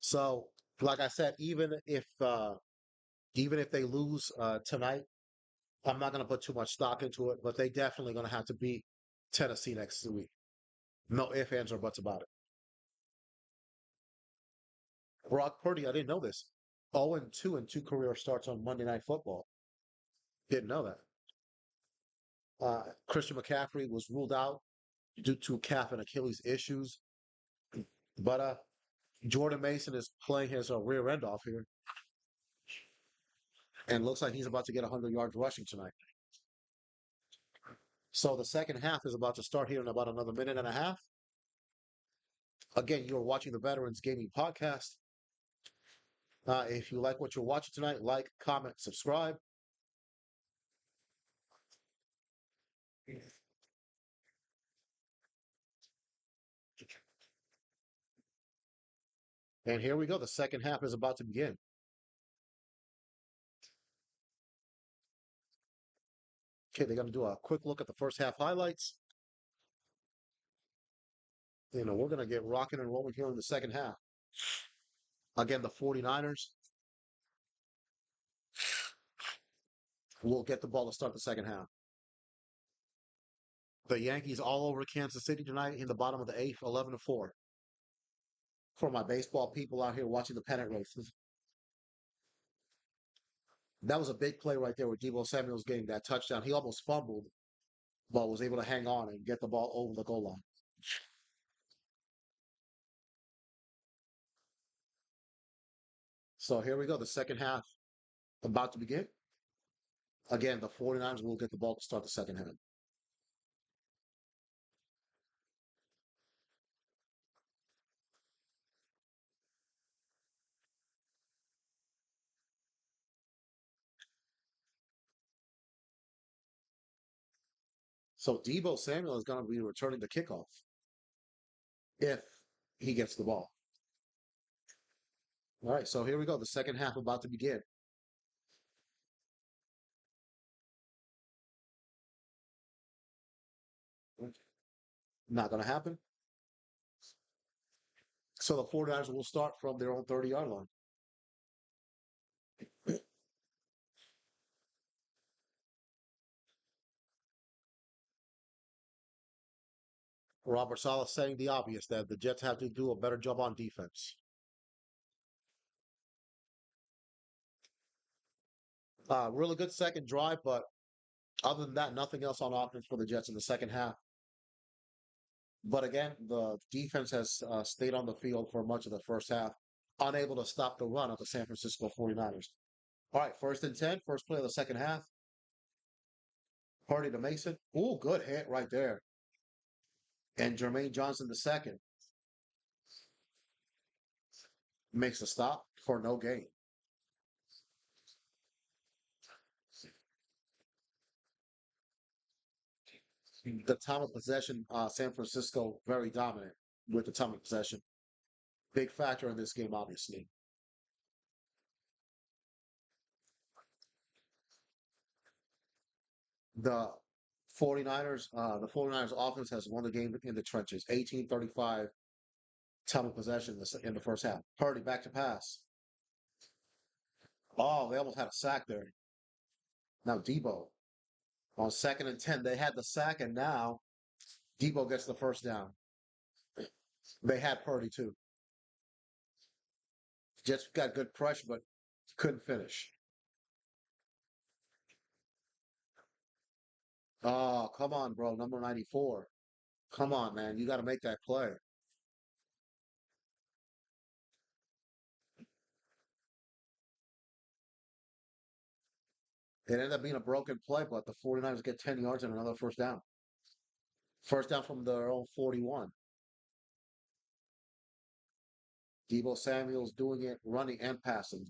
So, like I said, even if they lose tonight, I'm not going to put too much stock into it. But they definitely going to have to beat Tennessee next week. No ifs, ands, or buts about it. Brock Purdy, I didn't know this. 0-2 and two career starts on Monday Night Football. Didn't know that. Christian McCaffrey was ruled out due to calf and Achilles issues. But Jordan Mason is playing his rear end off here and looks like he's about to get 100 yards rushing tonight. So the second half is about to start here in about another minute and a half. Again, you're watching the Veterans Gaming Podcast. If you like what you're watching tonight, like, comment, subscribe. And here we go. The second half is about to begin. Okay, they're going to do a quick look at the first half highlights. We're going to get rocking and rolling here in the second half. Again, the 49ers will get the ball to start the second half. The Yankees all over Kansas City tonight in the bottom of the eighth, 11-4. For my baseball people out here watching the pennant races. That was a big play right there with Deebo Samuel's getting that touchdown. He almost fumbled, but was able to hang on and get the ball over the goal line. So here we go. The second half about to begin. Again, the 49ers will get the ball to start the second half. So Deebo Samuel is going to be returning the kickoff if he gets the ball. All right, so here we go. The second half about to begin. Not going to happen. So the 49ers will start from their own 30-yard line. Robert Saleh saying the obvious that the Jets have to do a better job on defense. Really good second drive, but other than that, nothing else on offense for the Jets in the second half. But again, the defense has stayed on the field for much of the first half, unable to stop the run of the San Francisco 49ers. All right, first and 10, first play of the second half. Party to Mason. Ooh, good hit right there. And Jermaine Johnson, the second, makes a stop for no gain. The time of possession, San Francisco very dominant with the time of possession. Big factor in this game, obviously. The 49ers offense has won the game in the trenches. 18-35 time of possession in the first half. Purdy back to pass. Oh, they almost had a sack there. Now Debo on second and 10. They had the sack, and now Debo gets the first down. They had Purdy too. Jets got good pressure, but couldn't finish. Oh, come on, bro. Number 94. Come on, man. You got to make that play. It ended up being a broken play, but the 49ers get 10 yards and another first down. First down from their own 41. Debo Samuel's doing it, running and passing.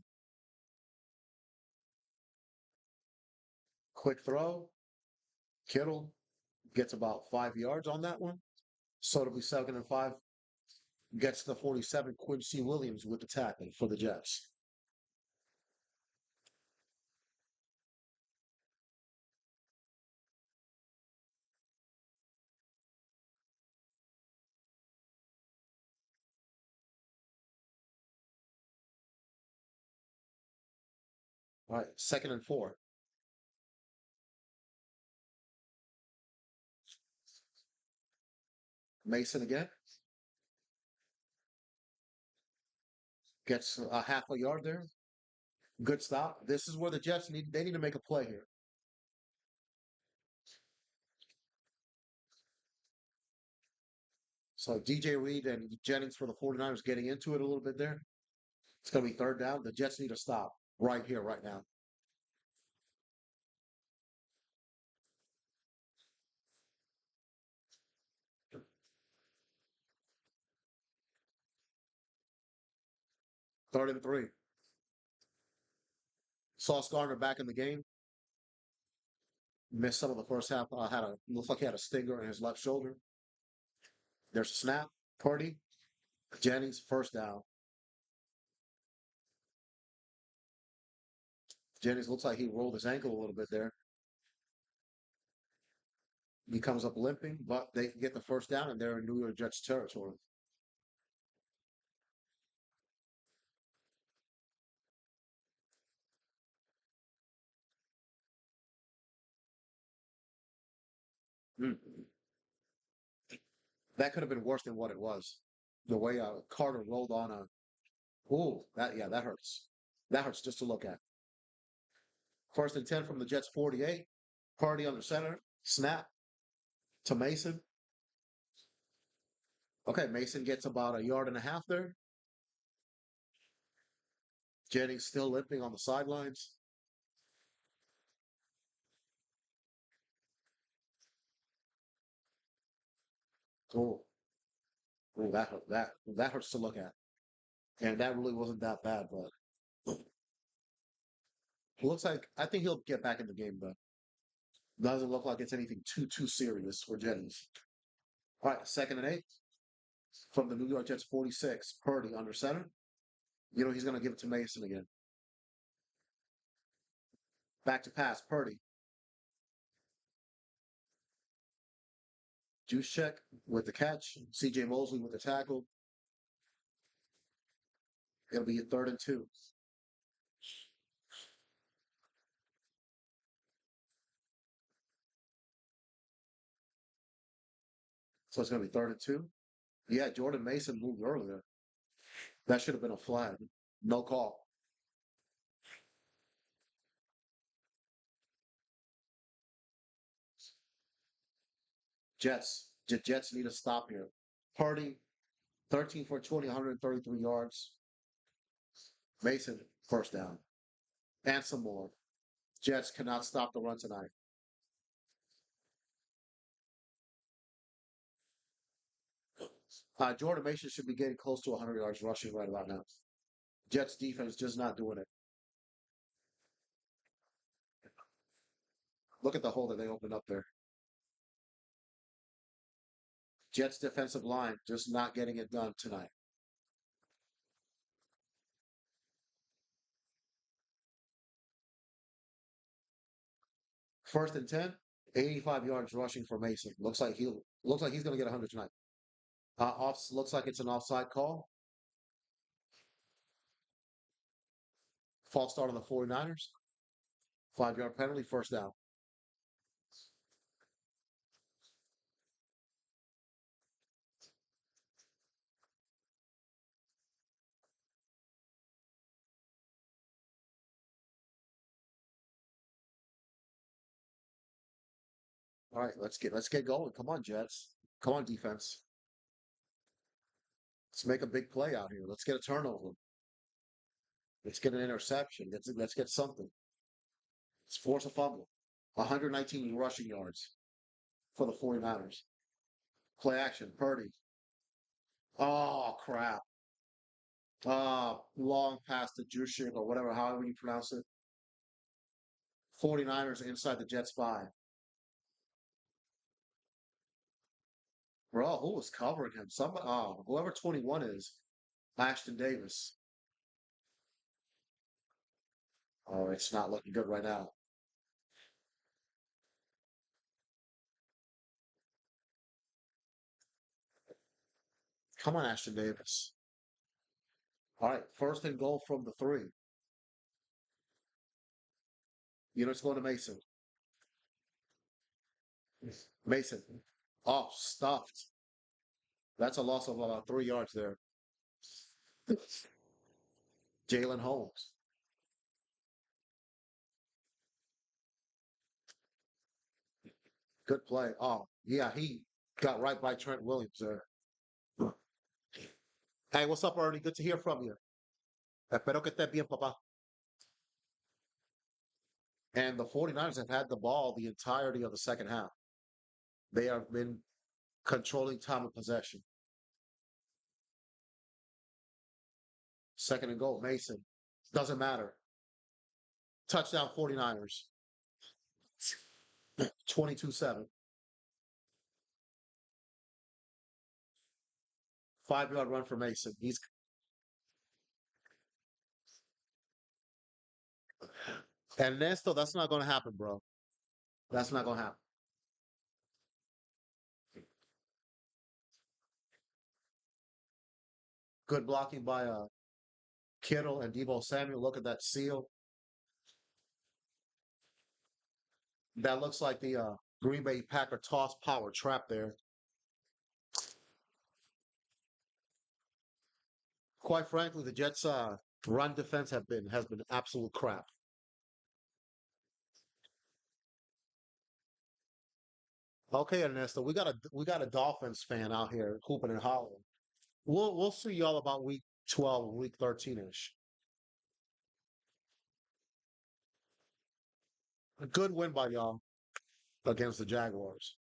Quick throw. Kittle gets about 5 yards on that one. So it'll be 2nd and 5. Gets the 47. Quincy Williams with the tackle for the Jets. All right, 2nd and 4. Mason again gets a half a yard there. Good stop. This is where the Jets need to make a play here. So DJ Reed and Jennings for the 49ers getting into it a little bit there. It's going to be third down. The Jets need to stop right here, right now. 3rd and 3. Sauce Gardner back in the game. Missed some of the first half. Looks like he had a stinger in his left shoulder. There's a snap. Purdy. Jennings, first down. Jennings looks like he rolled his ankle a little bit there. He comes up limping, but they can get the first down, and they're in New York Jets territory. Mm. That could have been worse than what it was. The way Carter rolled on a. Ooh, that hurts. That hurts just to look at. First and 10 from the Jets 48. Party under center. Snap to Mason. Okay, Mason gets about a yard and a half there. Jennings still limping on the sidelines. Ooh, ooh, that hurts to look at. And that really wasn't that bad, but it looks like I think he'll get back in the game, but doesn't look like it's anything too serious for Jennings. All right, second and 8 from the New York Jets 46. Purdy under center. You know he's going to give it to Mason again. Back to pass. Purdy. Juice check with the catch. C.J. Mosley with the tackle. It'll be a third and 2. So it's going to be third and 2. Yeah, Jordan Mason moved earlier. That should have been a flag. No call. Jets need a stop here. Purdy, 13 for 20, 133 yards. Mason, first down. And some more. Jets cannot stop the run tonight. Jordan Mason should be getting close to 100 yards rushing right about now. Jets defense just not doing it. Look at the hole that they opened up there. Jets defensive line just not getting it done tonight. First and 10, 85 yards rushing for Mason. Looks like he's going to get 100 tonight. Looks like it's an offside call. False start on the 49ers. 5-yard penalty, first down. All right, let's get going. Come on, Jets. Come on, defense. Let's make a big play out here. Let's get a turnover. Let's get an interception. Let's get something. Let's force a fumble. 119 rushing yards for the 49ers. Play action. Purdy. Oh, crap. Long pass to Juszczyk or whatever, however you pronounce it. 49ers inside the Jets 5. Bro, who was covering him? Whoever 21 is. Ashton Davis. Oh, it's not looking good right now. Come on, Ashton Davis. All right, first and goal from the 3. You know it's going to Mason. Mason. Oh, stuffed. That's a loss of about 3 yards there. Jalen Holmes. Good play. Oh, yeah, he got right by Trent Williams there. Hey, what's up, Ernie? Good to hear from you. Espero que estés bien, papá. And the 49ers have had the ball the entirety of the second half. They have been controlling time of possession. Second and goal, Mason. Doesn't matter. Touchdown 49ers. 22-7. 5-yard run for Mason. He's and Nesto, that's not gonna happen, bro. That's not gonna happen. Good blocking by Kittle and Debo Samuel. Look at that seal. That looks like the Green Bay Packer toss power trap there. Quite frankly, the Jets' run defense has been absolute crap. Okay, Ernesto, we got a Dolphins fan out here hooping and hollering. We'll see y'all about week 12, week 13 ish. A good win by y'all against the Jaguars.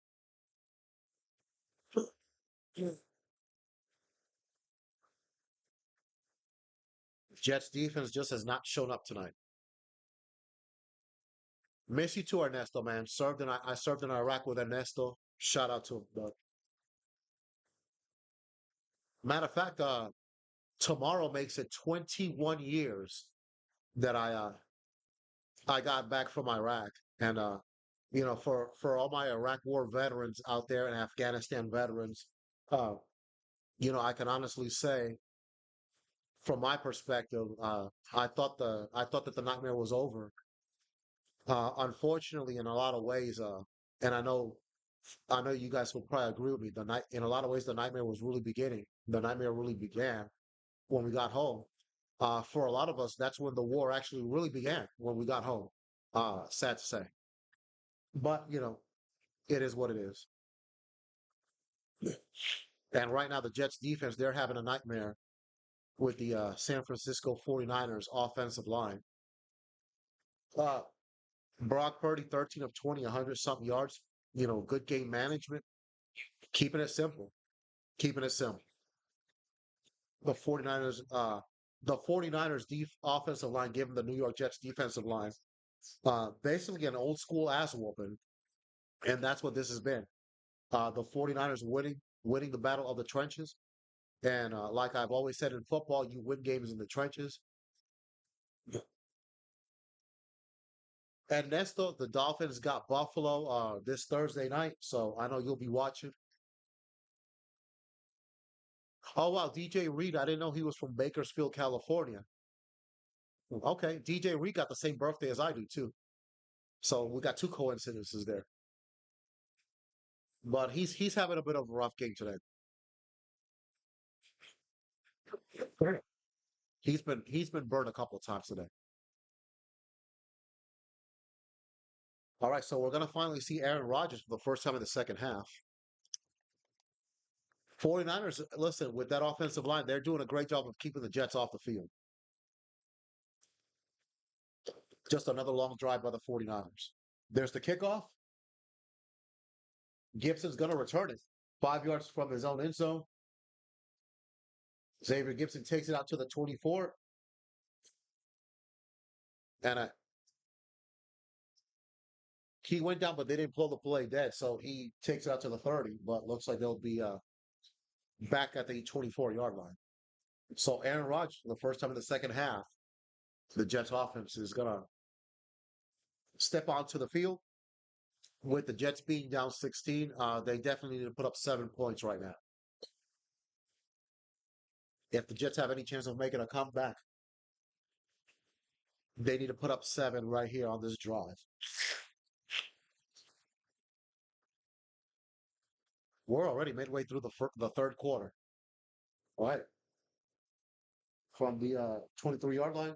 Jets defense just has not shown up tonight. Miss you too, Ernesto, man. I served in Iraq with Ernesto. Shout out to him. Matter of fact, tomorrow makes it 21 years that I got back from Iraq. And for all my Iraq war veterans out there and Afghanistan veterans, uh, I can honestly say from my perspective, I thought that the nightmare was over. Unfortunately, in a lot of ways, and I know you guys will probably agree with me. In a lot of ways, the nightmare was really beginning. The nightmare really began when we got home. For a lot of us, that's when the war actually really began when we got home. Sad to say, but it is what it is. And right now, the Jets defense, they're having a nightmare with the San Francisco 49ers offensive line. Uh, Brock Purdy, 13 of 20, 100 something yards. Good game management, keeping it simple, keeping it simple. The 49ers, the 49ers offensive line, given the New York Jets defensive line, basically an old school ass whooping. And that's what this has been. The 49ers winning the battle of the trenches. And like I've always said in football, you win games in the trenches. And Nesto, the Dolphins got Buffalo this Thursday night, so I know you'll be watching. Oh wow, DJ Reed, I didn't know he was from Bakersfield, California. Okay, DJ Reed got the same birthday as I do too. So we got two coincidences there. But he's having a bit of a rough game today. Sure. He's been burned a couple of times today. All right, so we're gonna finally see Aaron Rodgers for the first time in the second half. 49ers, listen, with that offensive line, they're doing a great job of keeping the Jets off the field. Just another long drive by the 49ers. There's the kickoff. Gibson's gonna return it. 5 yards from his own end zone. Xavier Gibson takes it out to the 24. And he went down, but they didn't pull the play dead. So he takes it out to the 30, but looks like they'll be back at the 24-yard line. So Aaron Rodgers, for the first time in the second half, the Jets offense is going to step onto the field. With the Jets being down 16, they definitely need to put up 7 points right now. If the Jets have any chance of making a comeback, they need to put up seven right here on this drive. We're already midway through the third quarter. All right. From the 23-yard line,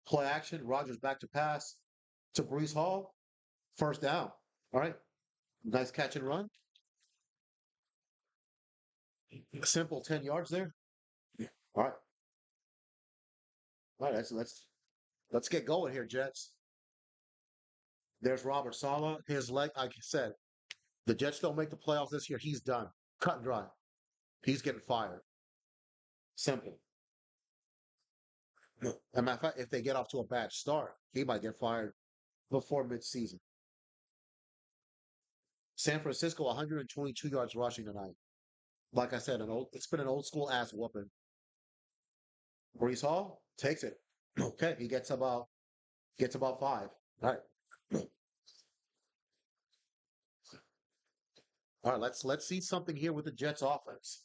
play action, Rogers back to pass to Brees Hall, first down. All right. Nice catch and run. A simple 10 yards there. All right. All right. Let's get going here, Jets. There's Robert Sala. His leg, like I said, the Jets don't make the playoffs this year. He's done. Cut and dry. He's getting fired. Simple. As a matter of fact, if they get off to a bad start, he might get fired before midseason. San Francisco, 122 yards rushing tonight. Like I said, it's been an old school ass whooping. Brees Hall takes it. Okay, he gets about five. All right. All right, let's see something here with the Jets offense.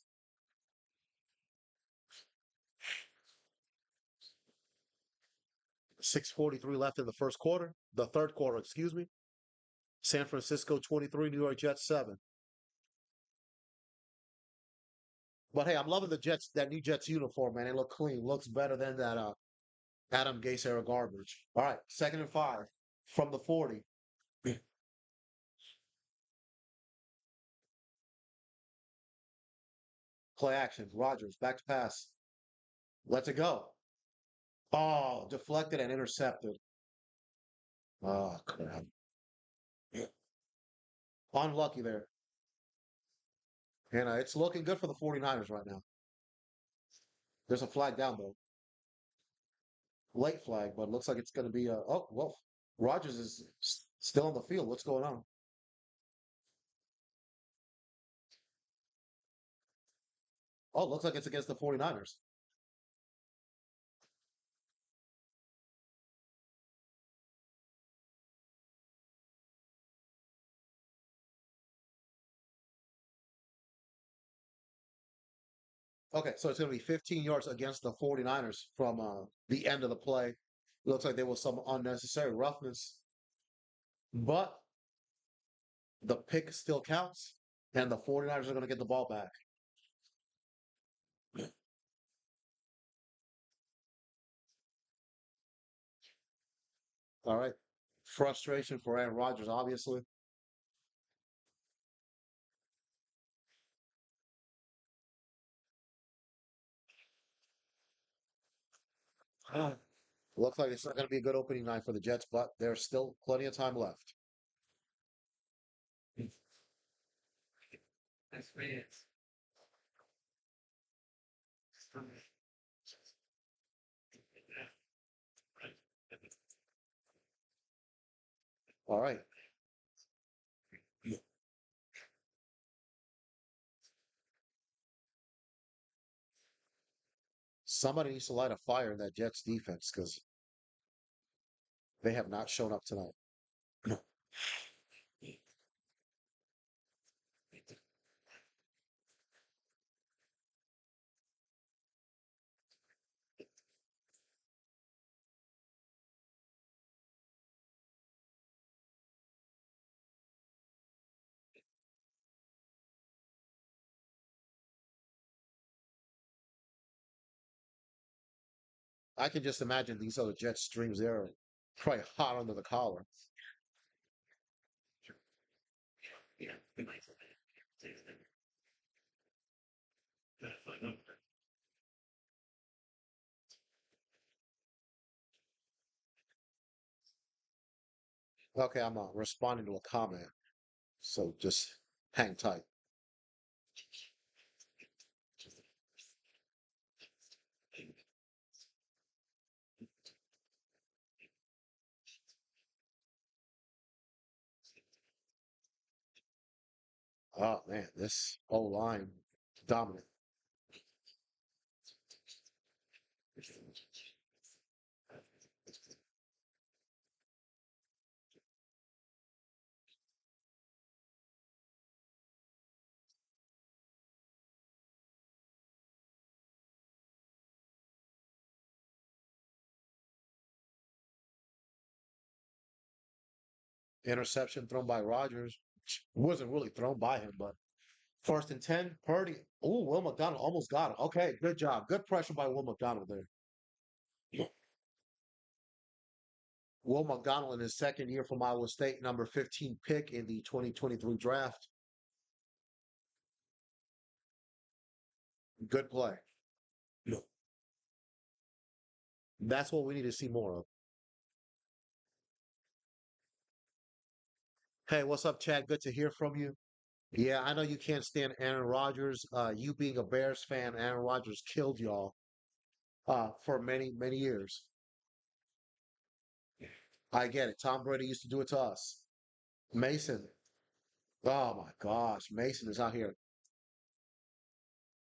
6:43 left in the first quarter, the third quarter, excuse me. San Francisco 23, New York Jets 7. But hey, I'm loving the Jets, that new Jets uniform, man. They look clean. Looks better than that Adam Gase era garbage. All right, 2nd and 5 from the 40. Play action. Rogers back to pass. Let's it go. Oh, deflected and intercepted. Oh, crap. Unlucky there. And it's looking good for the 49ers right now. There's a flag down, though. Late flag, but it looks like it's going to be oh, well, Rogers is still on the field. What's going on? Oh, it looks like it's against the 49ers. Okay, so it's going to be 15 yards against the 49ers from the end of the play. Looks like there was some unnecessary roughness, but the pick still counts, and the 49ers are going to get the ball back. All right. Frustration for Aaron Rodgers, obviously. Looks like it's not going to be a good opening night for the Jets, but there's still plenty of time left. All right. Somebody needs to light a fire in that Jets defense because they have not shown up tonight. I can just imagine these other Jets streams. They're probably hot under the collar. Okay, I'm responding to a comment, so just hang tight. Oh man, this O line dominant. Interception thrown by Rodgers. Wasn't really thrown by him, but 1st and 10, Purdy. Oh, Will McDonald almost got it. Okay, good job. Good pressure by Will McDonald there. Will McDonald in his second year from Iowa State, number 15 pick in the 2023 draft. Good play. That's what we need to see more of. Hey, what's up, Chad? Good to hear from you. Yeah, I know you can't stand Aaron Rodgers. You being a Bears fan, Aaron Rodgers killed y'all for many, many years. I get it. Tom Brady used to do it to us. Mason. Oh my gosh, Mason is out here.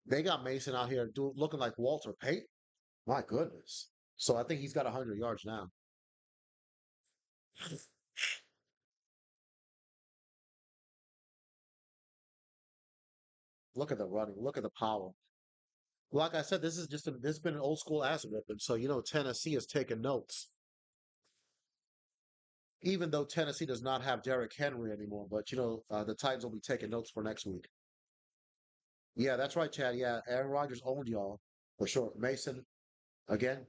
They got Mason out here looking like Walter Payton. My goodness. So I think he's got 100 yards now. Look at the running. Look at the power. Like I said, this has been an old school ass whipping. So Tennessee has taken notes. even though Tennessee does not have Derrick Henry anymore. But the Titans will be taking notes for next week. Yeah, that's right, Chad. Yeah, Aaron Rodgers owned y'all for sure. Mason again,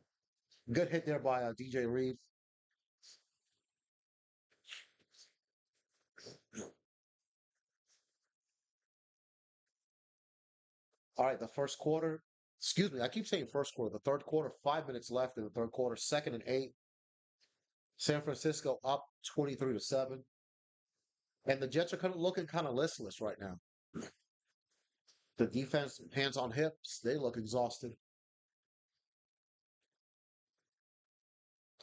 good hit there by DJ Reed. All right, the first quarter. Excuse me, I keep saying first quarter. The third quarter, 5 minutes left in the third quarter, 2nd and 8. San Francisco up 23-7. And the Jets are kind of looking kind of listless right now. The defense, hands on hips, they look exhausted.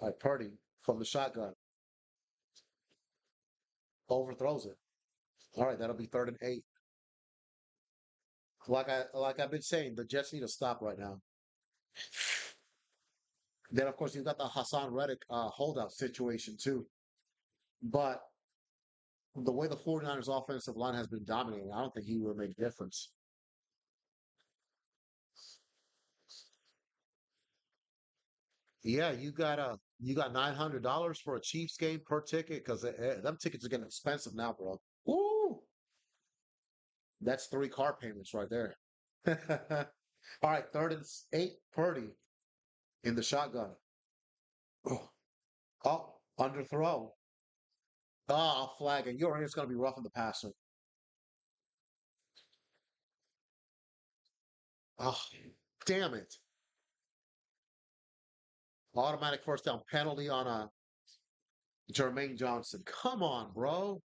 Like Purdy from the shotgun overthrows it. All right, that'll be 3rd and 8. Like I've been saying, the Jets need to stop right now. Then of course you've got the Hassan Reddick holdout situation too. But the way the 49ers offensive line has been dominating, I don't think he will make a difference. Yeah, you got $900 for a Chiefs game per ticket because them tickets are getting expensive now, bro. Woo! That's 3 car payments right there. All right, 3rd and 8, Purdy in the shotgun. Oh, underthrow. Ah, flag, and you're it's going to be rough on the passer. Oh, damn it. Automatic first down penalty on Jermaine Johnson. Come on, bro.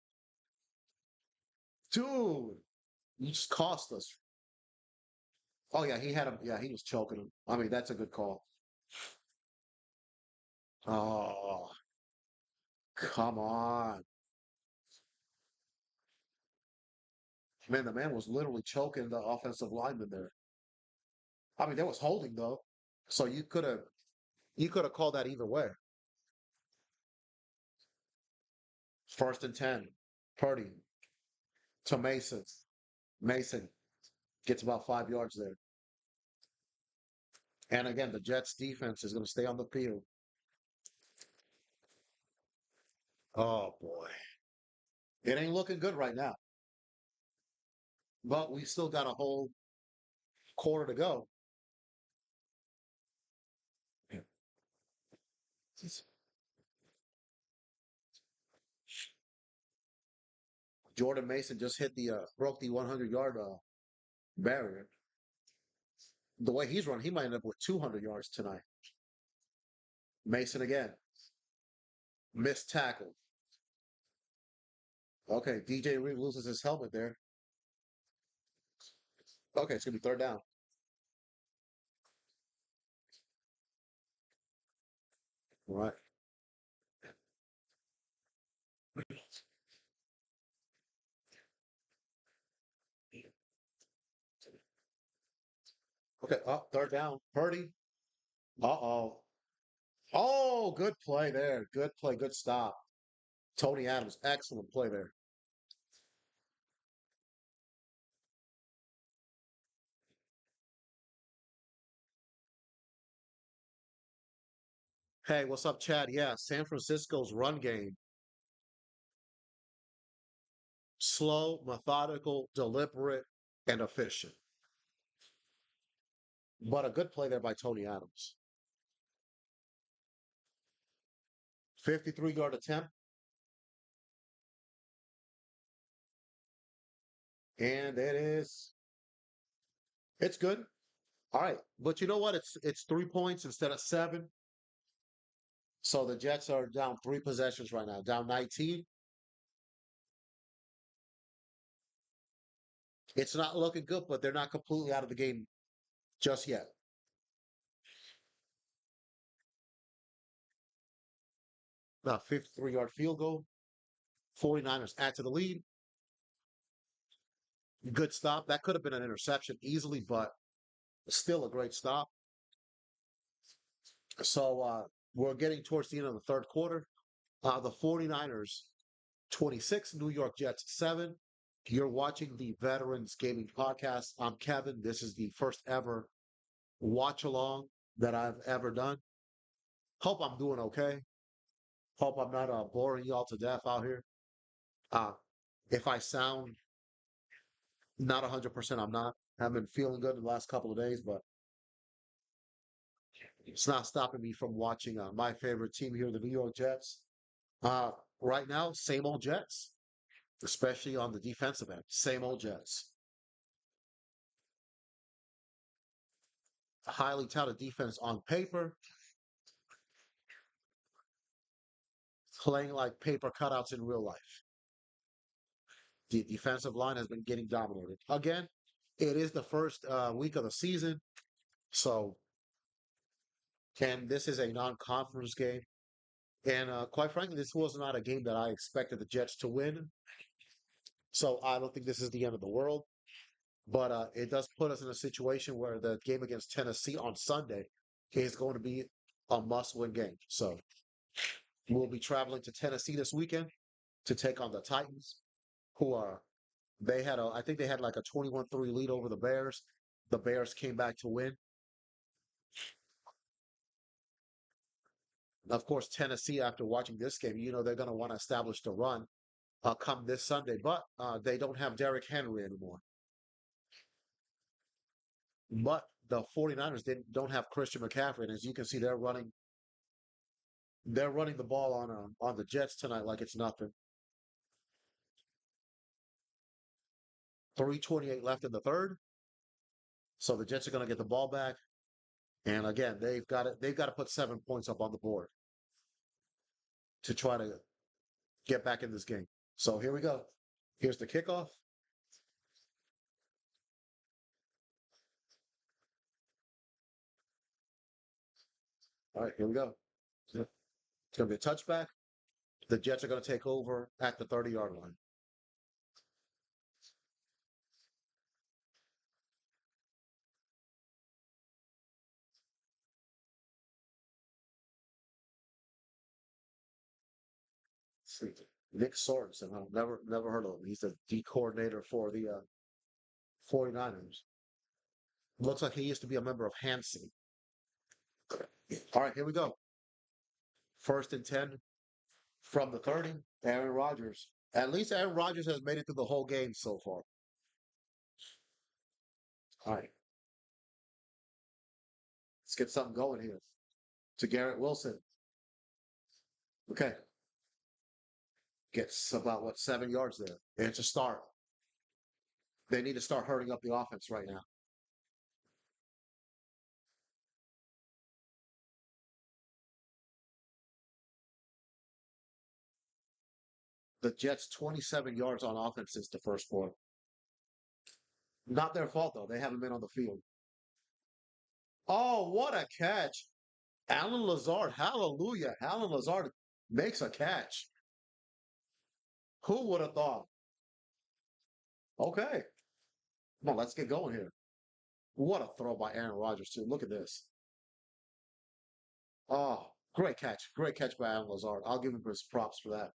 Dude, you just cost us. Oh, yeah, he had him. Yeah, he was choking him. I mean, that's a good call. Oh, come on. Man, the man was literally choking the offensive lineman there. I mean, there was holding though. So you could have called that either way. 1st and 10. Purdy to Mason. Mason gets about 5 yards there. And again, the Jets defense is going to stay on the field. Oh boy. It ain't looking good right now. But we still got a whole quarter to go. Yeah. Jordan Mason just hit the broke the 100-yard barrier. The way he's running, he might end up with 200 yards tonight. Mason again. Missed tackle. Okay, DJ Reed loses his helmet there. Okay, it's gonna be 3rd down. All right. Okay, up 3rd down. Purdy. Uh-oh. Oh, good play there. Good play. Good stop. Tony Adams. Excellent play there. Hey, what's up, Chad? Yeah, San Francisco's run game. Slow, methodical, deliberate, and efficient. But a good play there by Tony Adams. 53-yard attempt. And it's good. All right. But you know what? It's 3 points instead of 7. So the Jets are down 3 possessions right now, down 19. It's not looking good, but they're not completely out of the game just yet. Now, 53-yard field goal. 49ers add to the lead. Good stop. That could have been an interception easily, but still a great stop. So we're getting towards the end of the third quarter. The 49ers 26, New York Jets 7. You're watching the Veterans Gaming Podcast. I'm Kevin. This is the first ever watch along that I've ever done. Hope I'm doing okay. Hope I'm not boring y'all to death out here. Uh, if I sound not 100%, I'm not. I've been feeling good the last couple of days, but it's not stopping me from watching my favorite team here, the New York Jets. Uh, right now, same old Jets, especially on the defensive end. Same old Jets. Highly touted defense on paper, playing like paper cutouts in real life. The defensive line has been getting dominated. Again, it is the first week of the season, so and this is a non-conference game. And quite frankly, this was not a game that I expected the Jets to win. So I don't think this is the end of the world. But it does put us in a situation where the game against Tennessee on Sunday is going to be a must-win game. So we'll be traveling to Tennessee this weekend to take on the Titans, who are I think they had like a 21-3 lead over the Bears. The Bears came back to win. Of course, Tennessee, after watching this game, they're going to want to establish the run come this Sunday, but they don't have Derrick Henry anymore. But the 49ers don't have Christian McCaffrey, and as you can see, they're running the ball on the Jets tonight like it's nothing. 3:28 left in the third, so the Jets are going to get the ball back, and again, they've got to put 7 points up on the board to try to get back in this game. So here we go. Here's the kickoff. All right, here we go. It's going to be a touchback. The Jets are going to take over at the 30-yard line. See, Nick Sorensen, I've never heard of him. He's the D coordinator for the 49ers. Looks like he used to be a member of Hanson. All right, here we go. First and 10 from the 30. Aaron Rodgers. At least Aaron Rodgers has made it through the whole game so far. All right, let's get something going here. To Garrett Wilson. Okay, gets about, what, 7 yards there. And it's a start. They need to start hurting up the offense right now. The Jets 27 yards on offense since the first quarter. Not their fault, though. They haven't been on the field. Oh, what a catch. Alan Lazard. Hallelujah. Alan Lazard makes a catch. Who would have thought? Okay. Come on, let's get going here. What a throw by Aaron Rodgers, too. Look at this. Oh, great catch. Great catch by Alan Lazard. I'll give him his props for that.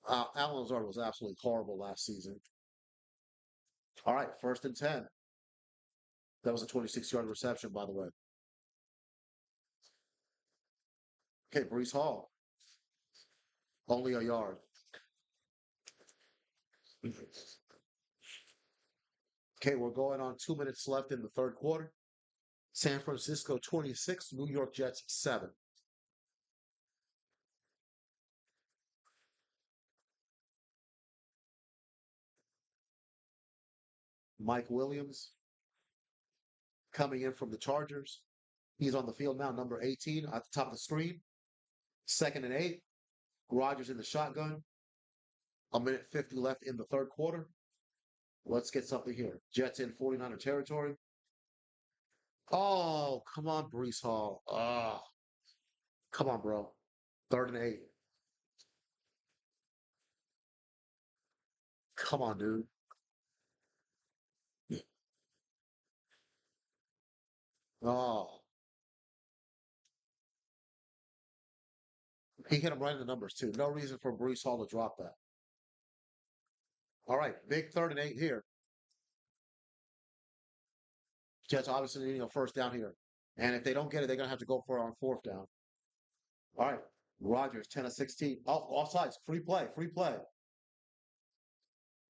Alan Lazard was absolutely horrible last season. All right, first and 10. That was a 26-yard reception, by the way. Okay, Brees Hall, only a yard. Okay, we're going on 2 minutes left in the third quarter. San Francisco 26, New York Jets 7. Mike Williams coming in from the Chargers. He's on the field now, number 18 at the top of the screen. Second and 8. Rodgers in the shotgun. A minute 50 left in the third quarter. Let's get something here. Jets in 49er territory. Oh, come on, Brees Hall. Oh, come on, bro. Third and 8. Come on, dude. Oh, he hit him right in the numbers, too. No reason for Brees Hall to drop that. All right, big third and 8 here. Jets obviously needing a first down here. And if they don't get it, they're going to have to go for it on fourth down. All right. Rogers, 10 of 16. Oh, offsides. Free play. Free play.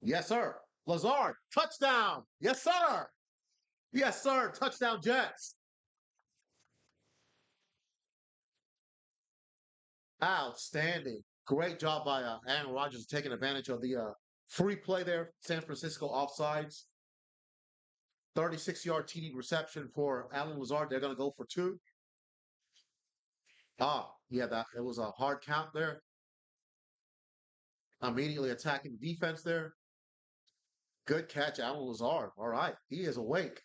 Yes, sir. Lazard, touchdown. Yes, sir. Yes, sir. Touchdown Jets. Outstanding. Great job by Aaron Rodgers taking advantage of the free play there. San Francisco offsides. 36-yard TD reception for Alan Lazard. They're going to go for two. Yeah, that it was a hard count there. Immediately attacking the defense there. Good catch, Alan Lazard. All right, he is awake.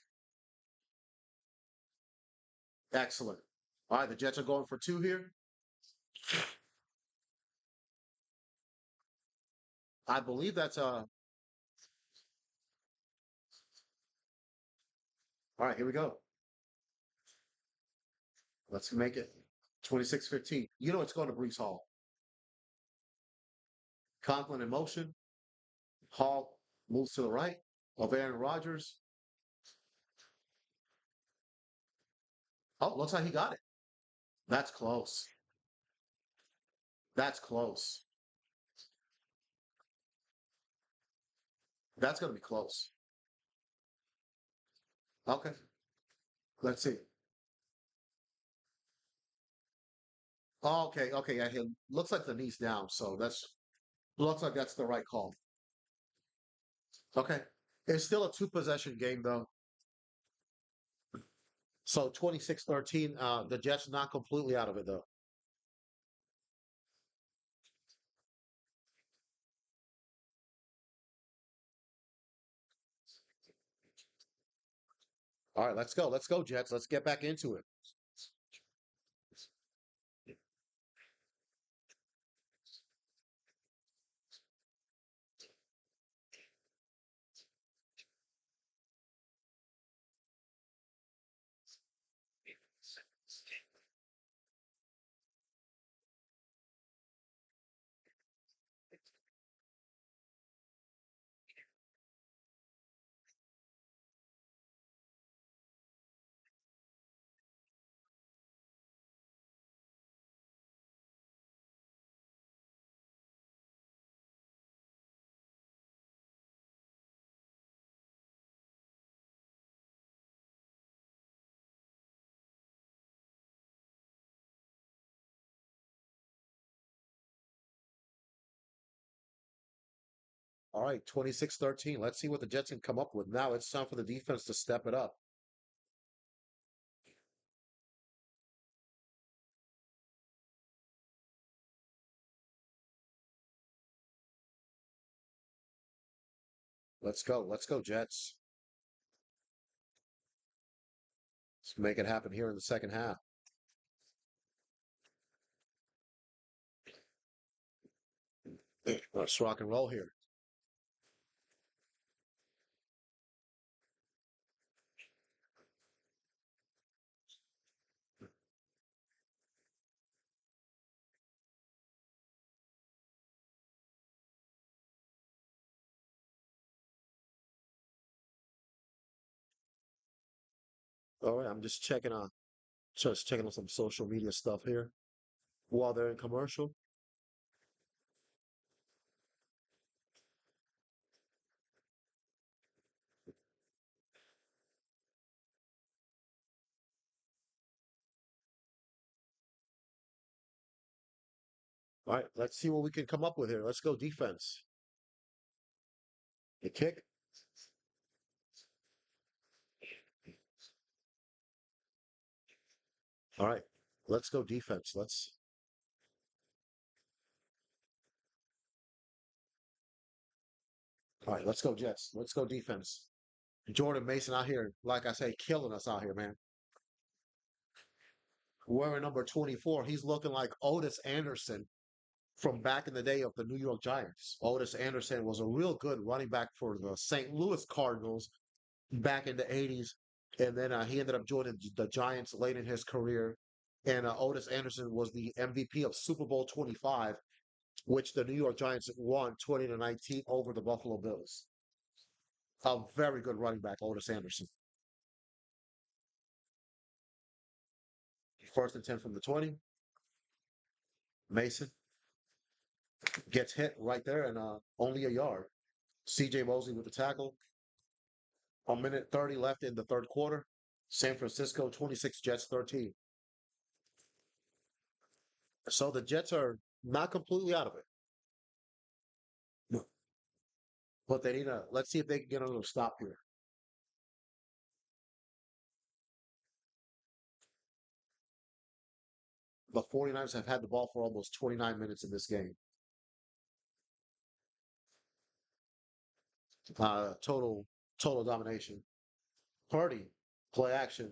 Excellent. All right, the Jets are going for two here. I believe that's all right, here we go. Let's make it 26-15. You know it's going to Brees Hall. Conklin in motion. Hall moves to the right of Aaron Rodgers. Oh, looks like he got it. That's close. That's close. That's going to be close. Okay, let's see. Okay, okay, yeah, he looks like the knee's down, so that's looks like that's the right call. Okay. It's still a two possession game though. So 26-13. The Jets not completely out of it though. All right, let's go. Let's go, Jets. Let's get back into it. All right, 26-13. Let's see what the Jets can come up with. Now it's time for the defense to step it up. Let's go. Let's go, Jets. Let's make it happen here in the second half. Let's rock and roll here. All right, I'm just checking on some social media stuff here while they're in commercial. All right, let's see what we can come up with here. Let's go defense. The kick. All right, let's go defense. All right, let's go Jets. Let's go defense. Jordan Mason out here, like I say, killing us out here, man. Wearing number 24, he's looking like Otis Anderson from back in the day of the New York Giants. Otis Anderson was a real good running back for the St. Louis Cardinals back in the 80s. And then he ended up joining the Giants late in his career. And Otis Anderson was the MVP of Super Bowl 25, which the New York Giants won 20-19 over the Buffalo Bills. A very good running back, Otis Anderson. First and 10 from the 20. Mason gets hit right there and only a yard. CJ Mosley with the tackle. A minute 30 left in the third quarter. San Francisco 26, Jets 13. So the Jets are not completely out of it, no, but they need a. Let's see if they can get a little stop here. The 49ers have had the ball for almost 29 minutes in this game. Total domination. Purdy, play action.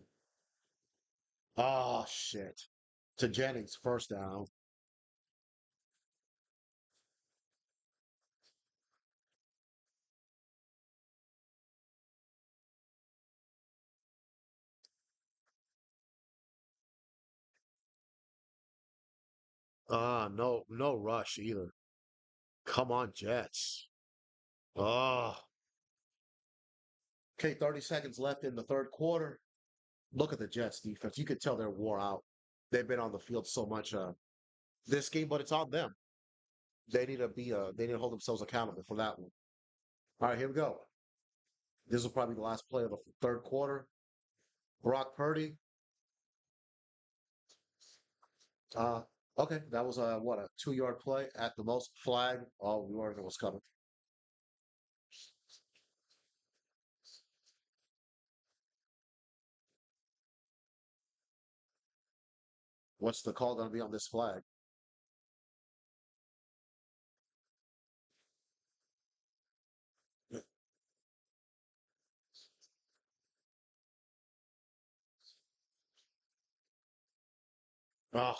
Oh shit. To Jennings, first down. No rush either. Come on, Jets. Oh, okay, 30 seconds left in the third quarter. Look at the Jets defense. You could tell they're wore out. They've been on the field so much this game, but it's on them. They need to hold themselves accountable for that one. All right, here we go. This will probably be the last play of the third quarter. Brock Purdy. Uh, okay, that was a 2 yard play at the most. Flag. Oh, we already know what's coming. What's the call going to be on this flag? Oh,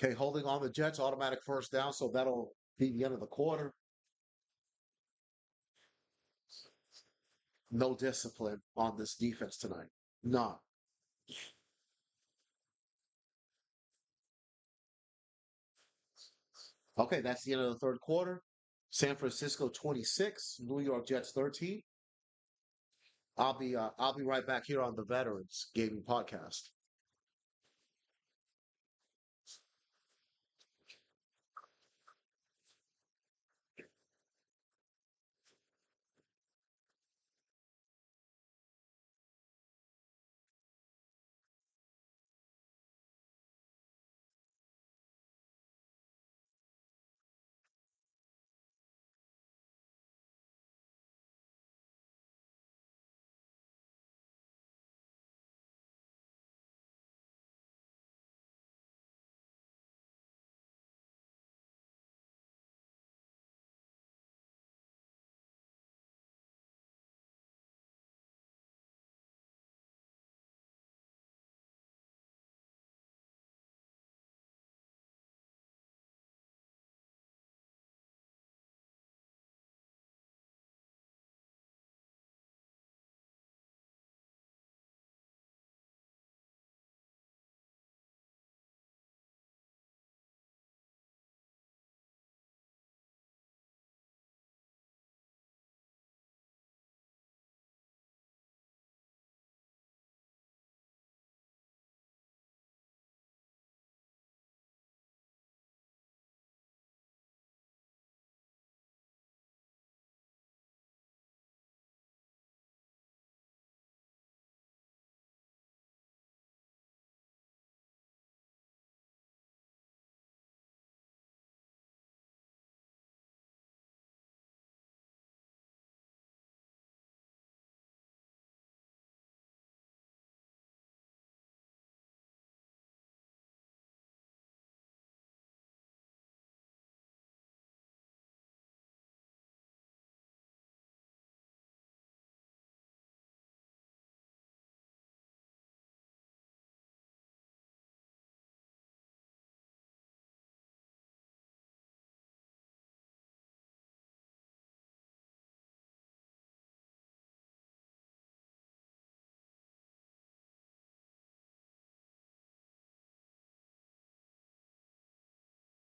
okay, holding on the Jets, automatic first down, so that'll be the end of the quarter. No discipline on this defense tonight. None. Okay, that's the end of the third quarter. San Francisco 26, New York Jets 13. I'll be right back here on the Veterans Gaming Podcast.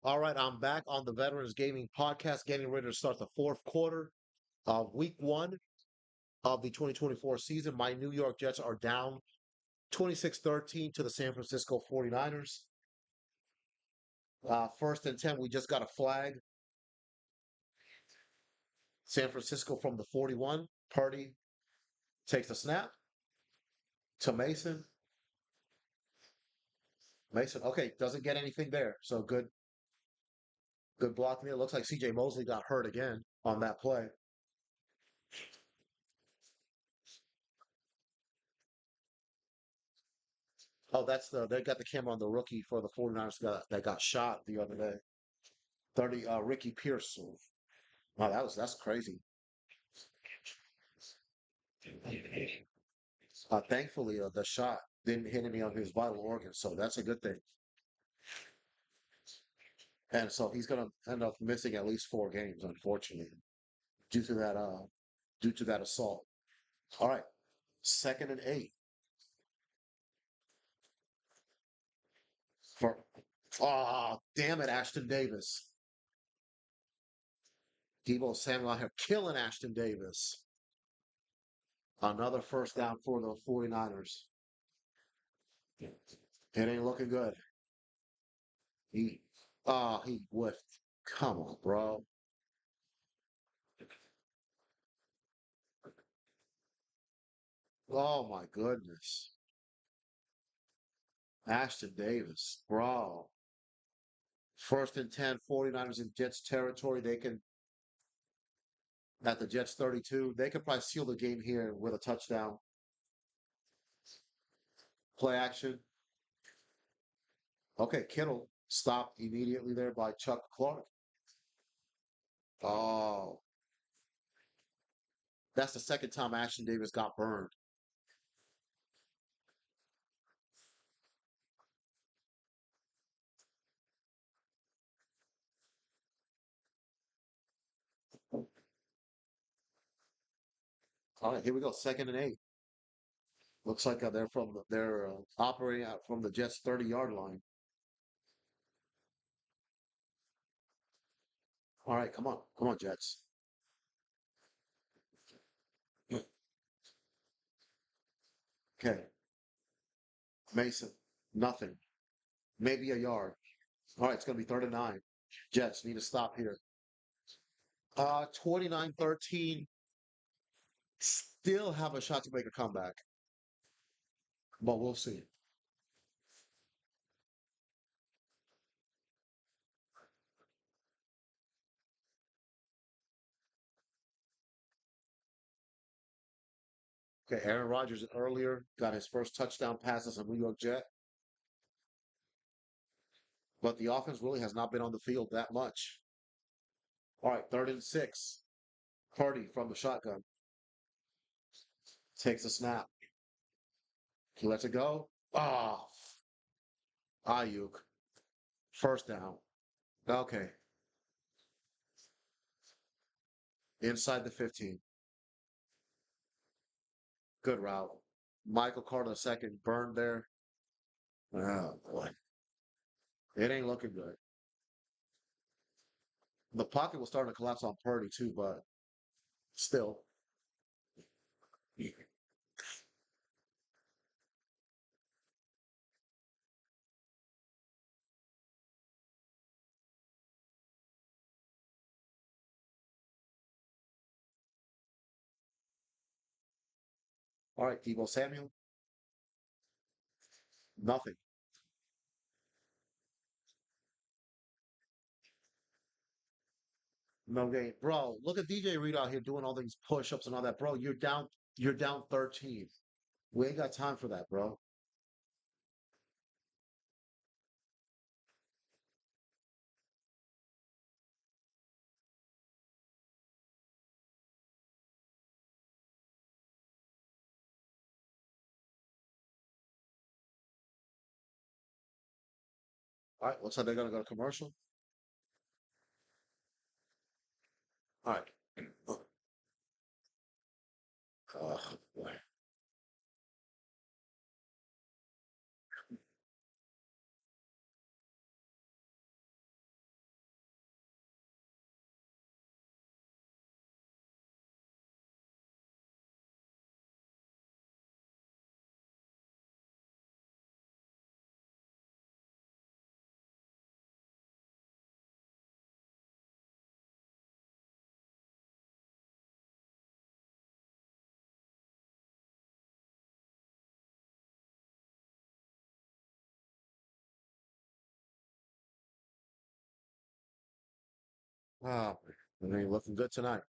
All right, I'm back on the Veterans Gaming Podcast, getting ready to start the fourth quarter of week one of the 2024 season. My New York Jets are down 26-13 to the San Francisco 49ers. First and 10, we just got a flag. San Francisco from the 41. Purdy takes the snap to Mason. Mason, okay, doesn't get anything there. So good blocking. It looks like CJ Mosley got hurt again on that play. Oh, they got the camera on the rookie for the 49ers that got shot the other day. 30 Ricky Pierce. Wow, that's crazy. Thankfully, the shot didn't hit any of his vital organs, so that's a good thing. And so he's going to end up missing at least 4 games, unfortunately, due to that assault. All right, 2nd and 8 for damn it, Ashton Davis. Deebo Samuel out here killing Ashton Davis. Another first down for the 49ers. It ain't looking good. He whiffed. Come on, bro. Oh my goodness. Ashton Davis, bro. First and 10, 49ers in Jets territory. They can, at the Jets 32, they could probably seal the game here with a touchdown. Play action. Okay, Kittle stopped immediately there by Chuck Clark. Oh, that's the second time Ashton Davis got burned. All right, here we go. 2nd and 8. Looks like they're operating out from the Jets 30-yard line. All right, come on, Jets. Okay, Mason, nothing. Maybe a yard. All right, it's going to be 3rd and 9. Jets need to stop here. 29-13. Still have a shot to make a comeback, but we'll see. Okay, Aaron Rodgers earlier got his first touchdown pass as a New York Jet, but the offense really has not been on the field that much. All right, 3rd and 6. Purdy from the shotgun takes a snap. He lets it go. Ayuk. First down. Okay, inside the 15. Good route. Michael Carter second burned there. Oh boy, it ain't looking good. The pocket was starting to collapse on Purdy too, but still. All right, Deebo Samuel, nothing. No game. Bro, look at DJ Reed out here doing all these push-ups and all that. Bro, you're down 13. We ain't got time for that, bro. All right, looks like they're gonna go to commercial. All right. Boy. Ah, it ain't looking good tonight.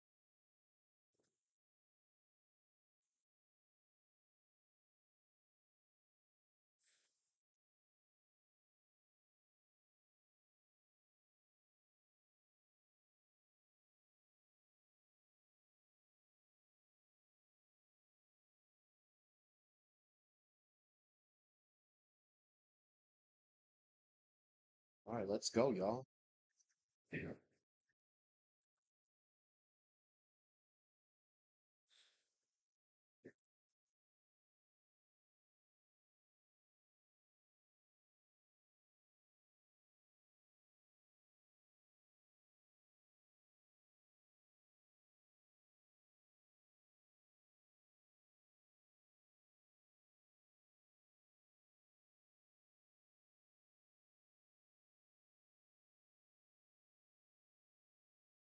All right, let's go, y'all.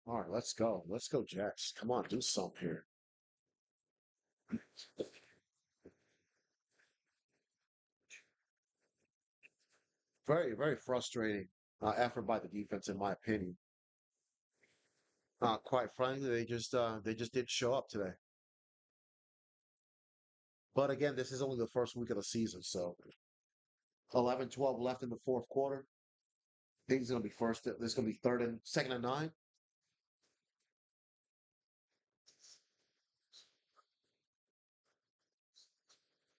All right, let's go. Let's go, Jets. Come on, do something here. Very, very frustrating effort by the defense, in my opinion. Quite frankly, they just didn't show up today. But again, this is only the first week of the season, so 11-12 left in the fourth quarter. I think it's gonna be first. This is gonna be third and second and nine.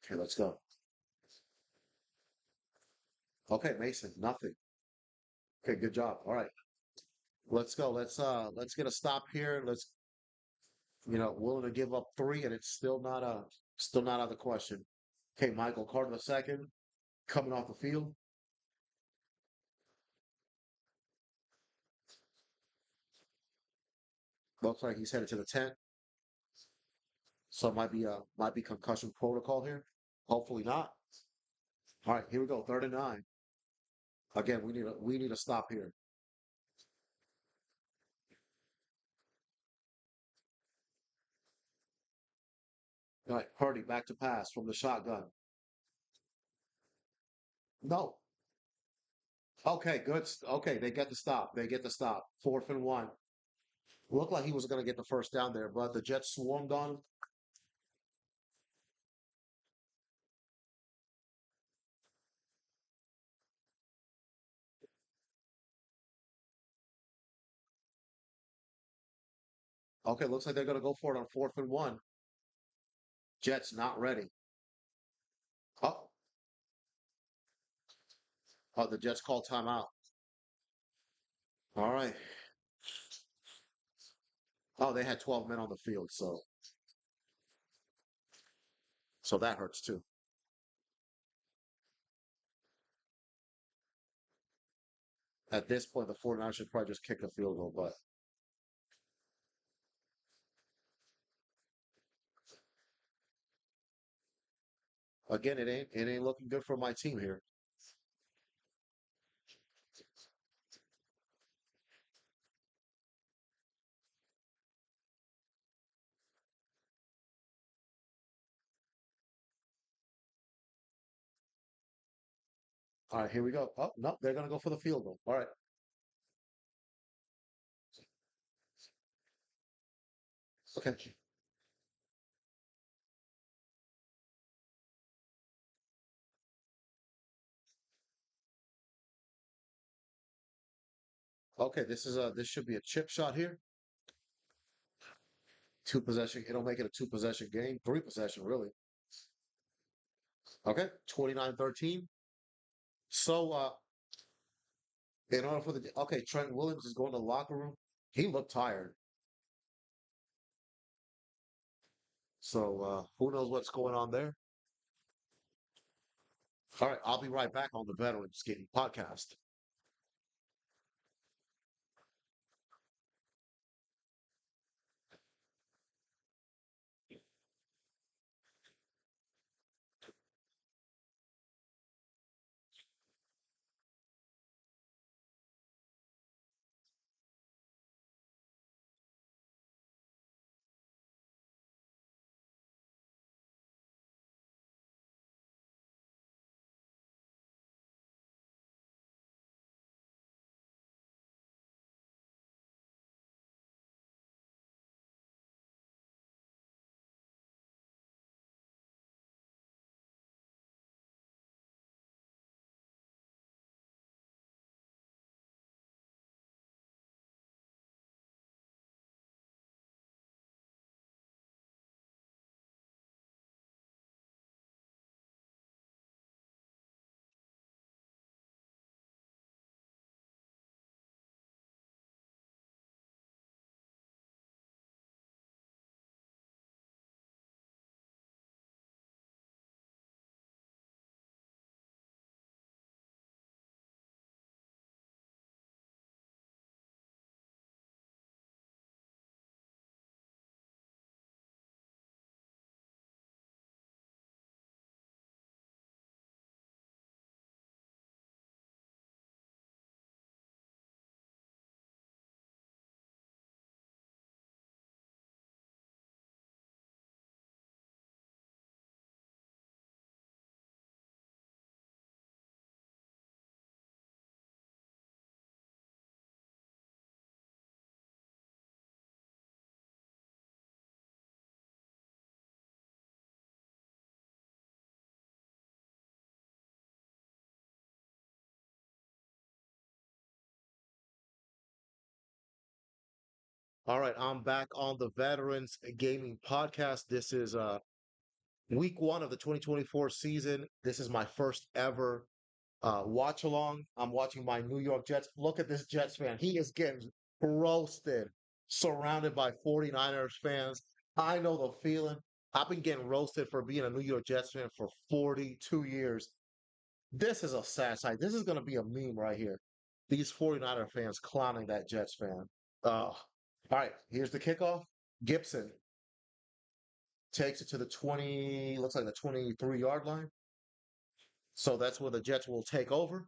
Okay, let's go. Okay, Mason, nothing. Okay, good job. All right, let's go. Let's get a stop here. Let's willing to give up three, and it's still not out of the question. Okay, Michael Carter the second coming off the field. Looks like he's headed to the tent. So it might be concussion protocol here. Hopefully not. All right, here we go. Third and nine. Again, we need a stop here. All right, Purdy back to pass from the shotgun. No. Okay, good. Okay, they get the stop. They get the stop. Fourth and one. Looked like he was going to get the first down there, but the Jets swarmed on him. Okay, looks like they're going to go for it on fourth and one. Jets not ready. Oh, oh, the Jets call timeout. All right. Oh, they had 12 men on the field, so that hurts too. At this point, the 49ers should probably just kick a field goal, but again, it ain't looking good for my team here. All right, here we go. Oh, no, they're going to go for the field goal. All right. Okay. Okay, this should be a chip shot here. Two possession. It'll make it a two possession game. Three possession, really. Okay. 29-13. So in order for the okay, Trent Williams is going to the locker room. He looked tired. So who knows what's going on there? All right, I'll be right back on the Veteran Skating Podcast. All right, I'm back on the Veterans Gaming Podcast. This is week one of the 2024 season. This is my first ever watch along. I'm watching my New York Jets. Look at this Jets fan. He is getting roasted, surrounded by 49ers fans. I know the feeling. I've been getting roasted for being a New York Jets fan for 42 years. This is a sad sight. This is going to be a meme right here. These 49er fans clowning that Jets fan. All right, here's the kickoff. Gibson takes it to the 20, looks like the 23-yard line. So that's where the Jets will take over.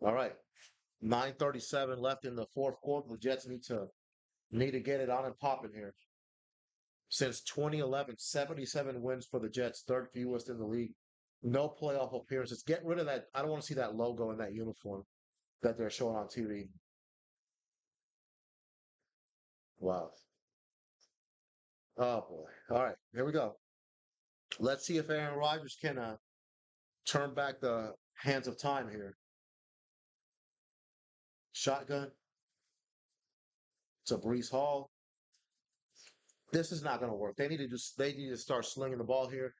All right. 9:37 left in the fourth quarter. The Jets need to get it on and popping here. Since 2011, 77 wins for the Jets, third fewest in the league. No playoff appearances. Get rid of that. I don't want to see that logo in that uniform that they're showing on TV. Wow. Oh boy. All right, here we go. Let's see if Aaron Rodgers can turn back the hands of time here. Shotgun to Brees Hall. This is not going to work. They need to start slinging the ball here.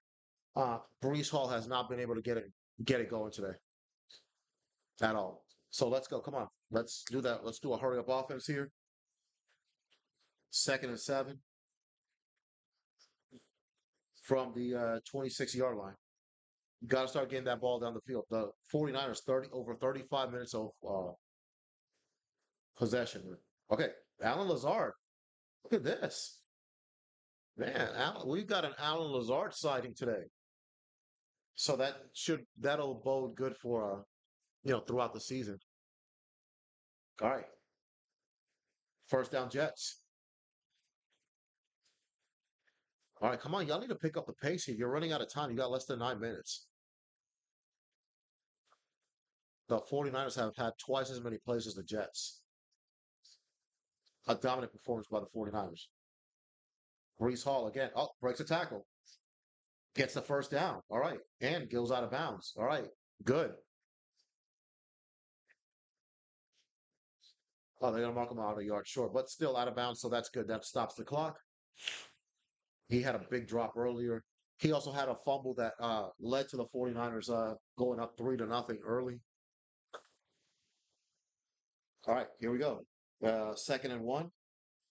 Brees Hall has not been able to get it going today at all. So let's go. Come on. Let's do that. Let's do a hurry up offense here. Second and 7 from the 26-yard line. Got to start getting that ball down the field. The 49ers 35 minutes of possession. Okay, Alan Lazard. Look at this. Man, we've got an Alan Lazard sighting today. So that'll bode good for throughout the season. All right. First down Jets. All right, come on. Y'all need to pick up the pace here. You're running out of time. You got less than 9 minutes. The 49ers have had twice as many plays as the Jets. A dominant performance by the 49ers. Brees Hall again. Oh, breaks a tackle. Gets the first down. All right. And goes out of bounds. All right. Good. Oh, they're going to mark him out a yard short, but still out of bounds. So that's good. That stops the clock. He had a big drop earlier. He also had a fumble that led to the 49ers going up 3-0 early. All right, here we go. Second and 1.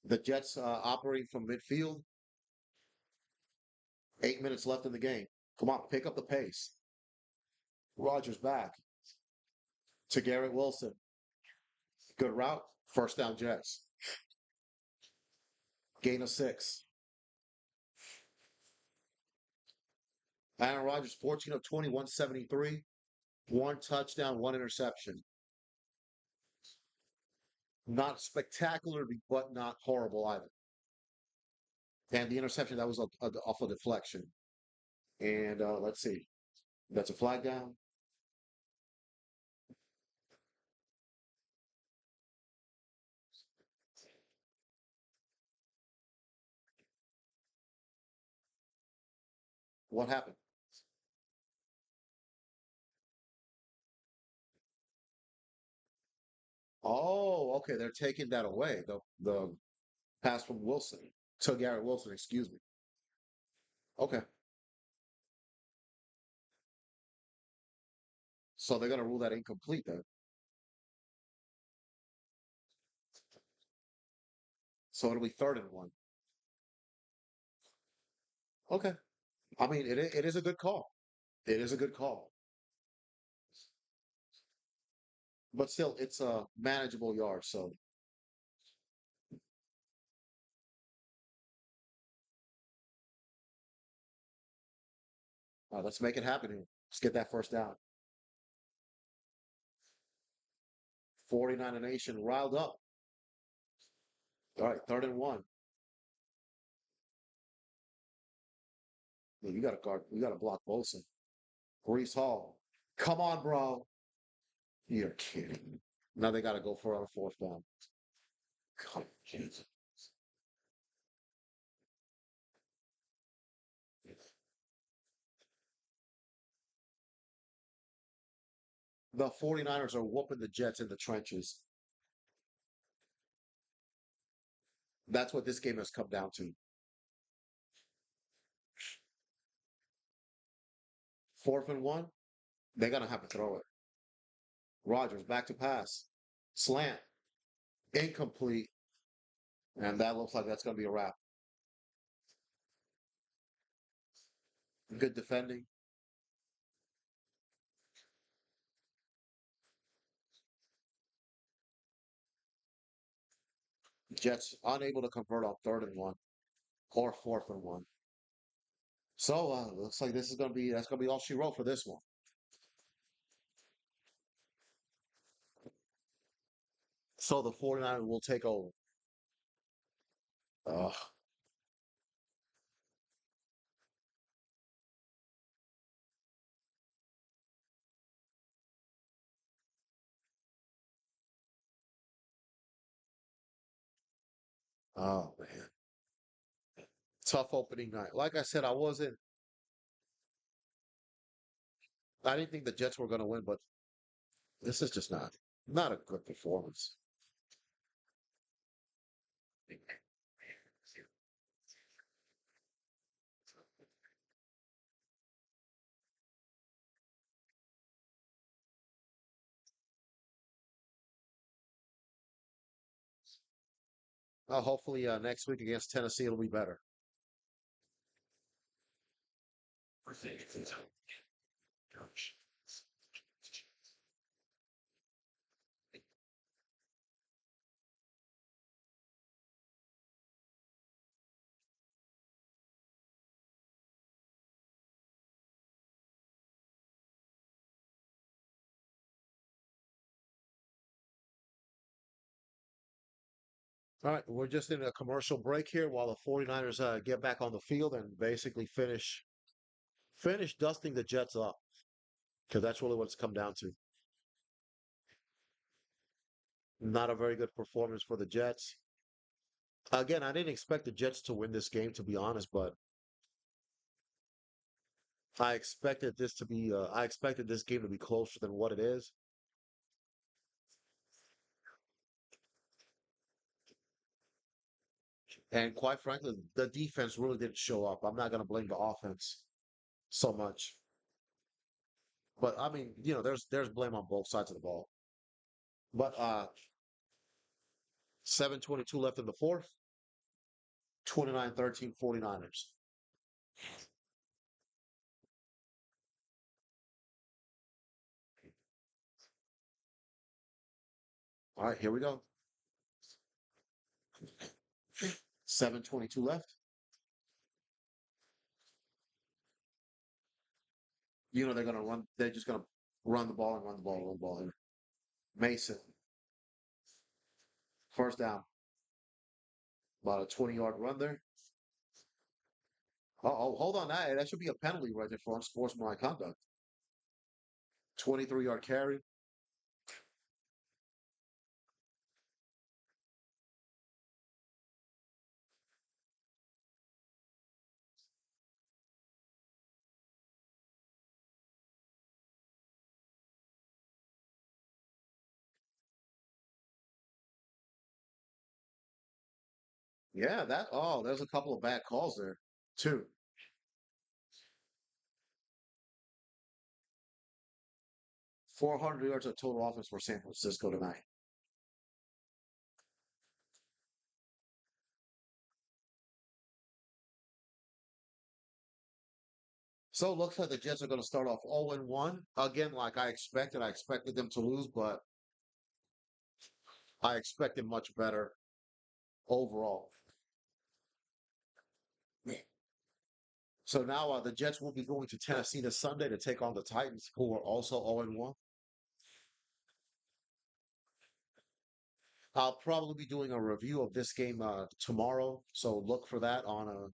The Jets operate from midfield. 8 minutes left in the game. Come on, pick up the pace. Rogers back to Garrett Wilson. Good route. First down Jets. Gain of 6. Aaron Rodgers, 14 of 20, 173. One touchdown, one interception. Not spectacular, but not horrible either. And the interception, that was off a deflection. And let's see. That's a flag down. What happened? Oh, okay. They're taking that away. The pass from Wilson to Garrett Wilson, excuse me. Okay. So they're going to rule that incomplete then. So it'll be third and 1. Okay. I mean, it is a good call. It is a good call. But still, it's a manageable yard. So let's make it happen here. Let's get that first down. 49 Nation riled up. All right, third and 1. Yeah, you got to guard. You got to block Bolson. Brees Hall. Come on, bro. You're kidding. Now they got to go for a fourth down. Come on. The 49ers are whooping the Jets in the trenches. That's what this game has come down to. Fourth and one, they're gonna have to throw it. Rogers back to pass. Slant. Incomplete. And that looks like that's gonna be a wrap. Good defending. Jets unable to convert on third and one or fourth and one. So looks like this is gonna be that's gonna be all she wrote for this one. So the 49ers will take over. Uh, oh man. Tough opening night. Like I said, I didn't think the Jets were gonna win, but this is just not a good performance. Hopefully next week against Tennessee it'll be better. All right, we're just in a commercial break here while the 49ers get back on the field and basically finish dusting the Jets up because that's really what it's come down to. Not a very good performance for the Jets. Again, I didn't expect the Jets to win this game, to be honest, but I expected this game to be closer than what it is. And quite frankly, the defense really didn't show up. I'm not going to blame the offense so much, but I mean, there's blame on both sides of the ball. But 7:22 left in the fourth, 29-13 49ers. All right, here we go. 7:22 left. They're going to run. They're just going to run the ball and run the ball, run the ball here. Mason, first down. About a 20-yard run there. Oh, hold on. That should be a penalty right there for unsportsmanlike conduct. 23-yard carry. Yeah, there's a couple of bad calls there, too. 400 yards of total offense for San Francisco tonight. So it looks like the Jets are going to start off 0-1. Again, like I expected. I expected them to lose, but I expected much better overall. So now the Jets will be going to Tennessee this Sunday to take on the Titans, who are also 0-1. I'll probably be doing a review of this game tomorrow, so look for that on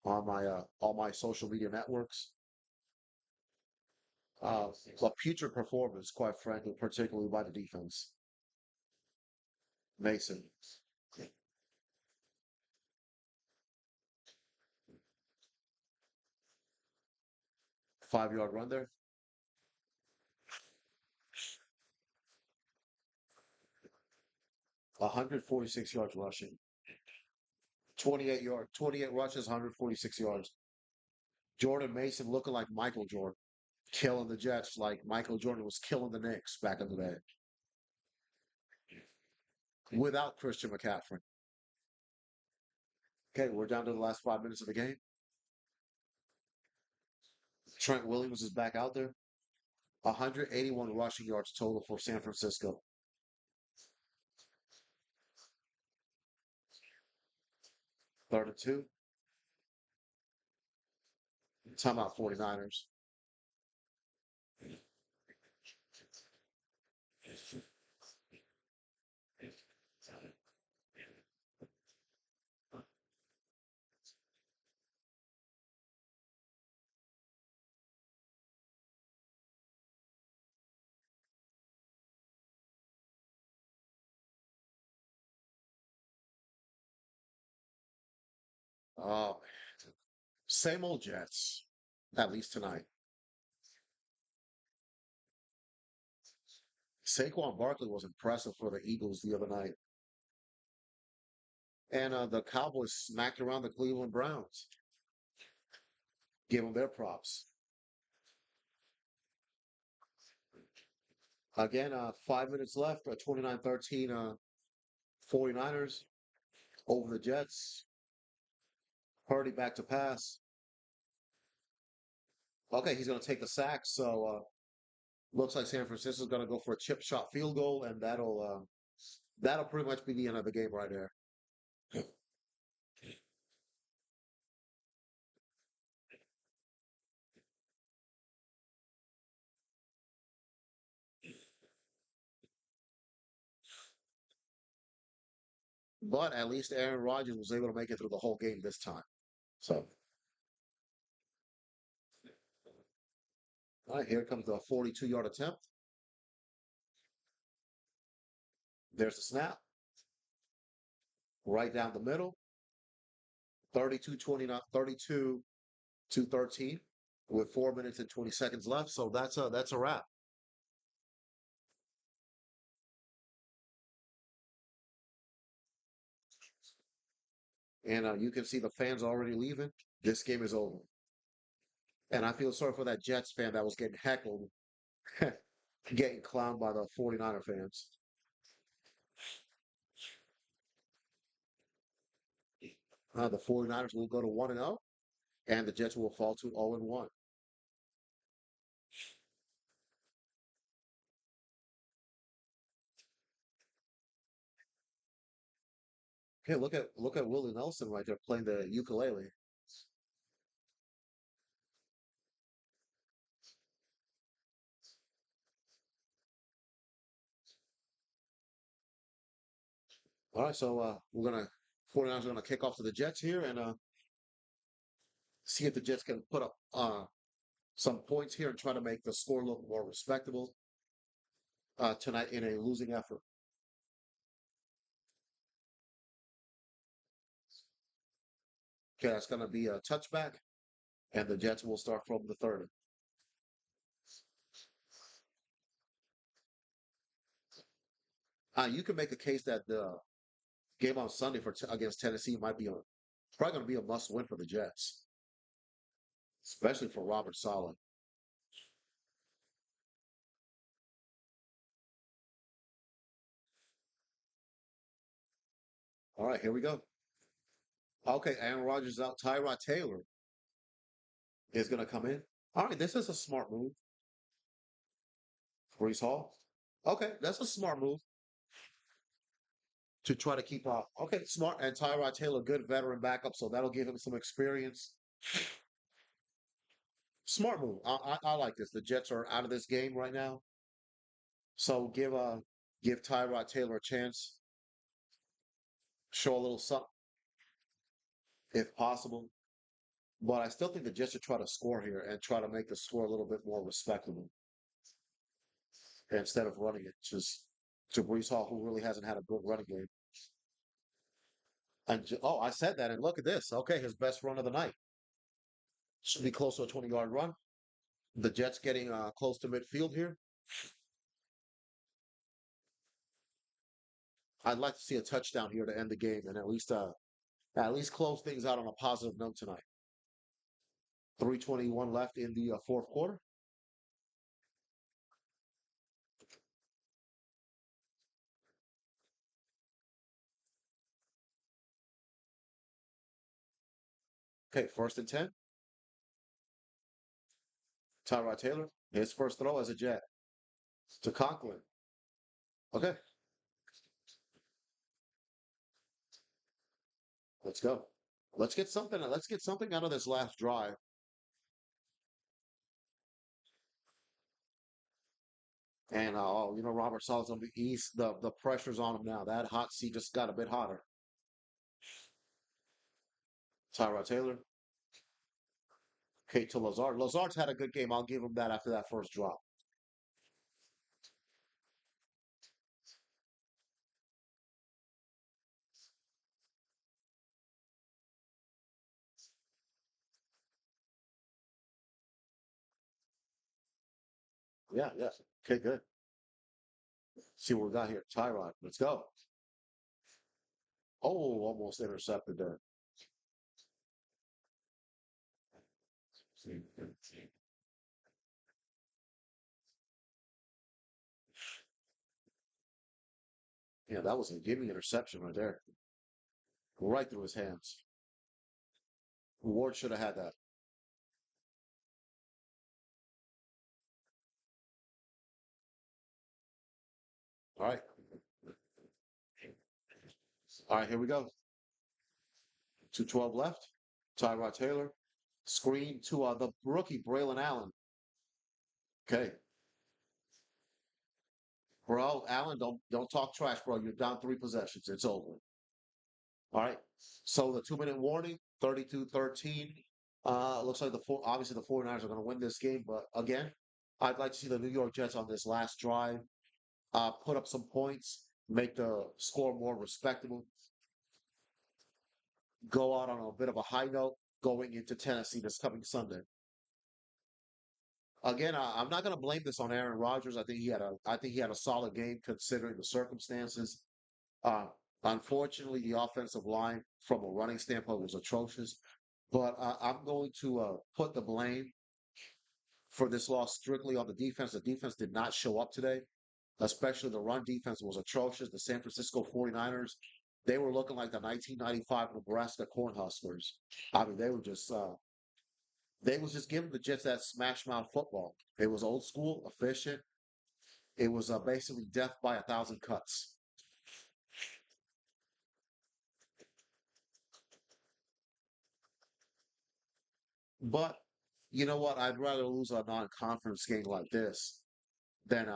my all my social media networks. A putrid performance, quite frankly, particularly by the defense. Mason, 5-yard run there. 146 yards rushing. 28 28 rushes, 146 yards. Jordan Mason looking like Michael Jordan, killing the Jets like Michael Jordan was killing the Knicks back in the day without Christian McCaffrey. Okay, we're down to the last 5 minutes of the game. Trent Williams is back out there. 181 rushing yards total for San Francisco. Third and two. Timeout 49ers. Oh, same old Jets, at least tonight. Saquon Barkley was impressive for the Eagles the other night. And the Cowboys smacked around the Cleveland Browns. Give them their props. Again, 5 minutes left, 29-13, 49ers over the Jets. Purdy back to pass. Okay, he's going to take the sack. So looks like San Francisco's going to go for a chip shot field goal, and that'll pretty much be the end of the game right there. But at least Aaron Rodgers was able to make it through the whole game this time. So, all right, here comes the 42-yard attempt. There's the snap, right down the middle. 32-29, 32-13 with 4 minutes and 20 seconds left. So that's a wrap. And you can see the fans already leaving. This game is over. And I feel sorry for that Jets fan that was getting heckled, getting clowned by the 49er fans. The 49ers will go to 1-0, and the Jets will fall to 0-1. Okay, look at Willie Nelson right there playing the ukulele. All right, so we're gonna 49ers are gonna kick off to the Jets here and see if the Jets can put up some points here and try to make the score look more respectable tonight in a losing effort. Okay, that's gonna be a touchback, and the Jets will start from the 30. You can make a case that the game on Sunday against Tennessee might be probably going to be a must win for the Jets, especially for Robert Saleh. All right, here we go. Okay, Aaron Rodgers out. Tyrod Taylor is going to come in. All right, this is a smart move. Brees Hall. Okay, that's a smart move to try to keep up. Okay, smart. And Tyrod Taylor, good veteran backup, so that'll give him some experience. Smart move. I like this. The Jets are out of this game right now, so give Tyrod Taylor a chance. Show a little something if possible. But I still think the Jets should try to score here and try to make the score a little bit more respectable instead of running it just to Brees Hall, who really hasn't had a good running game. And oh, I said that, and look at this. Okay, his best run of the night should be close to a 20-yard run. The Jets getting close to midfield here. I'd like to see a touchdown here to end the game and at least At least close things out on a positive note tonight. 3:21 left in the fourth quarter. Okay, first and 10. Tyrod Taylor, his first throw as a Jet to Conklin. Okay, let's go. Let's get something. Let's get something out of this last drive. And oh, Robert Sala's on the east. The pressure's on him now. That hot seat just got a bit hotter. Tyrod Taylor, okay, to Lazard. Lazard's had a good game. I'll give him that after that first drop. Yeah, yeah. Okay, good. See what we got here. Tyrod, let's go. Oh, almost intercepted there. Yeah, that was a gimme interception right there. Right through his hands. Ward should have had that. All right. All right, here we go. 2:12 left. Tyrod Taylor. Screen to the rookie, Braylon Allen. Okay. Bro, Allen, don't talk trash, bro. You're down three possessions. It's over. All right. So the 2-minute warning, 32-13. Looks like obviously the 49ers are going to win this game, but again, I'd like to see the New York Jets on this last drive put up some points, make the score more respectable, go out on a bit of a high note going into Tennessee this coming Sunday. Again, I'm not going to blame this on Aaron Rodgers. I think he had a solid game considering the circumstances. Uh, Unfortunately, the offensive line from a running standpoint was atrocious. But I'm going to put the blame for this loss strictly on the defense. The defense did not show up today, especially the run defense was atrocious. The San Francisco 49ers, they were looking like the 1995 Nebraska Cornhuskers. I mean, they was just giving the Jets that smash mouth football. It was old school, efficient. It was basically death by a thousand cuts. But you know what? I'd rather lose a non-conference game like this than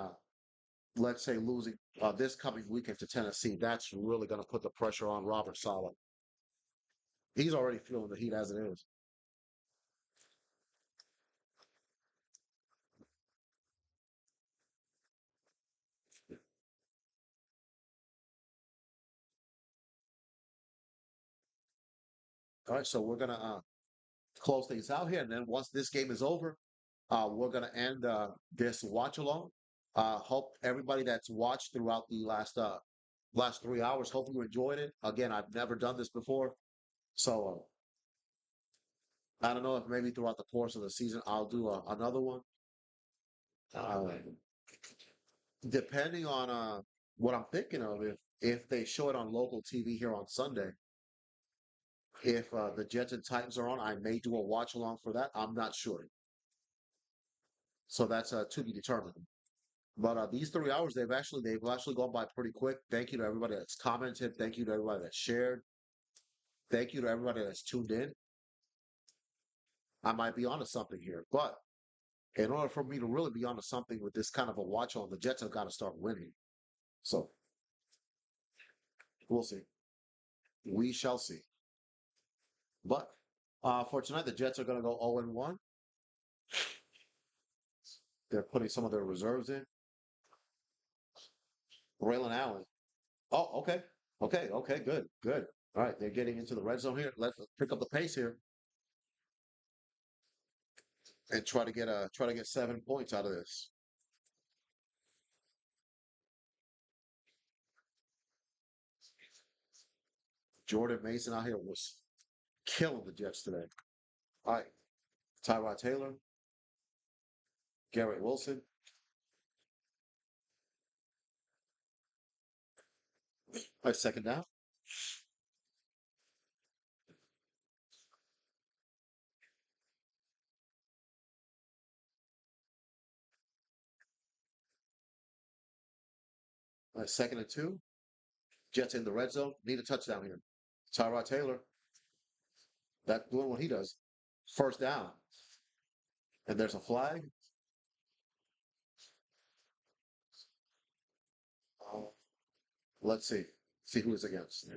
let's say losing this coming weekend to Tennessee. That's really going to put the pressure on Robert Saleh. He's already feeling the heat as it is. All right, so we're gonna close things out here, and then once this game is over, we're gonna end this watch along. Hope everybody that's watched throughout the last 3 hours. Hope you enjoyed it. Again, I've never done this before, so I don't know if maybe throughout the course of the season I'll do another one. Uh, Depending on what I'm thinking of, if they show it on local TV here on Sunday, if the Jets and Titans are on, I may do a watch along for that. I'm not sure, so that's to be determined. But these 3 hours, they've actually gone by pretty quick. Thank you to everybody that's commented. Thank you to everybody that shared. Thank you to everybody that's tuned in. I might be onto something here, but in order for me to really be onto something with this kind of a watch on, the Jets have got to start winning. So we'll see. We shall see. But for tonight, the Jets are going to go 0-1. They're putting some of their reserves in. Braylon Allen. Oh, okay. Okay. Okay. Good. Good. All right. They're getting into the red zone here. Let's pick up the pace here and try to get 7 points out of this. Jordan Mason out here was killing the Jets today. All right, Tyrod Taylor, Garrett Wilson. All right, second down. All right, second and two. Jets in the red zone. Need a touchdown here. Tyrod Taylor, that doing what he does. First down. And there's a flag. Uh, let's see. See who it's against.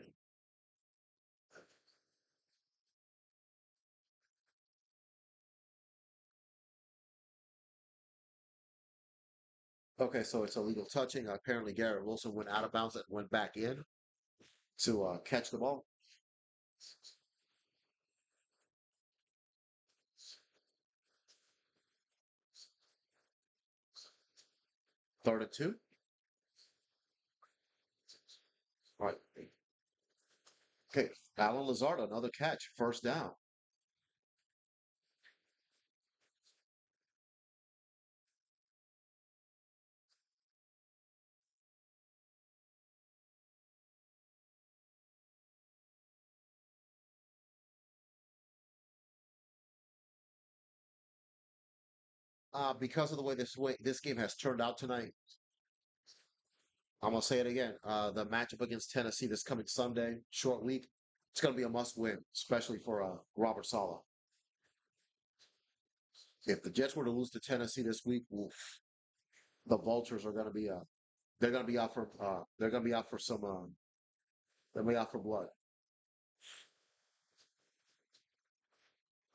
Okay, so it's illegal touching. Apparently, Garrett Wilson went out of bounds and went back in to catch the ball. Third and two. All right. Okay. Alan Lazard, another catch. First down. Because of the way this game has turned out tonight, I'm gonna say it again. The matchup against Tennessee this coming Sunday, short week, it's gonna be a must win, especially for Robert Saleh. If the Jets were to lose to Tennessee this week, oof, the Vultures are gonna be they're gonna be out for they're gonna be out for some they're gonna be out for blood.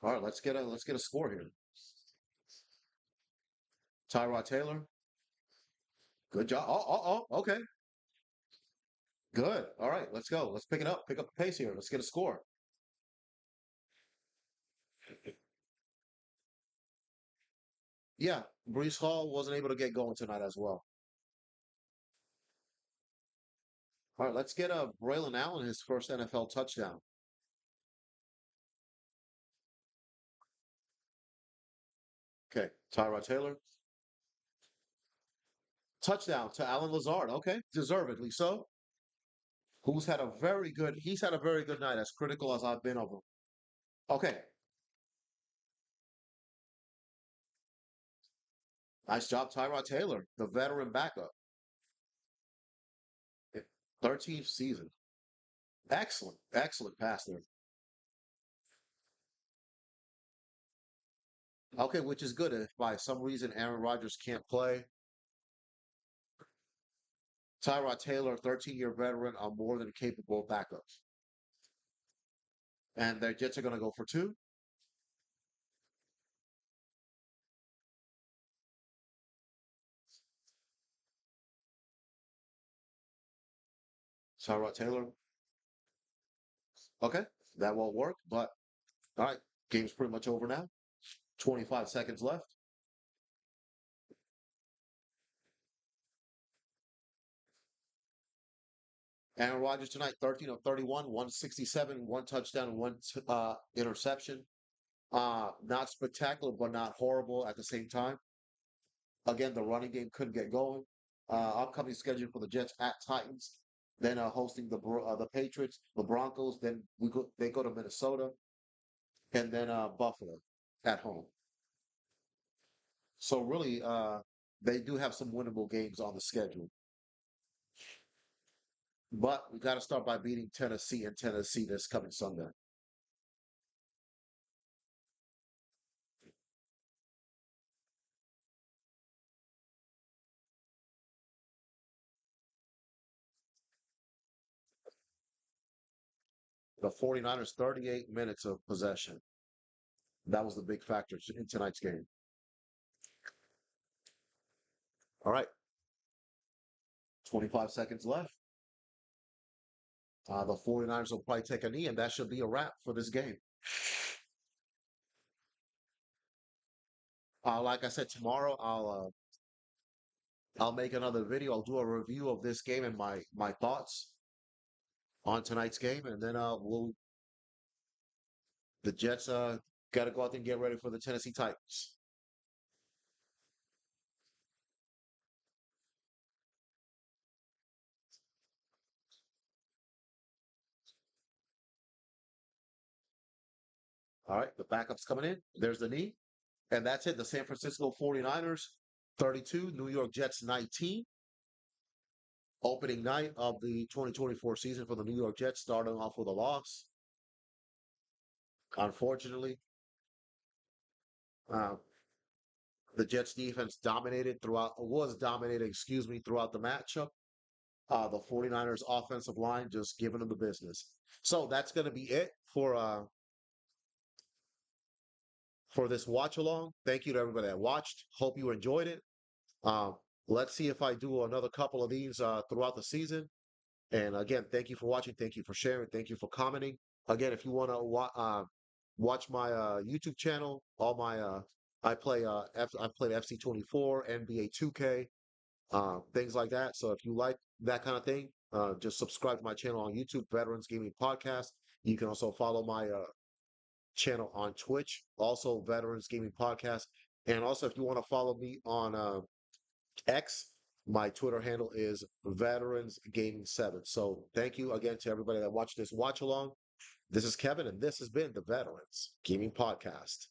All right, let's get a score here. Tyrod Taylor, good job. Okay, good. All right, let's go. Let's pick it up. Pick up the pace here. Let's get a score. Yeah, Brees Hall wasn't able to get going tonight as well. All right, let's get Braylon Allen his first NFL touchdown. Okay, Tyrod Taylor, touchdown to Alan Lazard. Okay, deservedly so. He's had a very good night, as critical as I've been of him. Okay, nice job, Tyrod Taylor, the veteran backup. 13th season. Excellent, excellent pass there. Okay, which is good. If by some reason Aaron Rodgers can't play, Tyrod Taylor, 13-year veteran, are more than capable backups. And their Jets are going to go for two. Tyrod Taylor. Okay, that won't work, but all right, game's pretty much over now. 25 seconds left. Aaron Rodgers tonight, 13 of 31, 167, one touchdown, one interception. Not spectacular, but not horrible at the same time. Again, the running game couldn't get going. Upcoming schedule for the Jets at Titans, then hosting the Patriots, the Broncos. Then they go to Minnesota, and then Buffalo at home. So really, they do have some winnable games on the schedule. But we got to start by beating Tennessee and Tennessee this coming Sunday. The 49ers, 38 minutes of possession. That was the big factor in tonight's game. All right, 25 seconds left. The 49ers will probably take a knee, and that should be a wrap for this game. Like I said, tomorrow I'll make another video. I'll do a review of this game and my thoughts. on tonight's game, and then the Jets got to go out there and get ready for the Tennessee Titans. All right, the backup's coming in. There's the knee. And that's it. The San Francisco 49ers 32, New York Jets 19. Opening night of the 2024 season for the New York Jets, starting off with a loss. Unfortunately, uh, the Jets defense was dominated, excuse me, throughout the matchup. The 49ers offensive line just giving them the business. So that's going to be it for this watch along. Thank you to everybody that watched. Hope you enjoyed it. Um, let's see if I do another couple of these throughout the season. And again, thank you for watching. Thank you for sharing. Thank you for commenting. Again, if you want to watch my YouTube channel, all my I've played FC24, NBA 2K, things like that. So if you like that kind of thing, just subscribe to my channel on YouTube, Veterans Gaming Podcast. You can also follow my channel on Twitch, also Veterans Gaming Podcast. And also, if you want to follow me on X, my Twitter handle is Veterans Gaming 7. So thank you again to everybody that watched this watch along. This is Kevin, and this has been the Veterans Gaming Podcast.